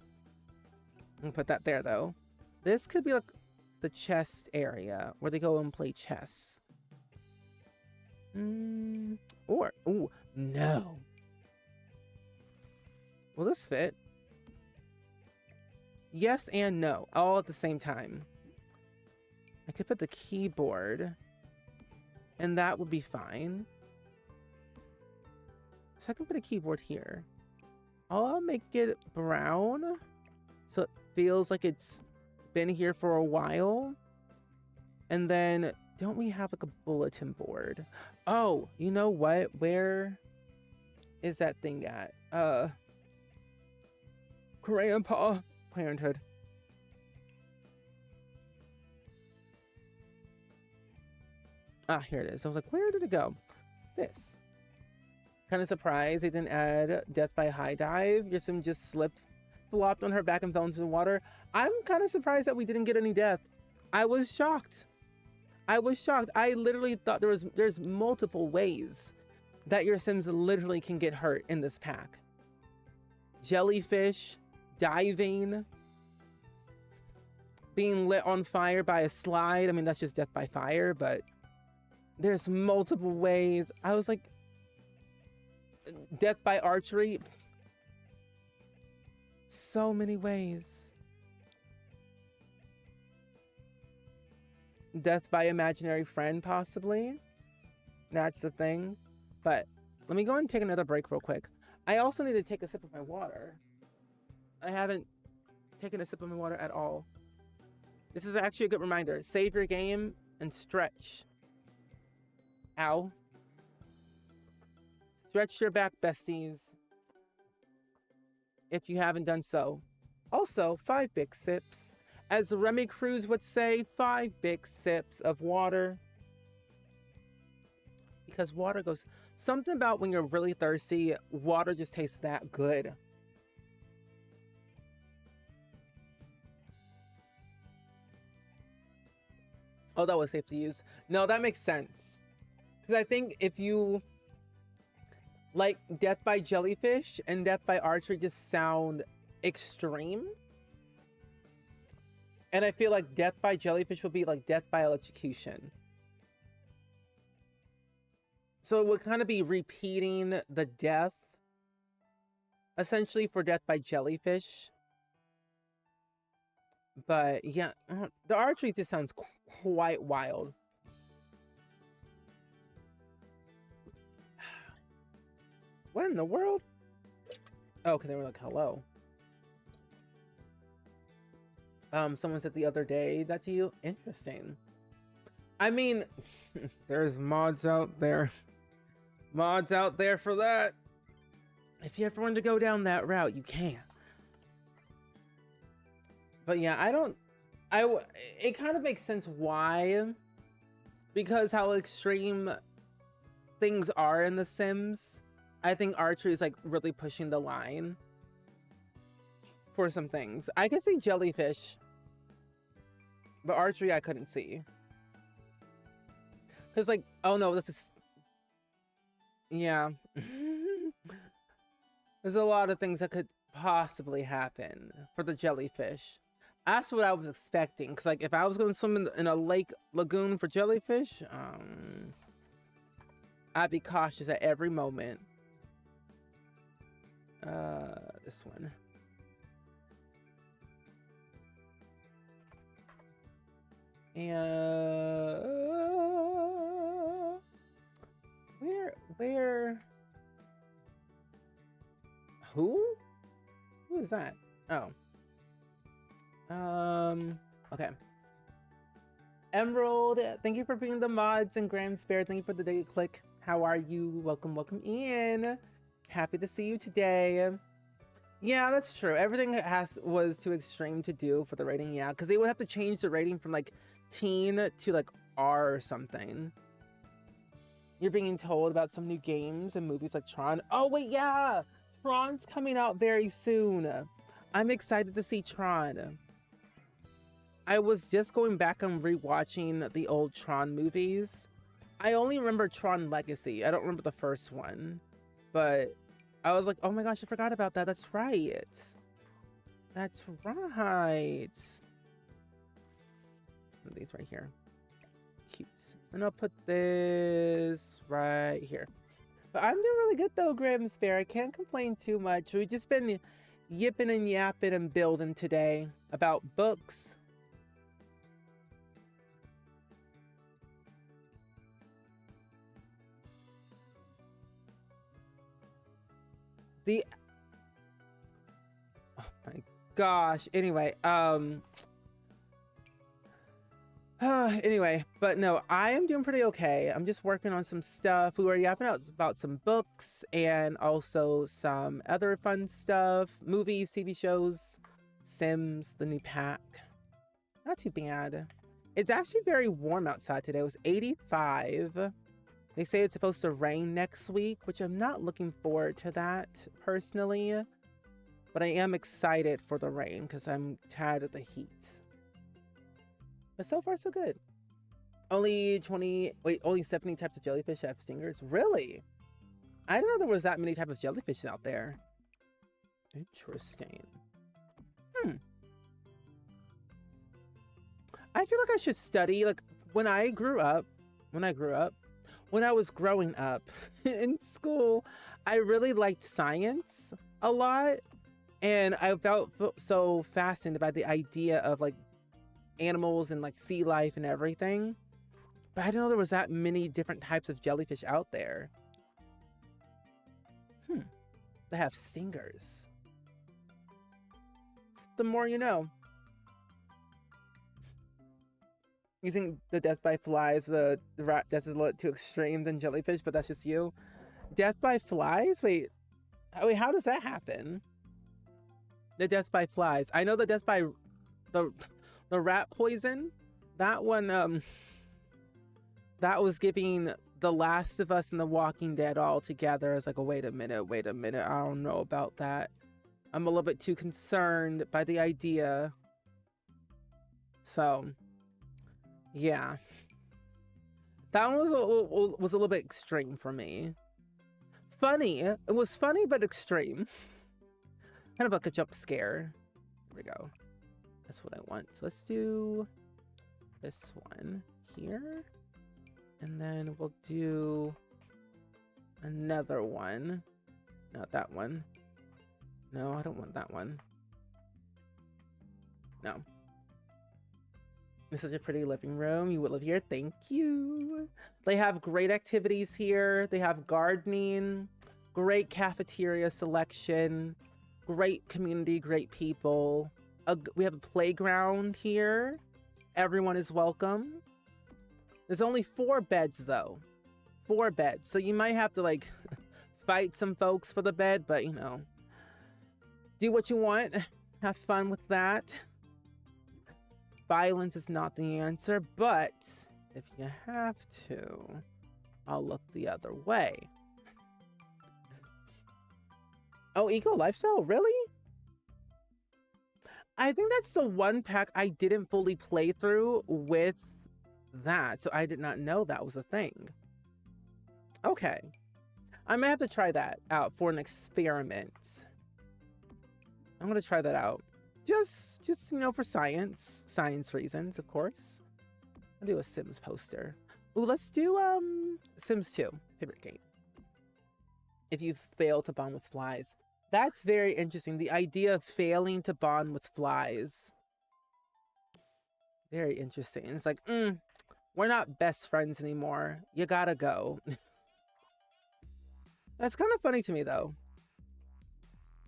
I'm gonna put that there though. This could be like the chest area where they go and play chess. Or, oh no. Will this fit? Yes and no, all at the same time. I could put the keyboard, and that would be fine. So I can put a keyboard here. I'll make it brown, so it feels like it's been here for a while. And then, don't we have like a bulletin board? Oh, you know what? Where is that thing at? Grandpa. Parenthood. Ah, here it is. I was like, where did it go? This. Kind of surprised they didn't add death by high dive. Your sim just slipped, flopped on her back and fell into the water. I'm kind of surprised that we didn't get any death. I was shocked. I was shocked. I literally thought there's multiple ways that your sims literally can get hurt in this pack. Jellyfish, diving, being lit on fire by a slide. I mean, that's just death by fire, but there's multiple ways. I was like, death by archery. So many ways. Death by imaginary friend, possibly. That's the thing. But let me go and take another break real quick. I also need to take a sip of my water. I haven't taken a sip of my water at all. This is actually a good reminder. Save your game and stretch. Ow. Stretch your back, besties. If you haven't done so. Also, 5 big sips. As Remy Cruz would say, 5 big sips of water. Because water goes... Something about when you're really thirsty, water just tastes that good. Oh, that was safe to use. No, that makes sense. Because I think if you... Like, death by jellyfish and death by archery just sound extreme. And I feel like death by jellyfish would be like death by electrocution. So it would kind of be repeating the death, essentially, for death by jellyfish. But yeah, the archery just sounds quite wild. What in the world? Oh, okay, they were like, hello. Someone said the other day that to you. Interesting. I mean, there's mods out there. Mods out there for that. If you ever want to go down that route, you can. But yeah, it kind of makes sense why. Because how extreme things are in The Sims. I think archery is like really pushing the line. for some things. I could see jellyfish, but archery I couldn't see. Cause like, oh no, this is, yeah. There's a lot of things that could possibly happen for the jellyfish. That's what I was expecting. Cause like if I was going to swim in a lake lagoon for jellyfish, I'd be cautious at every moment. This one. And where? Who is that? Oh. Okay. Emerald, thank you for being the mods, and Graham Spare, thank you for the daily click. How are you? Welcome in. Happy to see you today. Yeah, that's true. Everything was too extreme to do for the rating, yeah, because they would have to change the rating from like teen to like R or something. You're being told about some new games and movies like Tron. Oh wait, yeah, Tron's coming out very soon. I'm excited to see Tron. I was just going back and rewatching the old Tron movies. I only remember Tron Legacy. I don't remember the first one, but I was like, oh my gosh, I forgot about that. That's right. That's right. These right here. Cute. And I'll put this right here. But I'm doing really good though, Graham Spare. I can't complain too much. We've just been yipping and yapping and building today about books. Oh my gosh. Anyway, anyway, but no, I am doing pretty okay. I'm just working on some stuff. We were yapping out about some books and also some other fun stuff. Movies, TV shows, Sims, the new pack. Not too bad. It's actually very warm outside today. It was 85. They say it's supposed to rain next week, which I'm not looking forward to that personally. But I am excited for the rain because I'm tired of the heat. But so far, so good. Only 70 types of jellyfish have stingers? Really? I didn't know there was that many types of jellyfish out there. Interesting. I feel like I should study, like, when I was growing up in school, I really liked science a lot. And I felt so fascinated by the idea of like animals and like sea life and everything. But I didn't know there was that many different types of jellyfish out there. They have stingers. The more you know. You think the death by flies, the rat death is a little too extreme than jellyfish, but that's just you. Death by flies? Wait, how does that happen? The death by flies. I know the death by the rat poison. That one, that was giving The Last of Us and The Walking Dead all together. I was like, oh, wait a minute. I don't know about that. I'm a little bit too concerned by the idea. So, yeah. That one was a little bit extreme for me. Funny. It was funny, but extreme. Kind of like a jump scare. Here we go. That's what I want. So let's do this one here. And then we'll do another one. Not that one. No, I don't want that one. No. This is a pretty living room. You would live here. Thank you. They have great activities here. They have gardening, great cafeteria selection, great community, great people. We have a playground here. Everyone is welcome. There's only 4 beds though. 4 beds. So you might have to like fight some folks for the bed, but you know, do what you want. Have fun with that. Violence is not the answer, but if you have to, I'll look the other way. Oh, eco lifestyle? Really? I think that's the one pack I didn't fully play through with that, so I did not know that was a thing. Okay. I may have to try that out for an experiment. I'm gonna try that out. Just you know, for science reasons, of course. I'll do a Sims poster. Ooh, let's do Sims 2, favorite game. If you fail to bond with flies. That's very interesting. The idea of failing to bond with flies. Very interesting. It's like, we're not best friends anymore. You gotta go. That's kind of funny to me, though.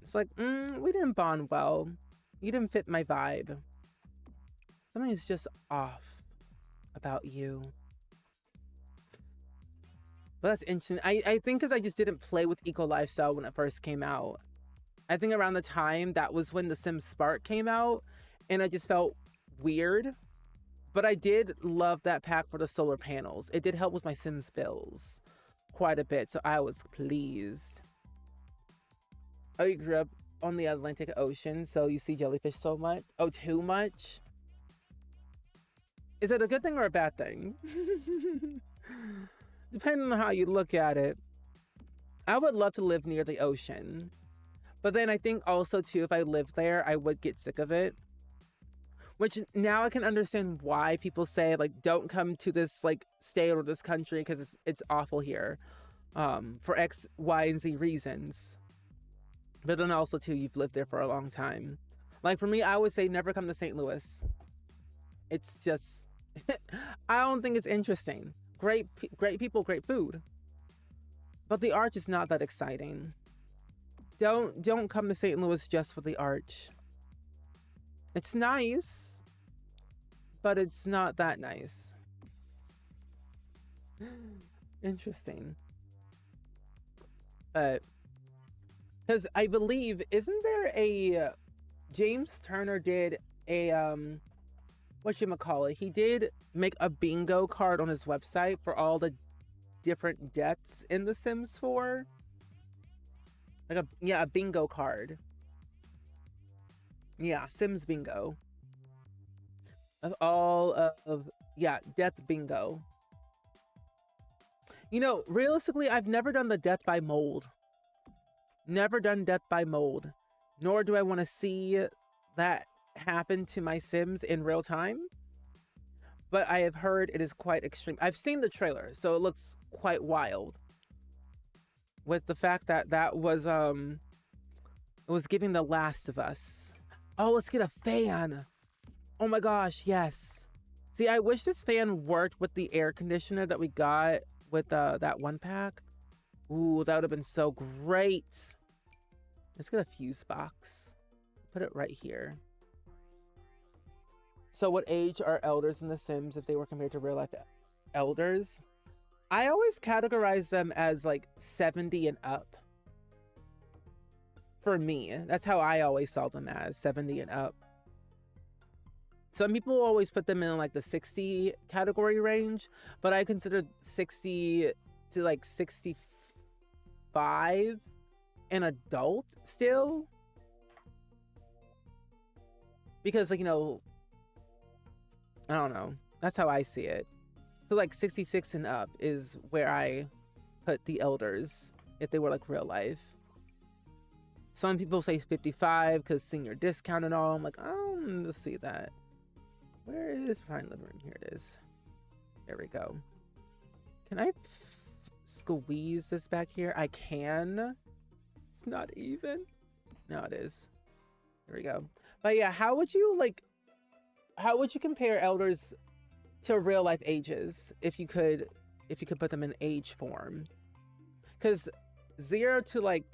It's like, we didn't bond well. You didn't fit my vibe. Something's just off about you. But that's interesting. I think because I just didn't play with Eco Lifestyle when it first came out. I think around the time that was when The Sims Spark came out, and I just felt weird. But I did love that pack for the solar panels. It did help with my Sims bills quite a bit, so I was pleased. Oh, you grew up on the Atlantic Ocean, so you see jellyfish so much? Oh, too much? Is it a good thing or a bad thing? Depending on how you look at it. I would love to live near the ocean. But then I think also, too, if I lived there, I would get sick of it. Which now I can understand why people say, like, don't come to this, like, state or this country because it's awful here. For X, Y, and Z reasons. But then also, too, you've lived there for a long time. Like, for me, I would say never come to St. Louis. It's just... I don't think it's interesting. Great people, great food. But the arch is not that exciting. Don't come to St. Louis just for the arch. It's nice, but it's not that nice. Interesting. Because I believe, isn't there a... James Turner did a... whatchamacallit? He did make a bingo card on his website for all the different deaths in The Sims 4. Like a bingo card. Yeah, Sims bingo. Of all of death bingo. You know, realistically, I've never done the death by mold. Never done death by mold. Nor do I want to see that happen to my Sims in real time. But I have heard it is quite extreme. I've seen the trailer, so it looks quite wild. With the fact that that was it was giving The Last of Us. Oh, let's get a fan. Oh my gosh, yes. See, I wish this fan worked with the air conditioner that we got with that one pack. Ooh, that would have been so great. Let's get a fuse box. Put it right here. So what age are elders in The Sims if they were compared to real life elders? I always categorize them as like 70 and up. For me, that's how I always saw them, as 70 and up. Some people always put them in like the 60 category range, but I consider 60 to like 65 an adult still. Because, like, you know, I don't know. That's how I see it. So like 66 and up is where I put the elders if they were like real life. Some people say 55 because senior discount and all. I'm like, I don't see that. Where is Fine Living Room? Here it is. There we go. Can I squeeze this back here? I can. It's not even. No, it is. There we go. But yeah, how would you compare elders to real life ages if you could put them in age form? Because 0 to like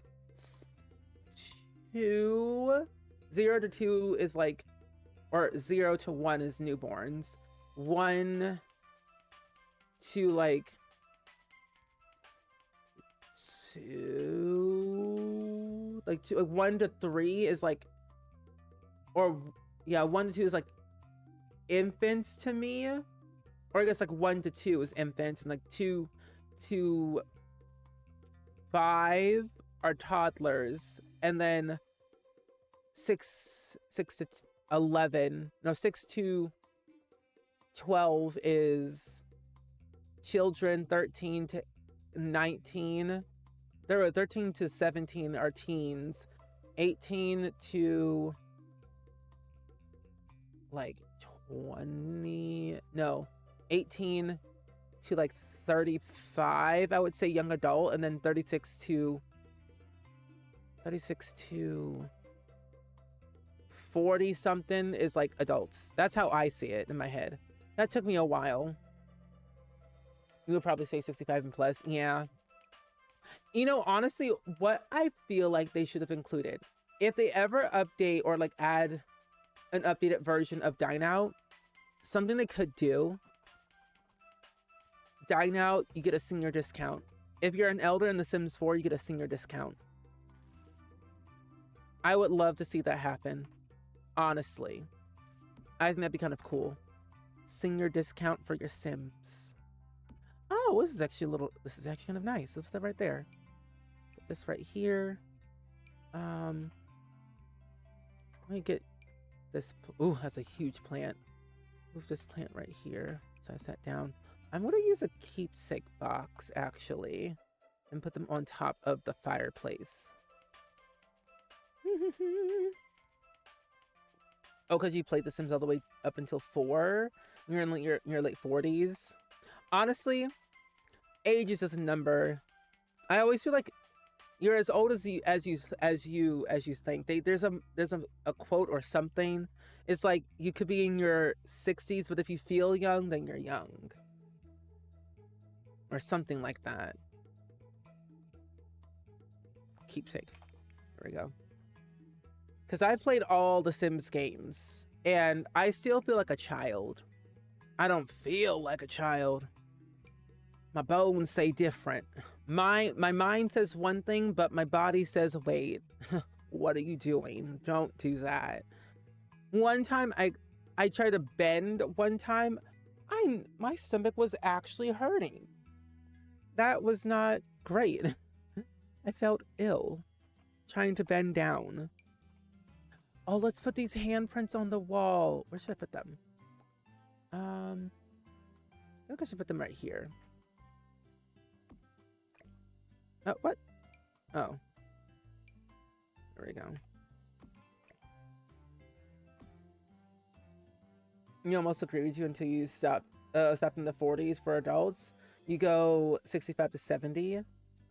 2, 0 to 2 is like, or 0 to 1 is newborns. 1 to like 2, like 1 to 3 is like, or yeah, 1 to 2 is like infants to me. Or I guess like 1 to 2 is infants, and like 2 to 5 are toddlers, and then 6 to 11. No, 6 to 12 is children. 13 to 19. There were 13 to 17 are teens. 18 to like 20. No, 18 to like 35, I would say young adult, and then 36 to 40 something is like adults. That's how I see it in my head. That took me a while. You would probably say 65 and plus. Yeah. You know, honestly, what I feel like they should have included, if they ever update or like add an updated version of Dine Out, something they could do, Dine Out, you get a senior discount. If you're an elder in The Sims 4, you get a senior discount. I would love to see that happen. Honestly, I think that'd be kind of cool. Senior discount for your Sims. Oh, this is actually kind of nice. Let's put that right there. Put this right here. Let me get this. Ooh, that's a huge plant. Move this plant right here. So I sat down. I'm going to use a keepsake box, actually, and put them on top of the fireplace. Oh, because you played The Sims all the way up until 4? You're in like your late 40s. Honestly, age is just a number. I always feel like you're as old as you think. There's a quote or something. It's like you could be in your 60s, but if you feel young, then you're young. Or something like that. Keepsake. There we go. Because I played all the Sims games, and I still feel like a child. I don't feel like a child. My bones say different. My mind says one thing, but my body says, wait, what are you doing? Don't do that. One time, I tried to bend one time. My stomach was actually hurting. That was not great. I felt ill trying to bend down. Oh, let's put these handprints on the wall. Where should I put them? I think I should put them right here. What? Oh. There we go. You almost agree with you until you stop in the 40s for adults. You go 65 to 70.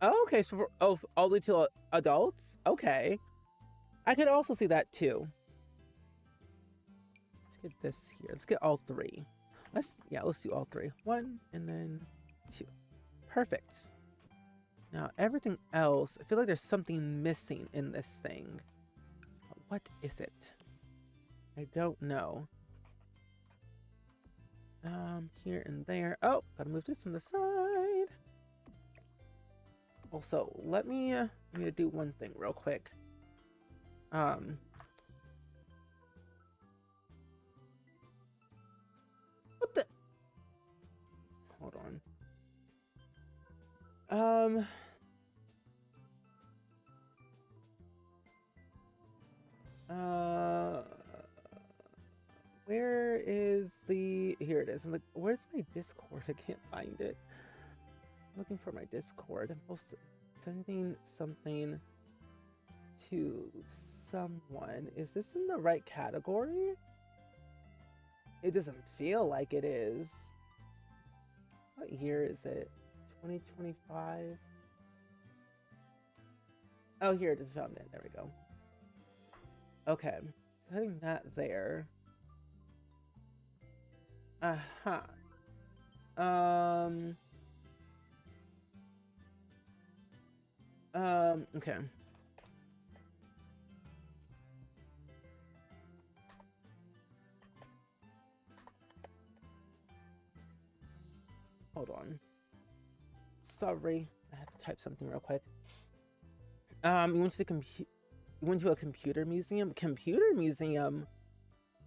Oh, okay, so all the way to adults? Okay. I could also see that too. Let's get this here. Let's get all three. Let's do all three. 1 and then 2. Perfect. Now everything else, I feel like there's something missing in this thing. What is it? I don't know. Here and there. Oh, gotta move this on the side. Also, I need to do one thing real quick. What the? Hold on. Where is the... Here it is. I'm like, where's my Discord? I can't find it. I'm looking for my Discord. I'm supposed to sending something to someone. Is this in the right category? It doesn't feel like it is. What year is it? 2025? Oh, here it is. Found it. There we go. Okay. Setting that there. Uh-huh. Okay. Hold on. Sorry. I had to type something real quick. You went to a computer museum? Computer museum?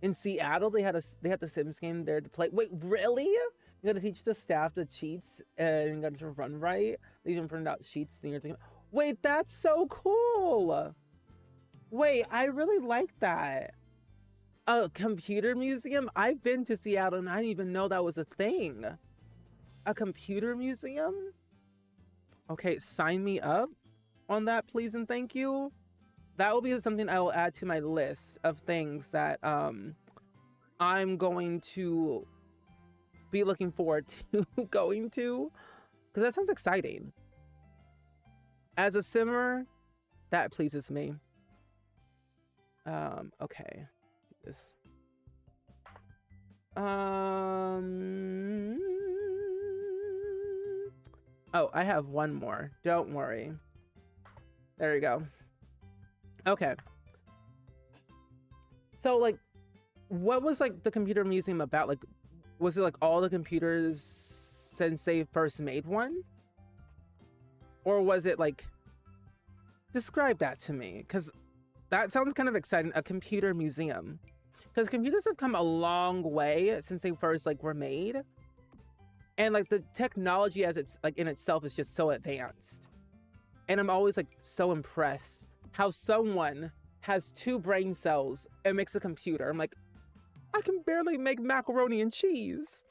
In Seattle, they had the Sims game there to play. Wait, really? You gotta teach the staff the cheats and you gotta run right? They even printed out sheets. Wait, that's so cool! Wait, I really like that. A computer museum? I've been to Seattle and I didn't even know that was a thing. A computer museum? Okay, sign me up on that, please and thank you. That will be something I will add to my list of things that I'm going to be looking forward to going to, because that sounds exciting. As a simmer, that pleases me. Okay. This. Oh, I have one more. Don't worry. There you go. Okay. So, like, what was, like, the computer museum about? Like, was it, like, all the computers since they first made one? Or was it, like... Describe that to me, because that sounds kind of exciting. A computer museum. Because computers have come a long way since they first, like, were made. And, like, the technology as it's, like, in itself is just so advanced. And I'm always, like, so impressed how someone has 2 brain cells and makes a computer. I'm like, I can barely make macaroni and cheese,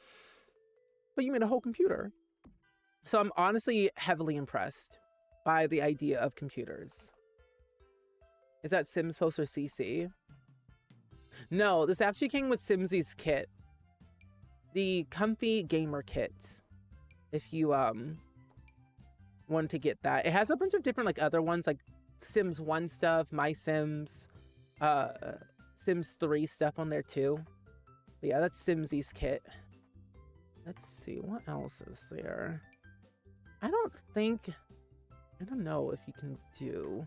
but you made a whole computer. So I'm honestly heavily impressed by the idea of computers. Is that Sims Post or CC? No, this actually came with Simsy's kit. The Comfy Gamer Kit. If you want to get that. It has a bunch of different like other ones like Sims 1 stuff, My Sims, Sims 3 stuff on there too. But yeah, that's Simsy's kit. Let's see, what else is there? I don't know if you can do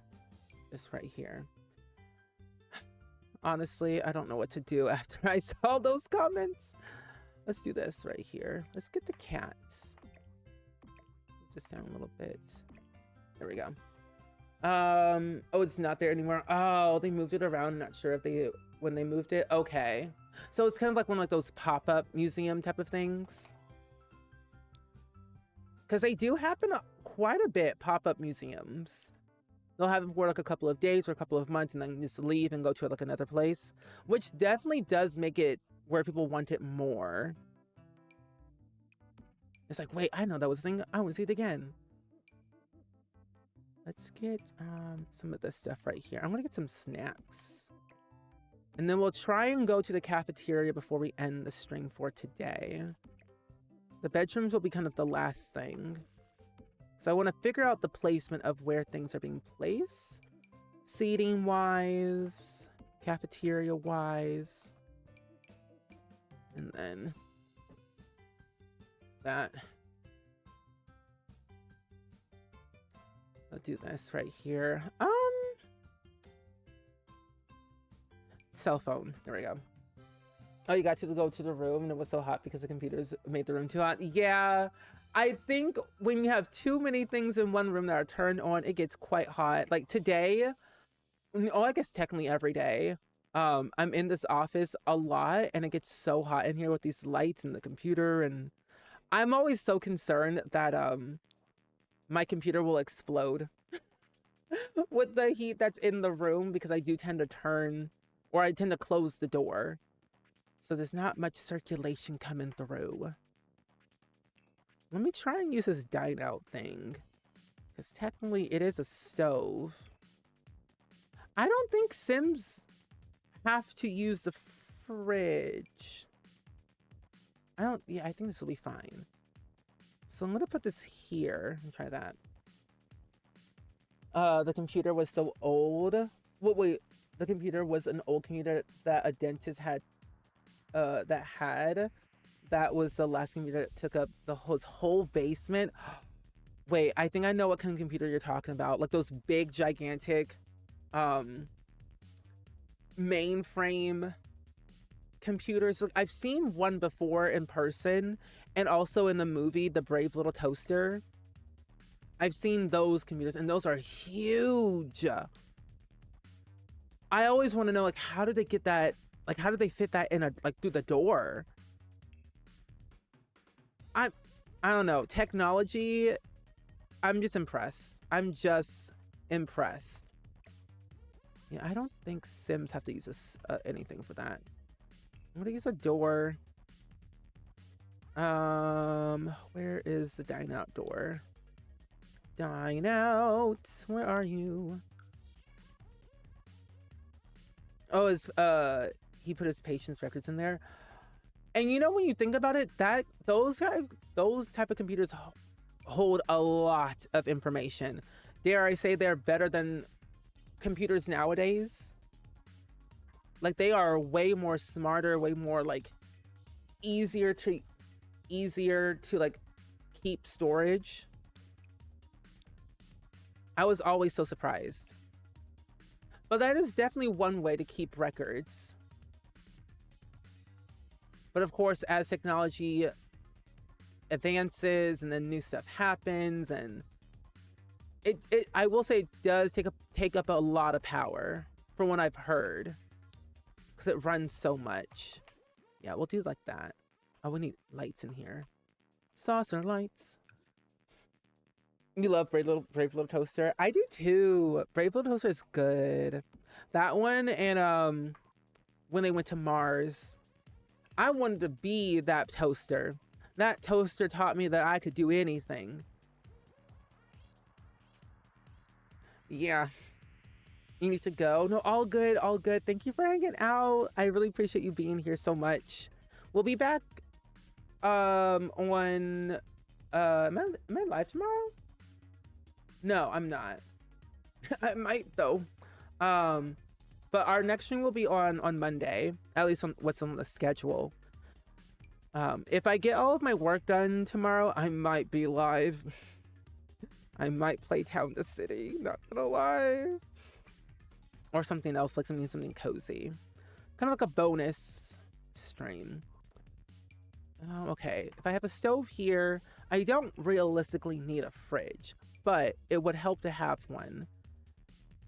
this right here. Honestly, I don't know what to do after I saw those comments. Let's do this right here. Let's get the cats. Just down a little bit. There we go. Oh, it's not there anymore. Oh, they moved it around. I'm not sure if when they moved it. Okay. So it's kind of like one of like those pop-up museum type of things. Because they do happen quite a bit, pop-up museums. They'll have it for like a couple of days or a couple of months and then just leave and go to like another place, which definitely does make it where people want it more. It's like, wait, I know that was a thing. I want to see it again. Let's get some of this stuff right here. I'm going to get some snacks. And then we'll try and go to the cafeteria before we end the stream for today. The bedrooms will be kind of the last thing. So I want to figure out the placement of where things are being placed. Seating wise, cafeteria wise. And then that. I'll do this right here. Cell phone. There we go. Oh, you got to go to the room and it was so hot because the computers made the room too hot. Yeah, I think when you have too many things in one room that are turned on, it gets quite hot. Like today, oh, I guess technically every day, I'm in this office a lot and it gets so hot in here with these lights and the computer, and I'm always so concerned that my computer will explode with the heat that's in the room, because I do tend to turn, or I tend to close the door. So there's not much circulation coming through. Let me try and use this dine out thing, because technically it is a stove. I don't think Sims have to use the fridge. Yeah, I think this will be fine. So I'm gonna put this here and try that. The computer was so old. Wait, the computer was an old computer that a dentist had, that was the last computer that took up his whole basement. Wait, I think I know what kind of computer you're talking about. Like those big, gigantic, mainframe computers. Like, I've seen one before in person and also in the movie, The Brave Little Toaster. I've seen those computers and those are huge. I always want to know, like, how did they get that? Like, how did they fit that in through the door? I don't know. Technology, I'm just impressed. I'm just impressed. Yeah, I don't think Sims have to use anything for that. I'm gonna use a door. Where is the dine out door? Dine out, where are you? Oh, he put his patient's records in there. And you know, when you think about it, that those type of computers hold a lot of information. Dare I say they're better than computers nowadays? Like, they are way more smarter, way more like easier to like keep storage. I was always so surprised. But that is definitely one way to keep records. But of course, as technology advances and then new stuff happens, and it I will say it does take up a lot of power from what I've heard, because it runs so much. Yeah, we'll do like that. Oh, we need lights in here. Saucer lights. You love Brave Little Toaster. I do too. Brave Little Toaster is good. That one, and when they went to Mars, I wanted to be that toaster. That toaster taught me that I could do anything. Yeah. You need to go. No, all good, all good. Thank you for hanging out. I really appreciate you being here so much. We'll be back on am I live tomorrow? No, I'm not. I might though. But our next stream will be on Monday, at least on what's on the schedule. If I get all of my work done tomorrow, I might be live. I might play Town the City, not gonna lie. Or something else, like something cozy. Kind of like a bonus stream. Okay, if I have a stove here, I don't realistically need a fridge, but it would help to have one.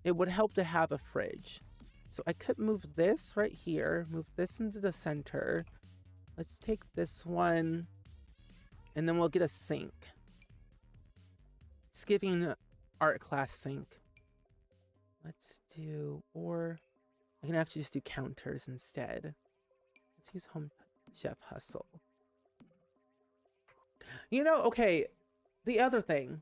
It would help to have a fridge. So I could move this right here, move this into the center. Let's take this one, and then we'll get a sink. It's giving art class sink. Let's do, or I can actually just do counters instead. Let's use Home Chef Hustle. You know, okay, the other thing.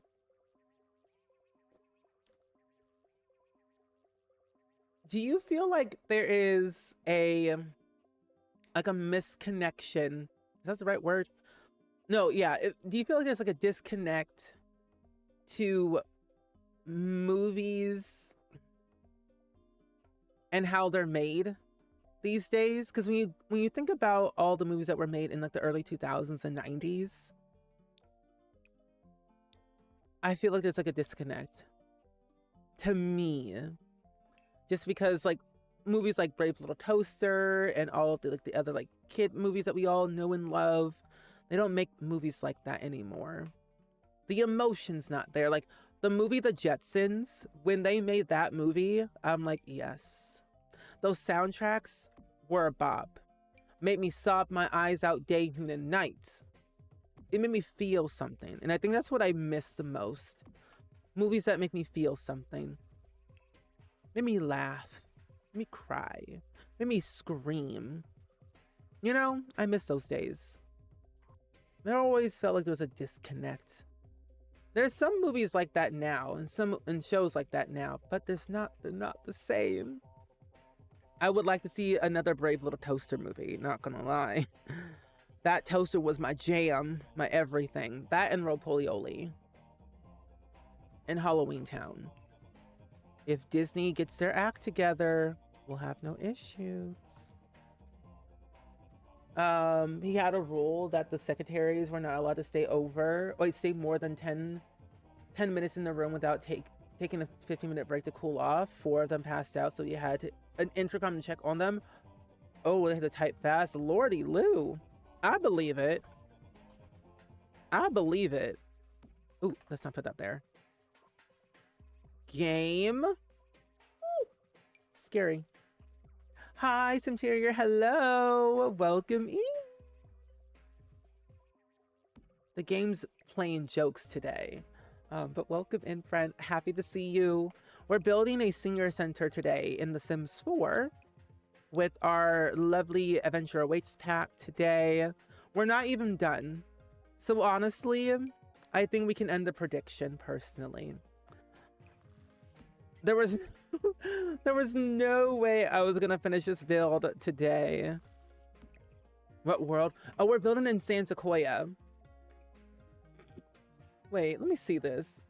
Do you feel like there is a misconnection? Is that the right word? No, yeah. Do you feel like there's like a disconnect to movies and how they're made these days? Because when you think about all the movies that were made in like the early 2000s and 90s, I feel like there's like a disconnect to me. Just because like movies like Brave Little Toaster and all of the other like kid movies that we all know and love, they don't make movies like that anymore. The emotion's not there. Like the movie The Jetsons, when they made that movie, I'm like, yes. Those soundtracks were a bop. Made me sob my eyes out day, noon, and night. It made me feel something. And I think that's what I miss the most. Movies that make me feel something. Made me laugh. Made me cry. Made me scream. You know, I miss those days. There always felt like there was a disconnect. There's some movies like that now, and shows like that now, but they're not the same. I would like to see another Brave Little Toaster movie, not gonna lie. That toaster was my jam, my everything. That and Ropolioli. And Halloween Town. If Disney gets their act together, we'll have no issues. He had a rule that the secretaries were not allowed to stay stay more than 10 minutes in the room without taking a 15-minute break to cool off. 4 of them passed out, so you had an intercom to check on them. Oh, they had to type fast. Lordy Lou. I believe it. I believe it. Ooh, let's not put that there. Game. Ooh, scary. Hi, Simterior. Hello. Welcome in. The game's playing jokes today. But welcome in, friend. Happy to see you. We're building a senior center today in The Sims 4. with our lovely Adventure Awaits pack today. We're not even done. So honestly, I think we can end the prediction personally. There was there was no way I was gonna finish this build today. What world? Oh, we're building in San Sequoia. Wait, let me see this.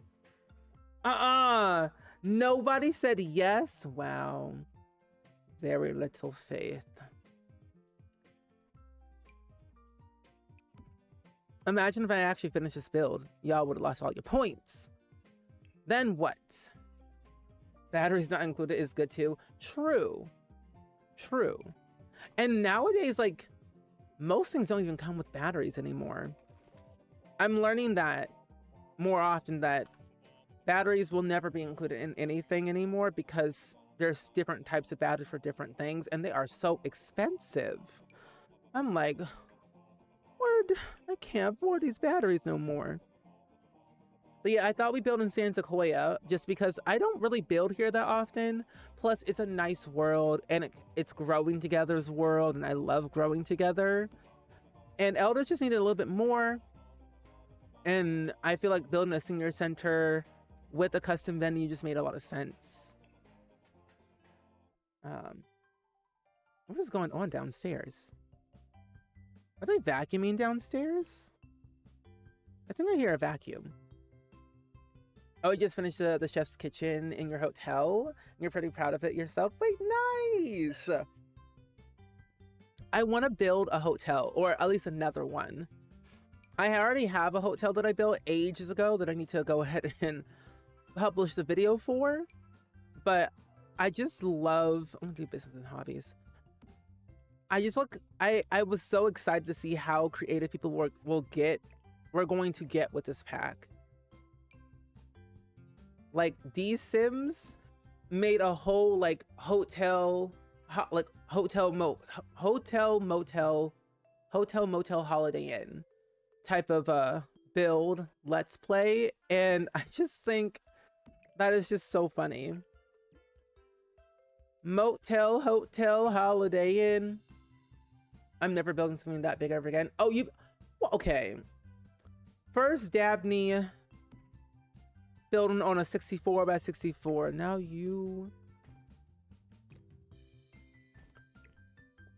Nobody said yes. Wow. Very little faith. Imagine if I actually finished this build. Y'all would have lost all your points. Then what? Batteries not included is good too. True. True. And nowadays, like, most things don't even come with batteries anymore. I'm learning that more often, that batteries will never be included in anything anymore because there's different types of batteries for different things and they are so expensive. I'm like, word, I can't afford these batteries no more. But yeah, I thought we build in San Sequoia just because I don't really build here that often. Plus, it's a nice world and it's growing together's world, and I love growing together. And Elders just needed a little bit more. And I feel like building a senior center with a custom venue just made a lot of sense. What is going on downstairs? Are they vacuuming downstairs? I think I hear a vacuum. Oh, you just finished the chef's kitchen in your hotel? You're pretty proud of it yourself? Wait, nice! I want to build a hotel, or at least another one. I already have a hotel that I built ages ago that I need to go ahead and publish the video for. But I just love... I'm going to do business and hobbies. I was so excited to see how creative people we're going to get with this pack. Like, these Sims made a whole like hotel motel Holiday Inn type of build let's play, and I just think that is just so funny. Motel, hotel, Holiday Inn. I'm never building something that big ever again. Oh, well, okay. First Dabney building on a 64 by 64. Now you...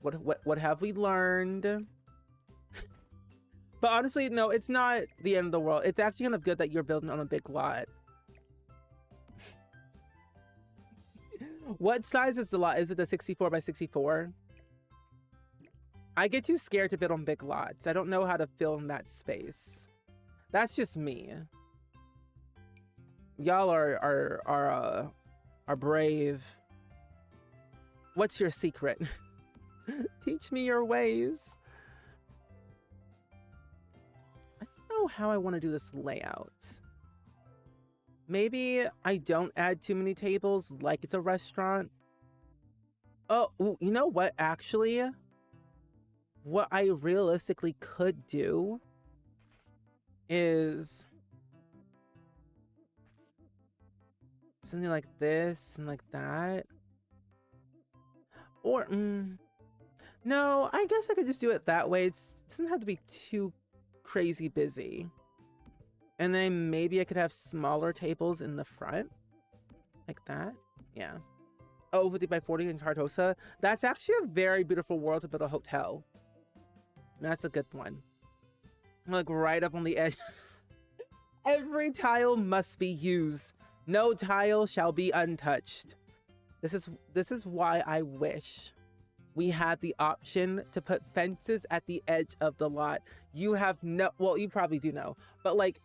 What have we learned? But honestly, no, it's not the end of the world. It's actually kind of good that you're building on a big lot. What size is the lot? Is it the 64 by 64? I get too scared to build on big lots. I don't know how to fill in that space. That's just me. Y'all are brave. What's your secret? Teach me your ways. I don't know how I want to do this layout. Maybe I don't add too many tables like it's a restaurant. Oh, you know what? Actually, what I realistically could do is something like this and like that. Or, no, I guess I could just do it that way. It doesn't have to be too crazy busy. And then maybe I could have smaller tables in the front. Like that. Yeah. Oh, 50 by 40 in Tartosa. That's actually a very beautiful world to build a hotel. That's a good one. Like right up on the edge. Every tile must be used. No tile shall be untouched. This is why I wish we had the option to put fences at the edge of the lot. You have no, well, you probably do know, but like,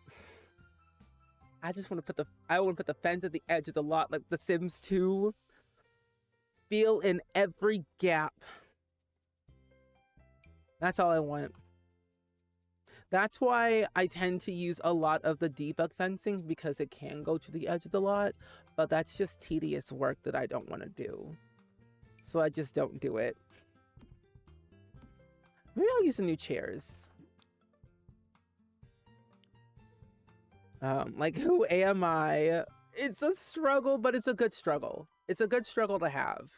I just want to put the fence at the edge of the lot, like The Sims 2. Fill in every gap. That's all I want. That's why I tend to use a lot of the debug fencing, because it can go to the edge of the lot, but that's just tedious work that I don't want to do. So I just don't do it. Maybe I'll use the new chairs. Like, who am I? It's a struggle, but it's a good struggle. It's a good struggle to have.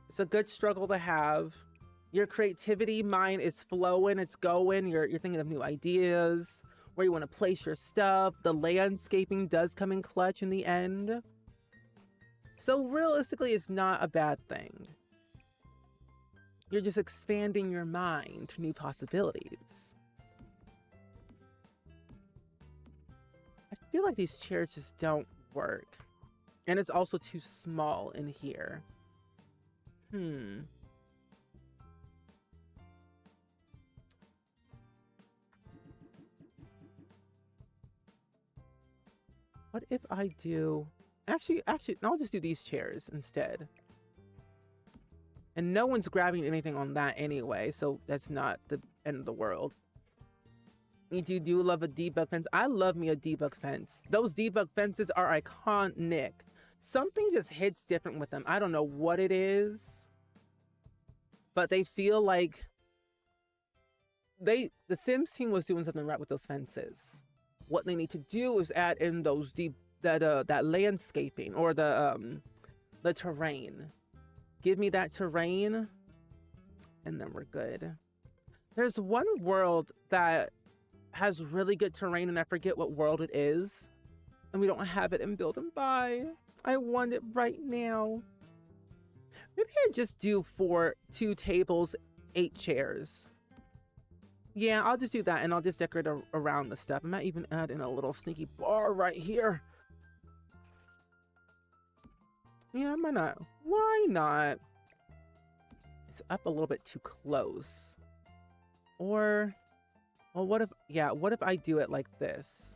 It's a good struggle to have. Your creativity mind is flowing, it's going. You're thinking of new ideas, where you want to place your stuff. The landscaping does come in clutch in the end. So realistically, it's not a bad thing. You're just expanding your mind to new possibilities. I feel like these chairs just don't work. And it's also too small in here. What if I do... Actually, I'll just do these chairs instead. And no one's grabbing anything on that anyway, so that's not the end of the world. You do love a debug fence. I love me a debug fence. Those debug fences are iconic. Something just hits different with them. I don't know what it is, but they feel like the Sims team was doing something right with those fences. What they need to do is add in those that landscaping or the terrain. Give me that terrain, and then we're good. There's one world that has really good terrain, and I forget what world it is, and we don't have it in Build and Buy. I want it right now. Maybe I just do 2 tables, 8 chairs. Yeah, I'll just do that, and I'll just decorate around the stuff. I might even add in a little sneaky bar right here. Yeah, why not? Why not? It's up a little bit too close. Or, well, what if I do it like this?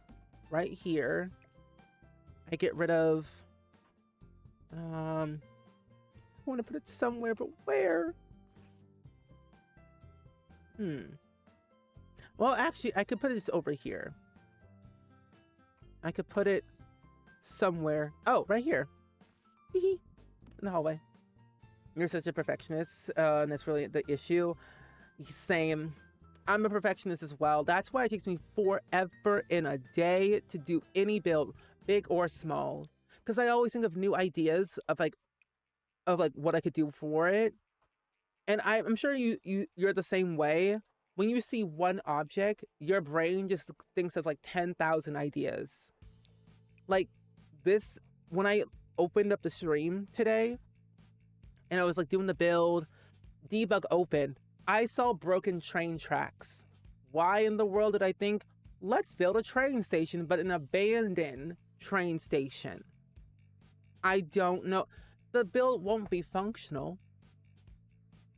Right here. I get rid of, I want to put it somewhere, but where? Well, actually, I could put this over here. I could put it somewhere. Oh, right here. In the hallway. You're such a perfectionist, and that's really the issue. Same. I'm a perfectionist as well. That's why it takes me forever in a day to do any build, big or small. Because I always think of new ideas of what I could do for it. And I'm sure you're the same way. When you see one object, your brain just thinks of like 10,000 ideas. Like this, when I opened up the stream today and I was like doing the build, debug open, I saw broken train tracks. Why in the world did I think, let's build a train station, but an abandoned train station? I don't know. The build won't be functional,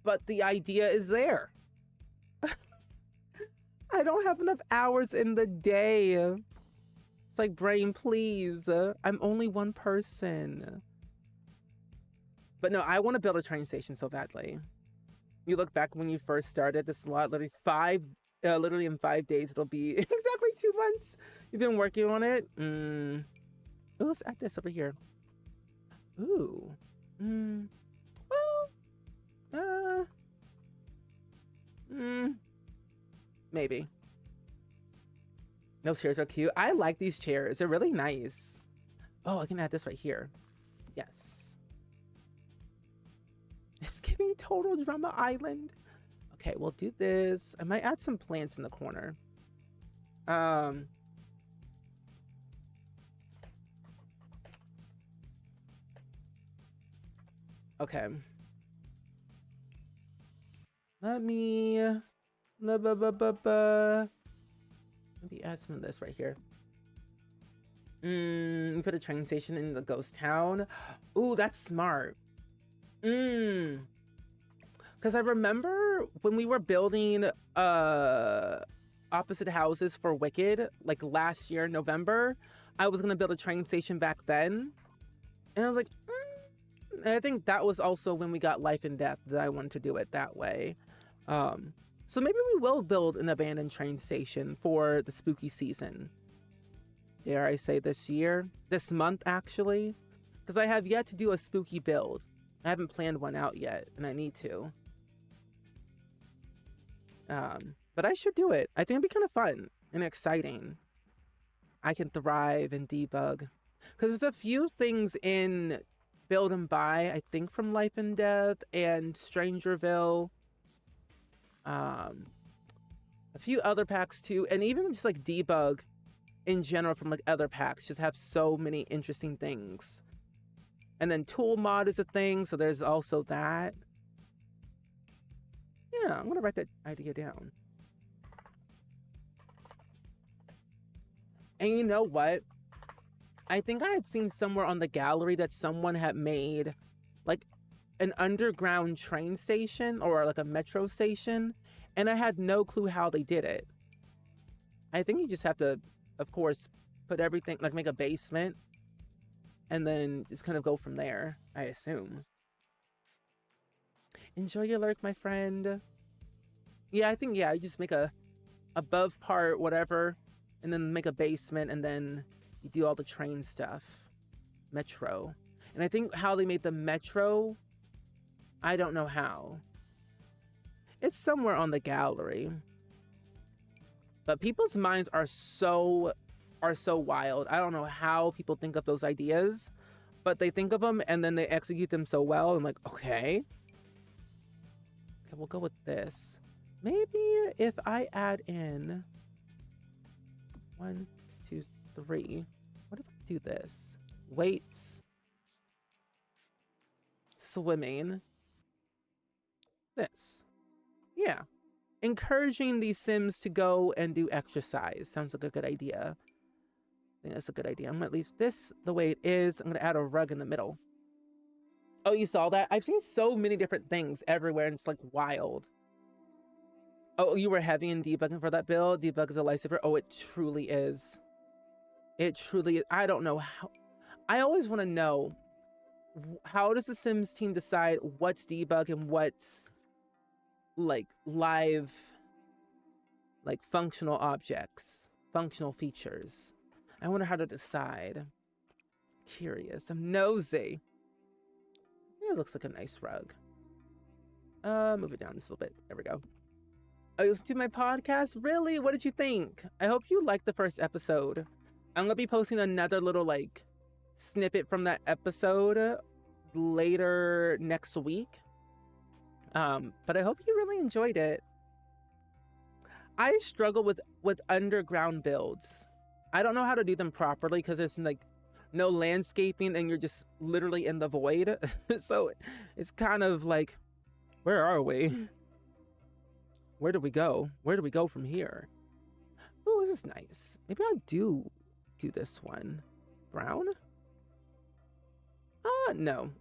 but the idea is there. I don't have enough hours in the day. It's like, brain, please. I'm only one person. But no, I want to build a train station so badly. You look back when you first started this lot, literally in 5 days, it'll be exactly 2 months. You've been working on it. Ooh, let's add this over here. Ooh. Well, maybe. Those chairs are cute. I like these chairs. They're really nice. Oh, I can add this right here. Yes. It's giving total drama island. Okay, we'll do this. I might add some plants in the corner. Okay. Let me maybe add some of this right here. Put a train station in the ghost town. Ooh, that's smart. Because I remember when we were building opposite houses for Wicked, like last year, November, I was gonna build a train station back then. And I was like, and I think that was also when we got Life and Death that I wanted to do it that way. So maybe we will build an abandoned train station for the spooky season. Dare I say this month actually, because I have yet to do a spooky build. I haven't planned one out yet, and I need to. But I should do it. I think it'd be kind of fun and exciting. I can thrive and debug. Because there's a few things in build and buy, I think, from Life and Death and Strangerville. A few other packs too, and even just like Debug in general from like other packs just have so many interesting things. And then Tool Mod is a thing, so there's also that. Yeah, I'm gonna write that idea down. And you know what? I think I had seen somewhere on the gallery that someone had made like an underground train station or like a metro station, and I had no clue how they did it. I think you just have to, of course, put everything, like make a basement, and then just kind of go from there, I assume. Enjoy your lurk, my friend. Yeah, I think, yeah, you just make a above part, whatever, and then make a basement, and then you do all the train stuff. Metro. And I think how they made the metro, I don't know how. It's somewhere on the gallery. But people's minds are so wild. I don't know how people think of those ideas, but they think of them and then they execute them so well. I'm like, okay, we'll go with this. Maybe if I add in 1, 2, 3. What if I do this? Weights, swimming, this. Yeah. Encouraging these Sims to go and do exercise. Sounds like a good idea. I think that's a good idea. I'm going to leave this the way it is. I'm going to add a rug in the middle. Oh, you saw that? I've seen so many different things everywhere, and it's like wild. Oh, you were heavy in debugging for that build? Debug is a lifesaver. Oh, it truly is. It truly is. I don't know how. I always want to know, how does the Sims team decide what's debug and what's like live, like functional objects, functional features? I wonder how to decide. Curious. I'm nosy. It looks like a nice rug. Move it down just a little bit. There we go. Oh, you listened to my podcast? Really? What did you think? I hope you liked the first episode. I'm gonna be posting another little like snippet from that episode later next week. But I hope you really enjoyed it. I struggle with underground builds. I don't know how to do them properly because there's like no landscaping and you're just literally in the void. So it's kind of like, where are we? Where do we go? Where do we go from here? Oh, this is nice. Maybe I'll do this one. Brown? No.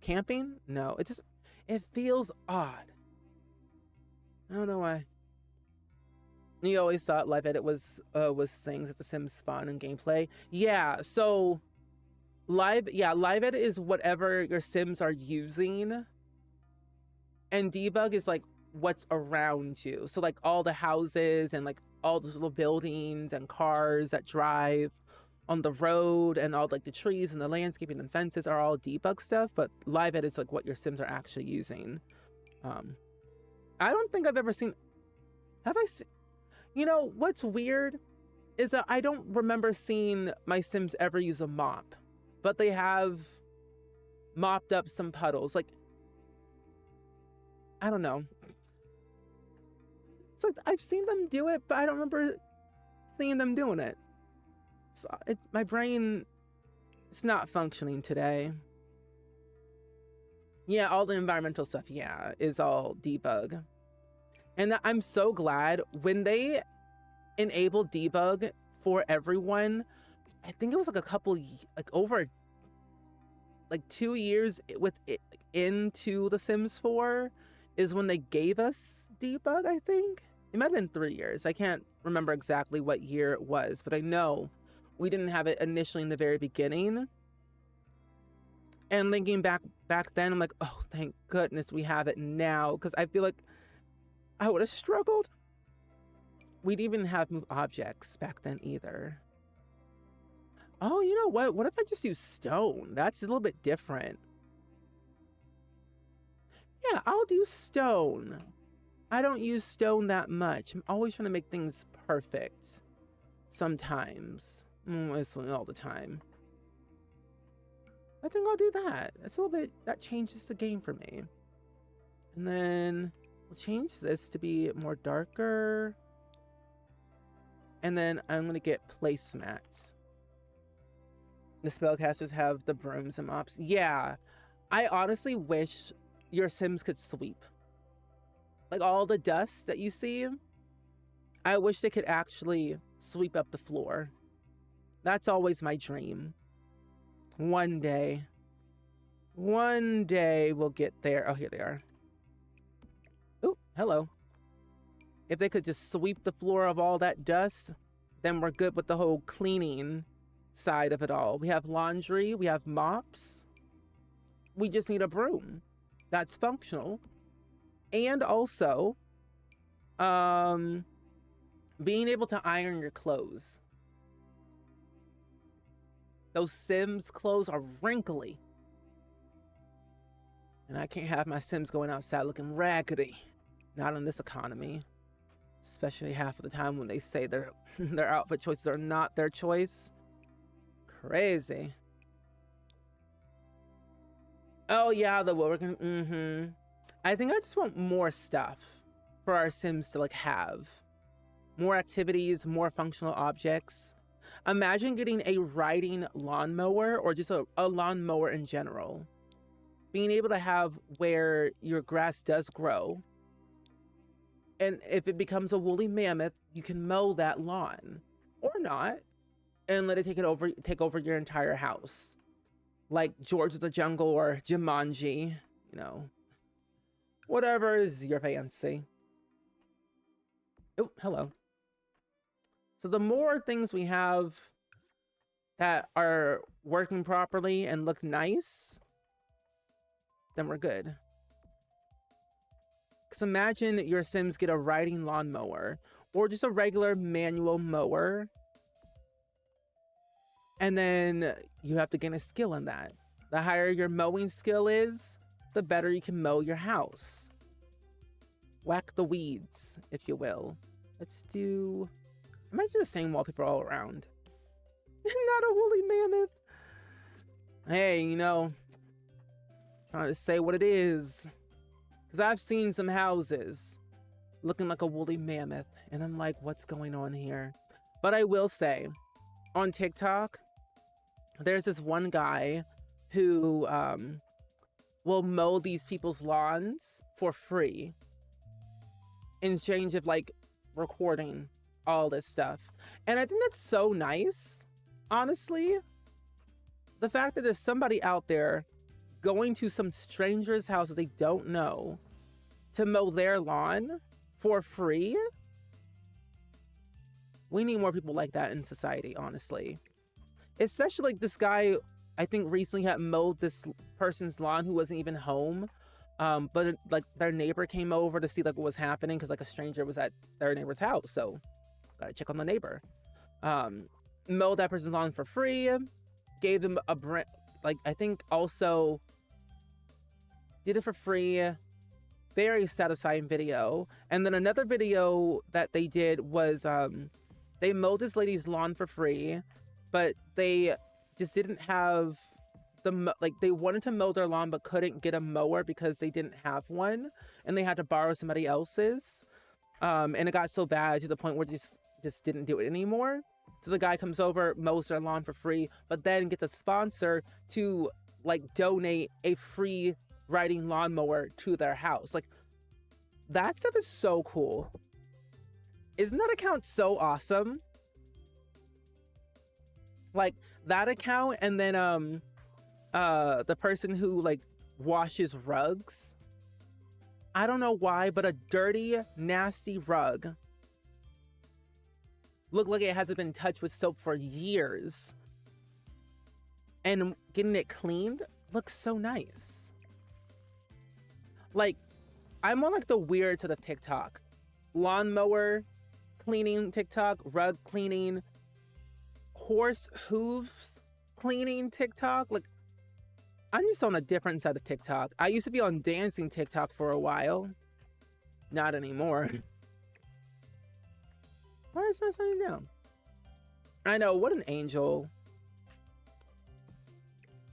Camping? No, it feels odd. I don't know why. You always thought live edit was things that the Sims spawn in gameplay. Yeah, so live edit is whatever your Sims are using, and debug is like what's around you. So like all the houses and like all those little buildings and cars that drive on the road and all like the trees and the landscaping and fences are all debug stuff, but live edit is like what your Sims are actually using. I don't think I've ever seen, have I seen, you know, what's weird is that I don't remember seeing my Sims ever use a mop, but they have mopped up some puddles. Like, I don't know. It's like I've seen them do it, but I don't remember seeing them doing it. So my brain is not functioning today. Yeah, all the environmental stuff, yeah, is all debug. And I'm so glad when they enable debug for everyone. I think it was like a couple, like over like 2 years with it into The Sims 4 is when they gave us debug, I think. It might have been 3 years. I can't remember exactly what year it was, but I know we didn't have it initially in the very beginning. And thinking back then, I'm like, oh, thank goodness we have it now, because I feel like I would have struggled. We didn't even have move objects back then either. Oh, you know what? What if I just use stone? That's a little bit different. Yeah, I'll do stone. I don't use stone that much. I'm always trying to make things perfect. Sometimes. It's all the time. I think I'll do that. That's a little bit, that changes the game for me. And then we'll change this to be more darker. And then I'm gonna get placemats. The spellcasters have the brooms and mops. Yeah, I honestly wish your Sims could sweep. Like all the dust that you see, I wish they could actually sweep up the floor. That's always my dream. One day we'll get there. Oh, here they are. Oh, hello. If they could just sweep the floor of all that dust, then we're good with the whole cleaning side of it all. We have laundry, we have mops. We just need a broom that's functional. And also, being able to iron your clothes. Those Sims clothes are wrinkly. And I can't have my Sims going outside looking raggedy. Not in this economy. Especially half of the time when they say their outfit choices are not their choice. Crazy. Oh yeah, the woodworking. I think I just want more stuff for our Sims to like have. More activities, more functional objects. Imagine getting a riding lawnmower or just a lawnmower in general. Being able to have where your grass does grow. And if it becomes a woolly mammoth, you can mow that lawn. Or not. And let it take over your entire house. Like George of the Jungle or Jumanji. You know. Whatever is your fancy. Oh, hello. So the more things we have that are working properly and look nice, then we're good. Because imagine your Sims get a riding lawnmower or just a regular manual mower. And then you have to gain a skill in that. The higher your mowing skill is, the better you can mow your house. Whack the weeds, if you will. Let's do... I might do the same wallpaper all around. Not a woolly mammoth. Hey, you know, trying to say what it is. Because I've seen some houses looking like a woolly mammoth. And I'm like, what's going on here? But I will say, on TikTok, there's this one guy who will mow these people's lawns for free. In exchange of like recording all this stuff. And I think that's so nice, honestly. The fact that there's somebody out there going to some stranger's house that they don't know to mow their lawn for free. We need more people like that in society, honestly. Especially like this guy, I think recently had mowed this person's lawn who wasn't even home. But like their neighbor came over to see like what was happening because like a stranger was at their neighbor's house. So gotta check on the neighbor. Mowed that person's lawn for free. Gave them a like I think also did it for free. Very satisfying video. And then another video that they did was they mowed this lady's lawn for free, but they just didn't have like they wanted to mow their lawn but couldn't get a mower because they didn't have one and they had to borrow somebody else's. And it got so bad to the point where they just didn't do it anymore. So the guy comes over, mows their lawn for free, but then gets a sponsor to like donate a free riding lawnmower to their house. Like that stuff is so cool. Isn't that account so awesome? Like that account, and then the person who like washes rugs. I don't know why, but a dirty, nasty rug looked like it hasn't been touched with soap for years. And getting it cleaned looks so nice. Like, I'm on like the weird side of TikTok. Lawnmower cleaning TikTok, rug cleaning, horse hooves cleaning TikTok. Like, I'm just on a different side of TikTok. I used to be on dancing TikTok for a while. Not anymore. Why is that signing down? I know, what an angel.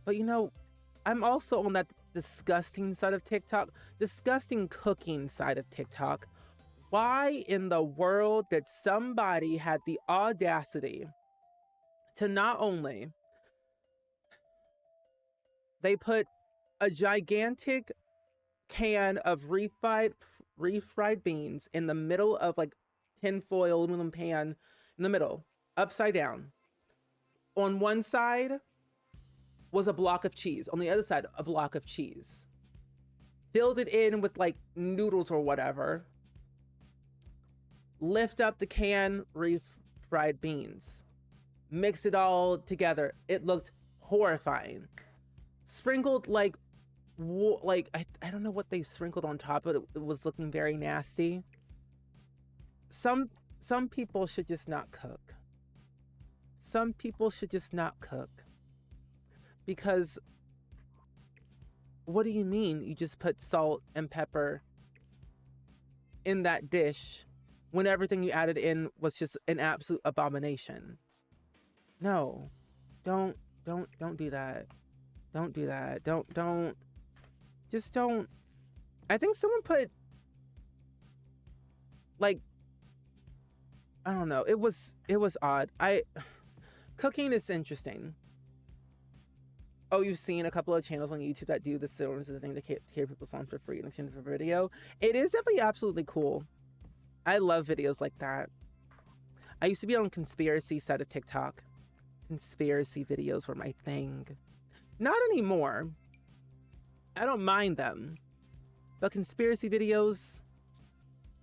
But you know, I'm also on that disgusting side of TikTok, disgusting cooking side of TikTok. Why in the world did somebody had the audacity to not only they put a gigantic can of refried beans in the middle of like tinfoil aluminum pan in the middle, upside down. On one side was a block of cheese. On the other side, a block of cheese. Filled it in with like noodles or whatever. Lift up the can, refried beans. Mix it all together. It looked horrifying. Sprinkled like I don't know what they sprinkled on top, but it was looking very nasty. Some people should just not cook. Some people should just not cook. Because what do you mean you just put salt and pepper in that dish when everything you added in was just an absolute abomination? No. Don't do that. Don't do that. Don't. Just don't. I think someone put, like, I don't know. It was odd. Cooking is interesting. Oh, you've seen a couple of channels on YouTube that do the similar thing to hear people's songs for free in exchange for video. It is definitely absolutely cool. I love videos like that. I used to be on conspiracy side of TikTok. Conspiracy videos were my thing. Not anymore. I don't mind them. But conspiracy videos,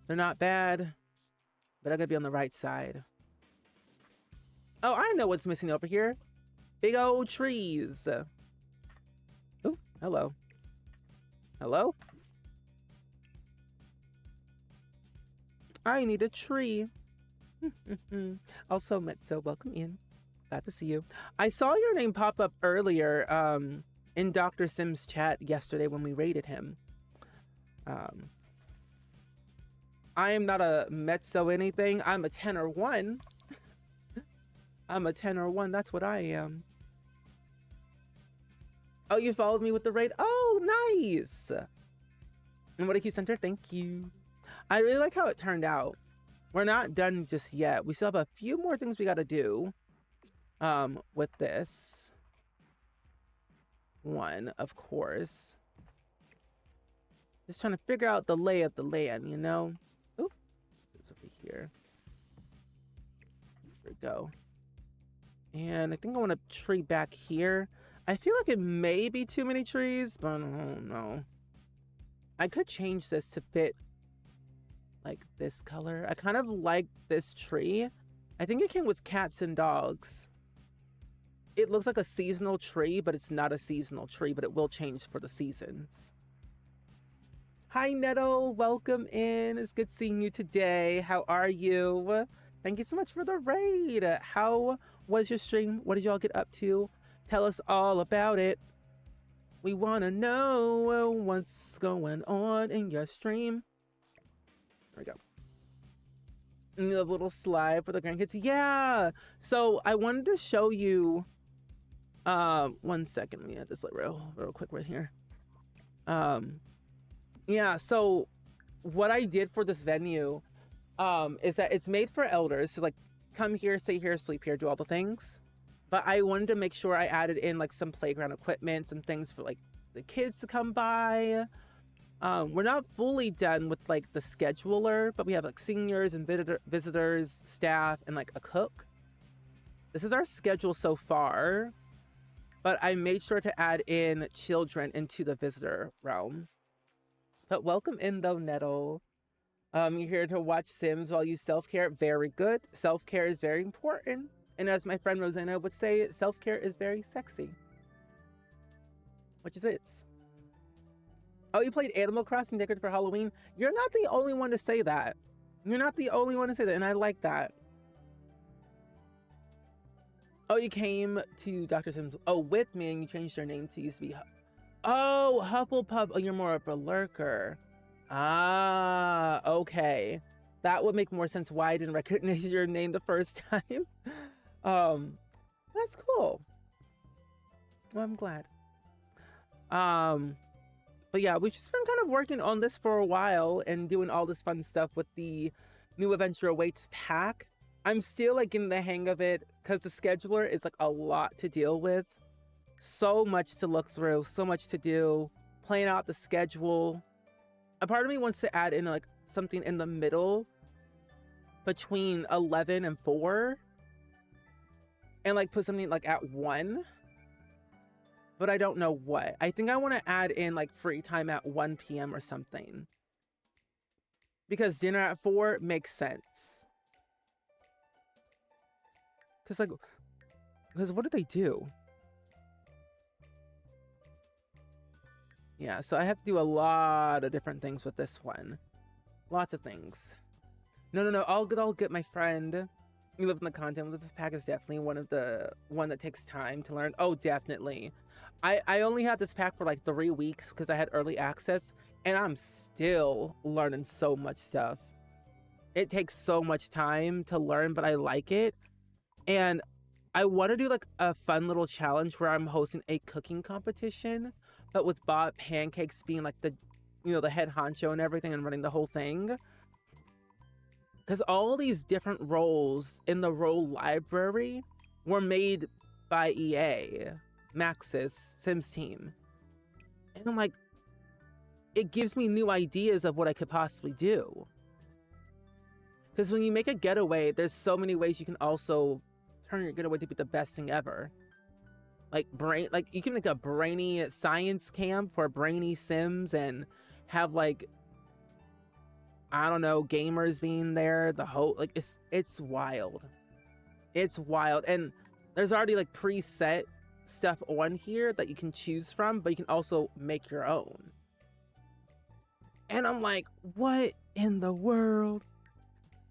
they're not bad, but I gotta be on the right side. Oh, I know what's missing over here. Big old trees. Oh, hello. Hello? I need a tree. Also, Metso, welcome in. Glad to see you. I saw your name pop up earlier in Dr. Sims' chat yesterday when we raided him. I am not a Metso anything. I'm a 10 or 1. I'm a 10 or 1. That's what I am. Oh, you followed me with the raid? Oh, nice. And what a cute center. Thank you. I really like how it turned out. We're not done just yet. We still have a few more things we got to do with this one, of course. Just trying to figure out the lay of the land, you know? Oop, it's over here. There we go. And I think I want a tree back here. I feel like it may be too many trees, but I don't know. I could change this to fit like this color. I kind of like this tree. I think it came with cats and dogs. It looks like a seasonal tree, but it's not a seasonal tree, but it will change for the seasons. Hi, Nettle. Welcome in. It's good seeing you today. How are you? Thank you so much for the raid. How was your stream? What did y'all get up to? Tell us all about it. We want to know what's going on in your stream. There we go. And the little slide for the grandkids. Yeah. So I wanted to show you. 1 second. Let me just like real quick right here. Yeah. So what I did for this venue, is that it's made for elders to like come here, stay here, sleep here, do all the things. But I wanted to make sure I added in like some playground equipment, some things for like the kids to come by. We're not fully done with like the scheduler, but we have like seniors and visitors, staff, and like a cook. This is our schedule so far, but I made sure to add in children into the visitor realm. But welcome in though, Nettle. You're here to watch Sims while you self-care. Very good. Self-care is very important. And as my friend Rosanna would say, self-care is very sexy. Which is it. Oh, you played Animal Crossing decorated for Halloween? You're not the only one to say that. You're not the only one to say that, and I like that. Oh, you came to Dr. Sims. Oh, with me, and you changed your name to used to be... Oh, Hufflepuff. Oh, you're more of a lurker. Ah, okay. That would make more sense why I didn't recognize your name the first time. That's cool. Well, I'm glad. But yeah, we've just been kind of working on this for a while and doing all this fun stuff with the New Adventure Awaits pack. I'm still like getting the hang of it because the scheduler is like a lot to deal with. So much to look through, so much to do, playing out the schedule. A part of me wants to add in like something in the middle between 11 and 4 and like put something like at 1. But I don't know what. I think I want to add in like free time at 1 p.m. or something. Because dinner at 4 makes sense. Because what did they do? Yeah, so I have to do a lot of different things with this one. Lots of things. No, I'll get my friend. You live in the content. This pack is definitely one that takes time to learn. Oh, definitely. I only had this pack for like 3 weeks because I had early access, and I'm still learning so much stuff. It takes so much time to learn, but I like it. And I want to do like a fun little challenge where I'm hosting a cooking competition, but with Bob Pancakes being like the head honcho and everything and running the whole thing. Because all these different roles in the role library were made by EA, Maxis, Sims team. And I'm like, it gives me new ideas of what I could possibly do. Because when you make a getaway, there's so many ways you can also turn your getaway to be the best thing ever. Like you can make a brainy science camp for brainy Sims and have like, I don't know, gamers being there, the whole, like, it's wild. It's wild. And there's already like preset stuff on here that you can choose from, but you can also make your own. And I'm like, what in the world?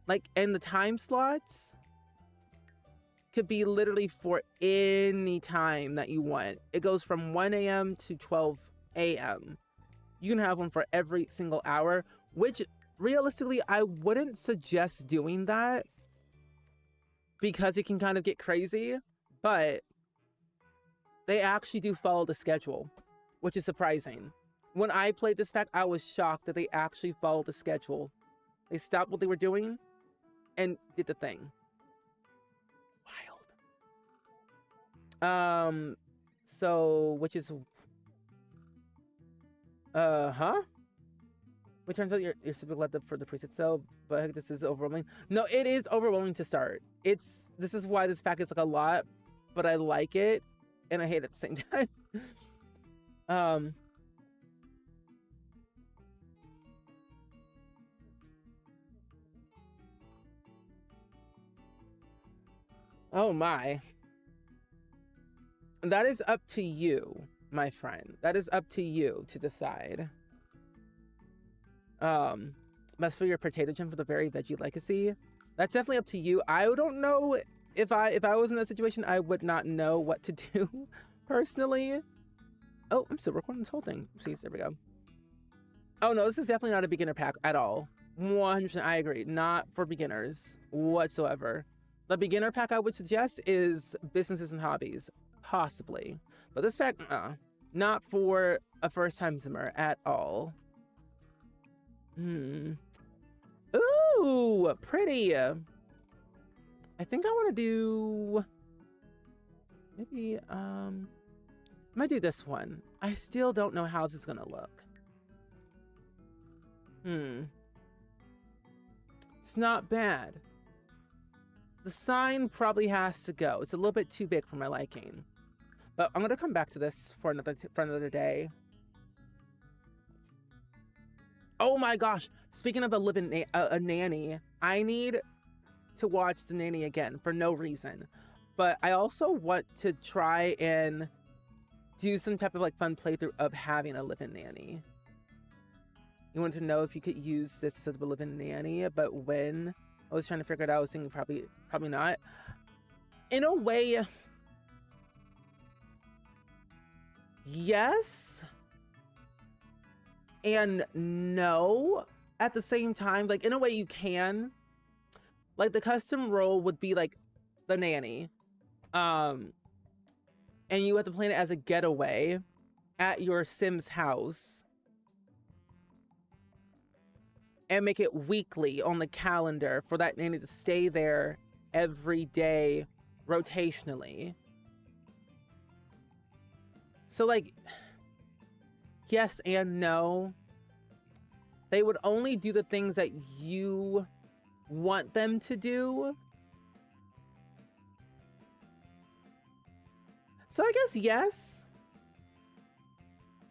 Like, and the time slots could be literally for any time that you want. It goes from 1 a.m. to 12 a.m. You can have one for every single hour, which realistically, I wouldn't suggest doing that because it can kind of get crazy, but they actually do follow the schedule, which is surprising. When I played this pack, I was shocked that they actually followed the schedule. They stopped what they were doing and did the thing. Wild. So, which is, which turns out you're super glad for the preset sale, but this is overwhelming. No, it is overwhelming to start. This is why this pack is like a lot, but I like it and I hate it at the same time. Oh my. That is up to you, my friend. That is up to you to decide. Best for your potato gym for the very veggie legacy. That's definitely up to you. I don't know if I was in that situation, I would not know what to do personally. Oh, I'm still recording this whole thing. See, there we go. Oh no, this is definitely not a beginner pack at all. 100%, I agree. Not for beginners whatsoever. The beginner pack I would suggest is businesses and hobbies, possibly. But this pack, not for a first-time Simmer at all. Ooh, pretty. I think I want to do maybe I might do this one. I still don't know how this is gonna look. It's not bad. The sign probably has to go. It's a little bit too big for my liking, but I'm gonna come back to this for another day. Oh my gosh! Speaking of a nanny, I need to watch The Nanny again for no reason, but I also want to try and do some type of like fun playthrough of having a live-in nanny. You want to know if you could use this instead of a live-in nanny, but when I was trying to figure it out, I was thinking probably not. In a way, yes and no at the same time. Like, in a way you can. Like, the custom role would be like the nanny. and you have to plan it as a getaway at your Sim's house and make it weekly on the calendar for that nanny to stay there every day rotationally. So like, yes and no. They would only do the things that you want them to do. So I guess yes,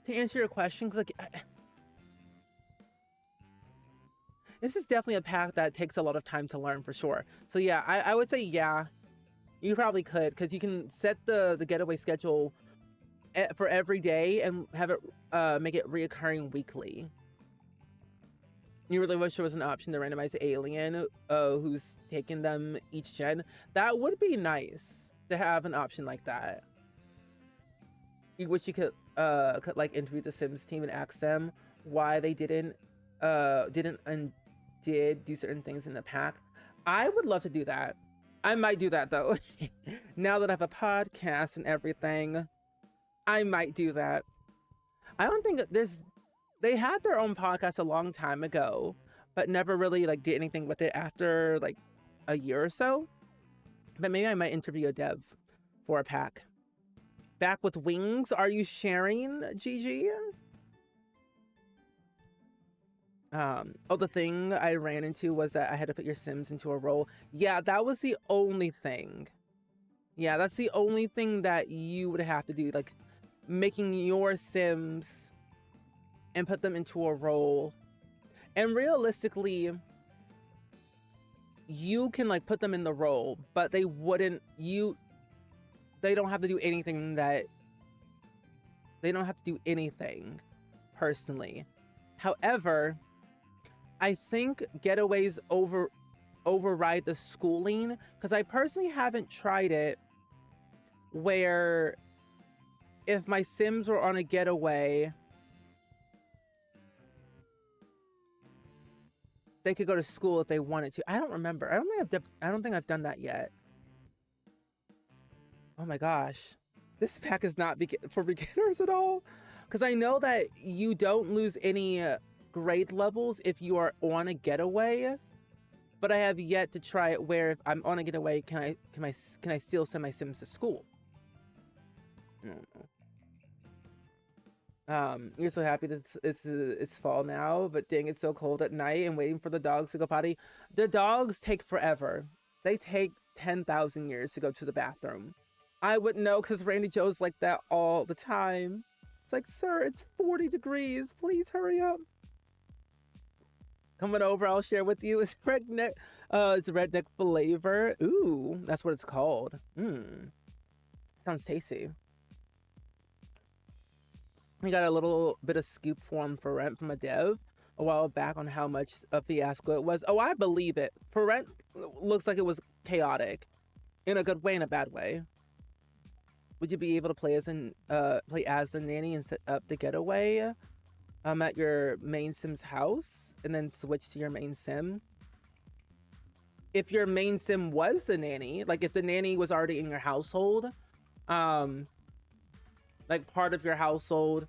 to answer your question, because like, this is definitely a pack that takes a lot of time to learn for sure. So yeah, I would say yeah, you probably could, because you can set the getaway schedule for every day and have it make it reoccurring weekly. You really wish there was an option to randomize the alien who's taking them each gen. That would be nice to have an option like that. You wish you could like interview the Sims team and ask them why they didn't and did do certain things in the pack. I would love to do that. I might do that though. Now that I have a podcast and everything, I might do that. I don't think they had their own podcast a long time ago, but never really like did anything with it after like a year or so. But maybe I might interview a dev for a pack. Back with wings, are you sharing, Gigi? Oh, the thing I ran into was that I had to put your Sims into a role. Yeah, that was the only thing. Yeah, that's the only thing that you would have to do, like making your Sims and put them into a role. And realistically, you can like put them in the role, but they don't have to do anything personally. However, I think getaways override the schooling, because I personally haven't tried it where if my Sims were on a getaway, they could go to school if they wanted to. I don't remember. I don't think I've done that yet. Oh my gosh, this pack is not for beginners at all, because I know that you don't lose any grade levels if you are on a getaway, but I have yet to try it where if I'm on a getaway, can I still send my Sims to school? I don't know. You're so happy that it's fall now, but dang, it's so cold at night and waiting for the dogs to go potty. The dogs take forever. They take 10,000 years to go to the bathroom. I wouldn't know, because Randy Joe's like that all the time. It's like, sir, it's 40 degrees. Please hurry up. Coming over, I'll share with you. It's redneck. It's redneck flavor. Ooh, that's what it's called. Sounds tasty. We got a little bit of scoop form for rent from a dev a while back on how much a fiasco it was. Oh, I believe it. For rent looks like it was chaotic, in a good way and a bad way. Would you be able to play as the nanny and set up the getaway at your main Sim's house and then switch to your main Sim? If your main Sim was the nanny, like if the nanny was already in your household, like part of your household,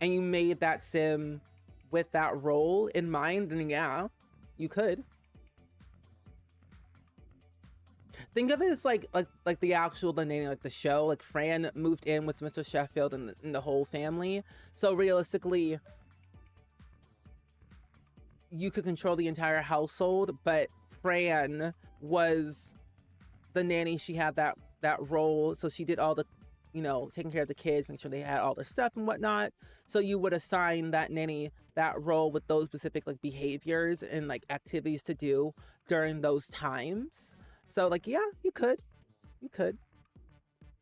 and you made that Sim with that role in mind, then yeah, you could. Think of it as like the nanny, like the show. Like Fran moved in with Mr. Sheffield and the whole family. So realistically, you could control the entire household, but Fran was the nanny. She had that role, so she did all the, taking care of the kids, making sure they had all their stuff and whatnot. So you would assign that nanny that role with those specific like behaviors and like activities to do during those times. So like, yeah, you could.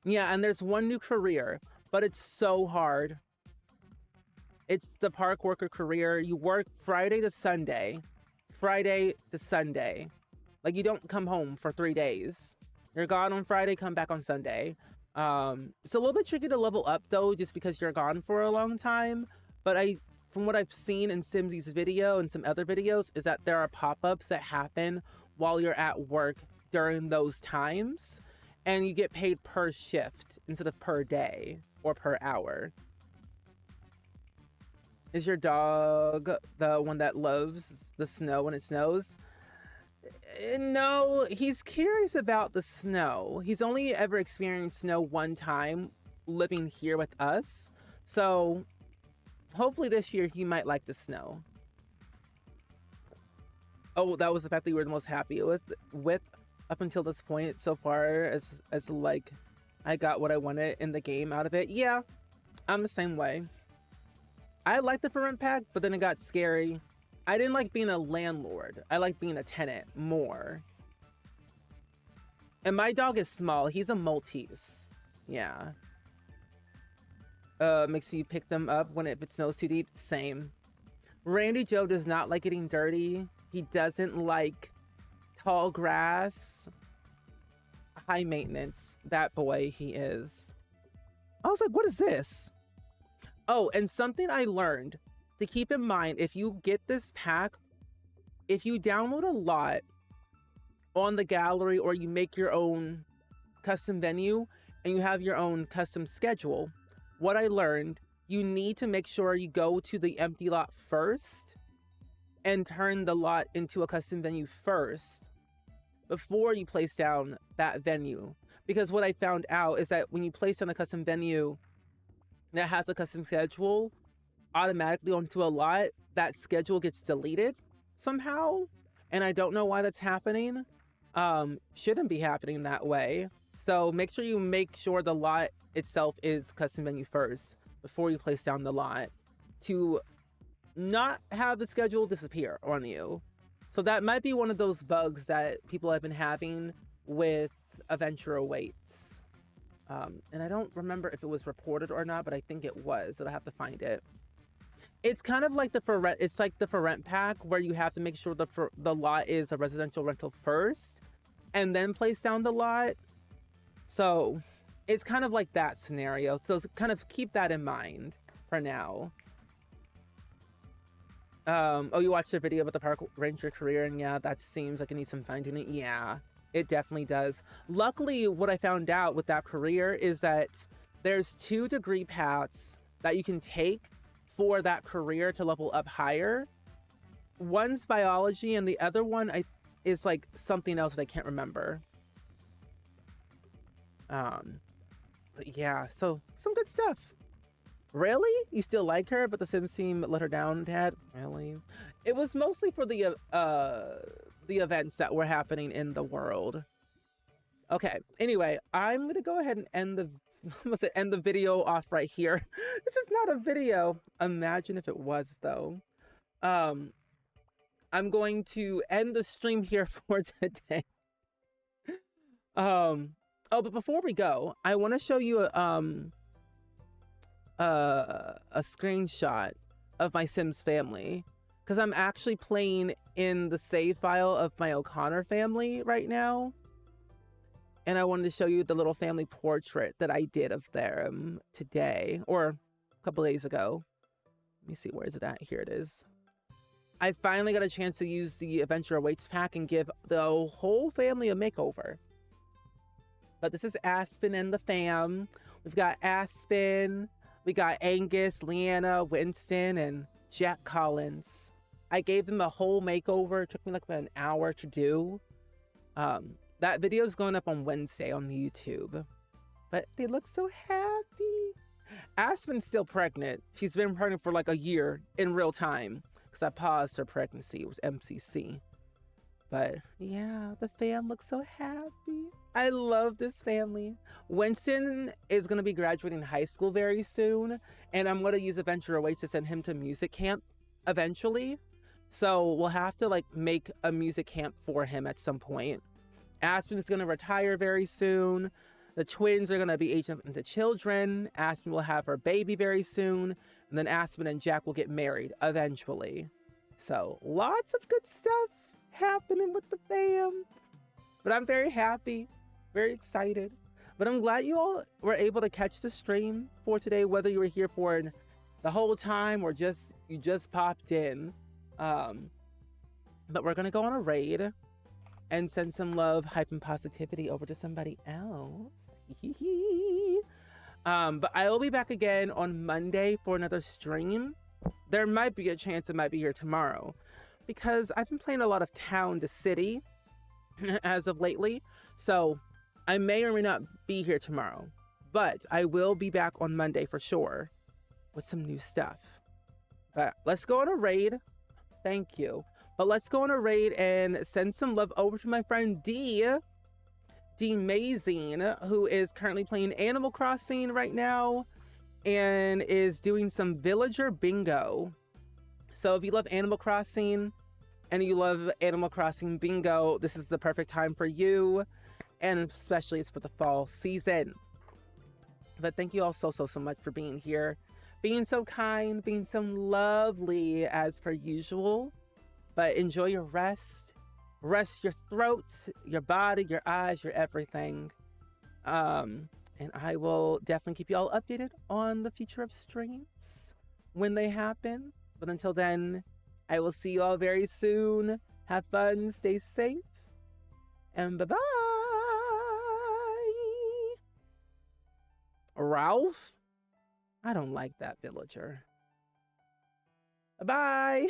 Yeah, and there's one new career, but it's so hard. It's the park worker career. You work Friday to Sunday. Like you don't come home for 3 days. You're gone on Friday, come back on Sunday. It's a little bit tricky to level up though, just because you're gone for a long time. But from what I've seen in Simsy's video and some other videos, is that there are pop-ups that happen while you're at work during those times. and you get paid per shift instead of per day or per hour. Is your dog the one that loves the snow when it snows? No, he's curious about the snow. He's only ever experienced snow one time living here with us. So hopefully this year he might like the snow. Oh, that was the fact that you were the most happy with up until this point so far, as like I got what I wanted in the game out of it. Yeah, I'm the same way. I liked the for rent pack, but then it got scary. I didn't like being a landlord. I like being a tenant more. And my dog is small. He's a Maltese. Yeah. Makes you pick them up if it snows too deep. Same. Randy Joe does not like getting dirty. He doesn't like tall grass. High maintenance. That boy he is. I was like, what is this? Oh, and something I learned to keep in mind, if you get this pack, if you download a lot on the gallery or you make your own custom venue and you have your own custom schedule, what I learned, you need to make sure you go to the empty lot first and turn the lot into a custom venue first before you place down that venue. Because what I found out is that when you place down a custom venue that has a custom schedule automatically onto a lot, that schedule gets deleted somehow, and I don't know why that's happening. Shouldn't be happening that way. So make sure the lot itself is custom venue first before you place down the lot, to not have the schedule disappear on you. So that might be one of those bugs that people have been having with Adventure Awaits. And I don't remember if it was reported or not, but I think it was. So I have to find it. It's kind of like the for rent pack, where you have to make sure the lot is a residential rental first and then place down the lot. So it's kind of like that scenario. So kind of keep that in mind for now. Oh, you watched the video about the park ranger career, and yeah, that seems like it needs some fine tuning. Yeah, it definitely does. Luckily, what I found out with that career is that there's 2 degree paths that you can take for that career to level up higher. One's biology and the other one is like something else that I can't remember. But yeah, so some good stuff. Really? You still like her, but the Sims team let her down, Dad? Really? It was mostly for the events that were happening in the world. Okay, anyway, I'm gonna go ahead and end the video off right here. This is not a video. Imagine if it was, though. I'm going to end the stream here for today. Oh, but before we go, I want to show you a screenshot of my Sims family, because I'm actually playing in the save file of my O'Connor family right now, and I wanted to show you the little family portrait that I did of them today, or a couple days ago. Let me see, where is it at? Here it is. I finally got a chance to use the Adventure Awaits pack and give the whole family a makeover. But this is Aspen and the fam. We've got Aspen, we got Angus, Leanna, Winston, and Jack Collins. I gave them a whole makeover. It took me like about an hour to do. That video is going up on Wednesday on YouTube. But they look so happy. Aspen's still pregnant. She's been pregnant for like a year in real time, because I paused her pregnancy. It was MCC. But yeah, the fam looks so happy. I love this family. Winston is going to be graduating high school very soon, and I'm going to use Adventure Awaits to send him to music camp eventually. So we'll have to like make a music camp for him at some point. Aspen's going to retire very soon. The twins are going to be aging up into children. Aspen will have her baby very soon. And then Aspen and Jack will get married eventually. So lots of good stuff happening with the fam. But I'm very happy, very excited. But I'm glad you all were able to catch the stream for today, whether you were here for the whole time or you just popped in. But we're going to go on a raid. and send some love, hype, and positivity over to somebody else. But I will be back again on Monday for another stream. There might be a chance it might be here tomorrow because I've been playing a lot of Town to City as of lately. So I may or may not be here tomorrow, but I will be back on Monday for sure with some new stuff. But let's go on a raid. Thank you. But let's go on a raid and send some love over to my friend D-Mazing, who is currently playing Animal Crossing right now and is doing some villager bingo. So if you love Animal Crossing and you love Animal Crossing bingo, this is the perfect time for you. And especially it's for the fall season. But thank you all so much for being here, being so kind, being so lovely as per usual. But enjoy your rest. Rest your throat, your body, your eyes, your everything. And I will definitely keep you all updated on the future of streams when they happen. But until then, I will see you all very soon. Have fun, stay safe, and bye-bye. Ralph? I don't like that villager. Bye-bye.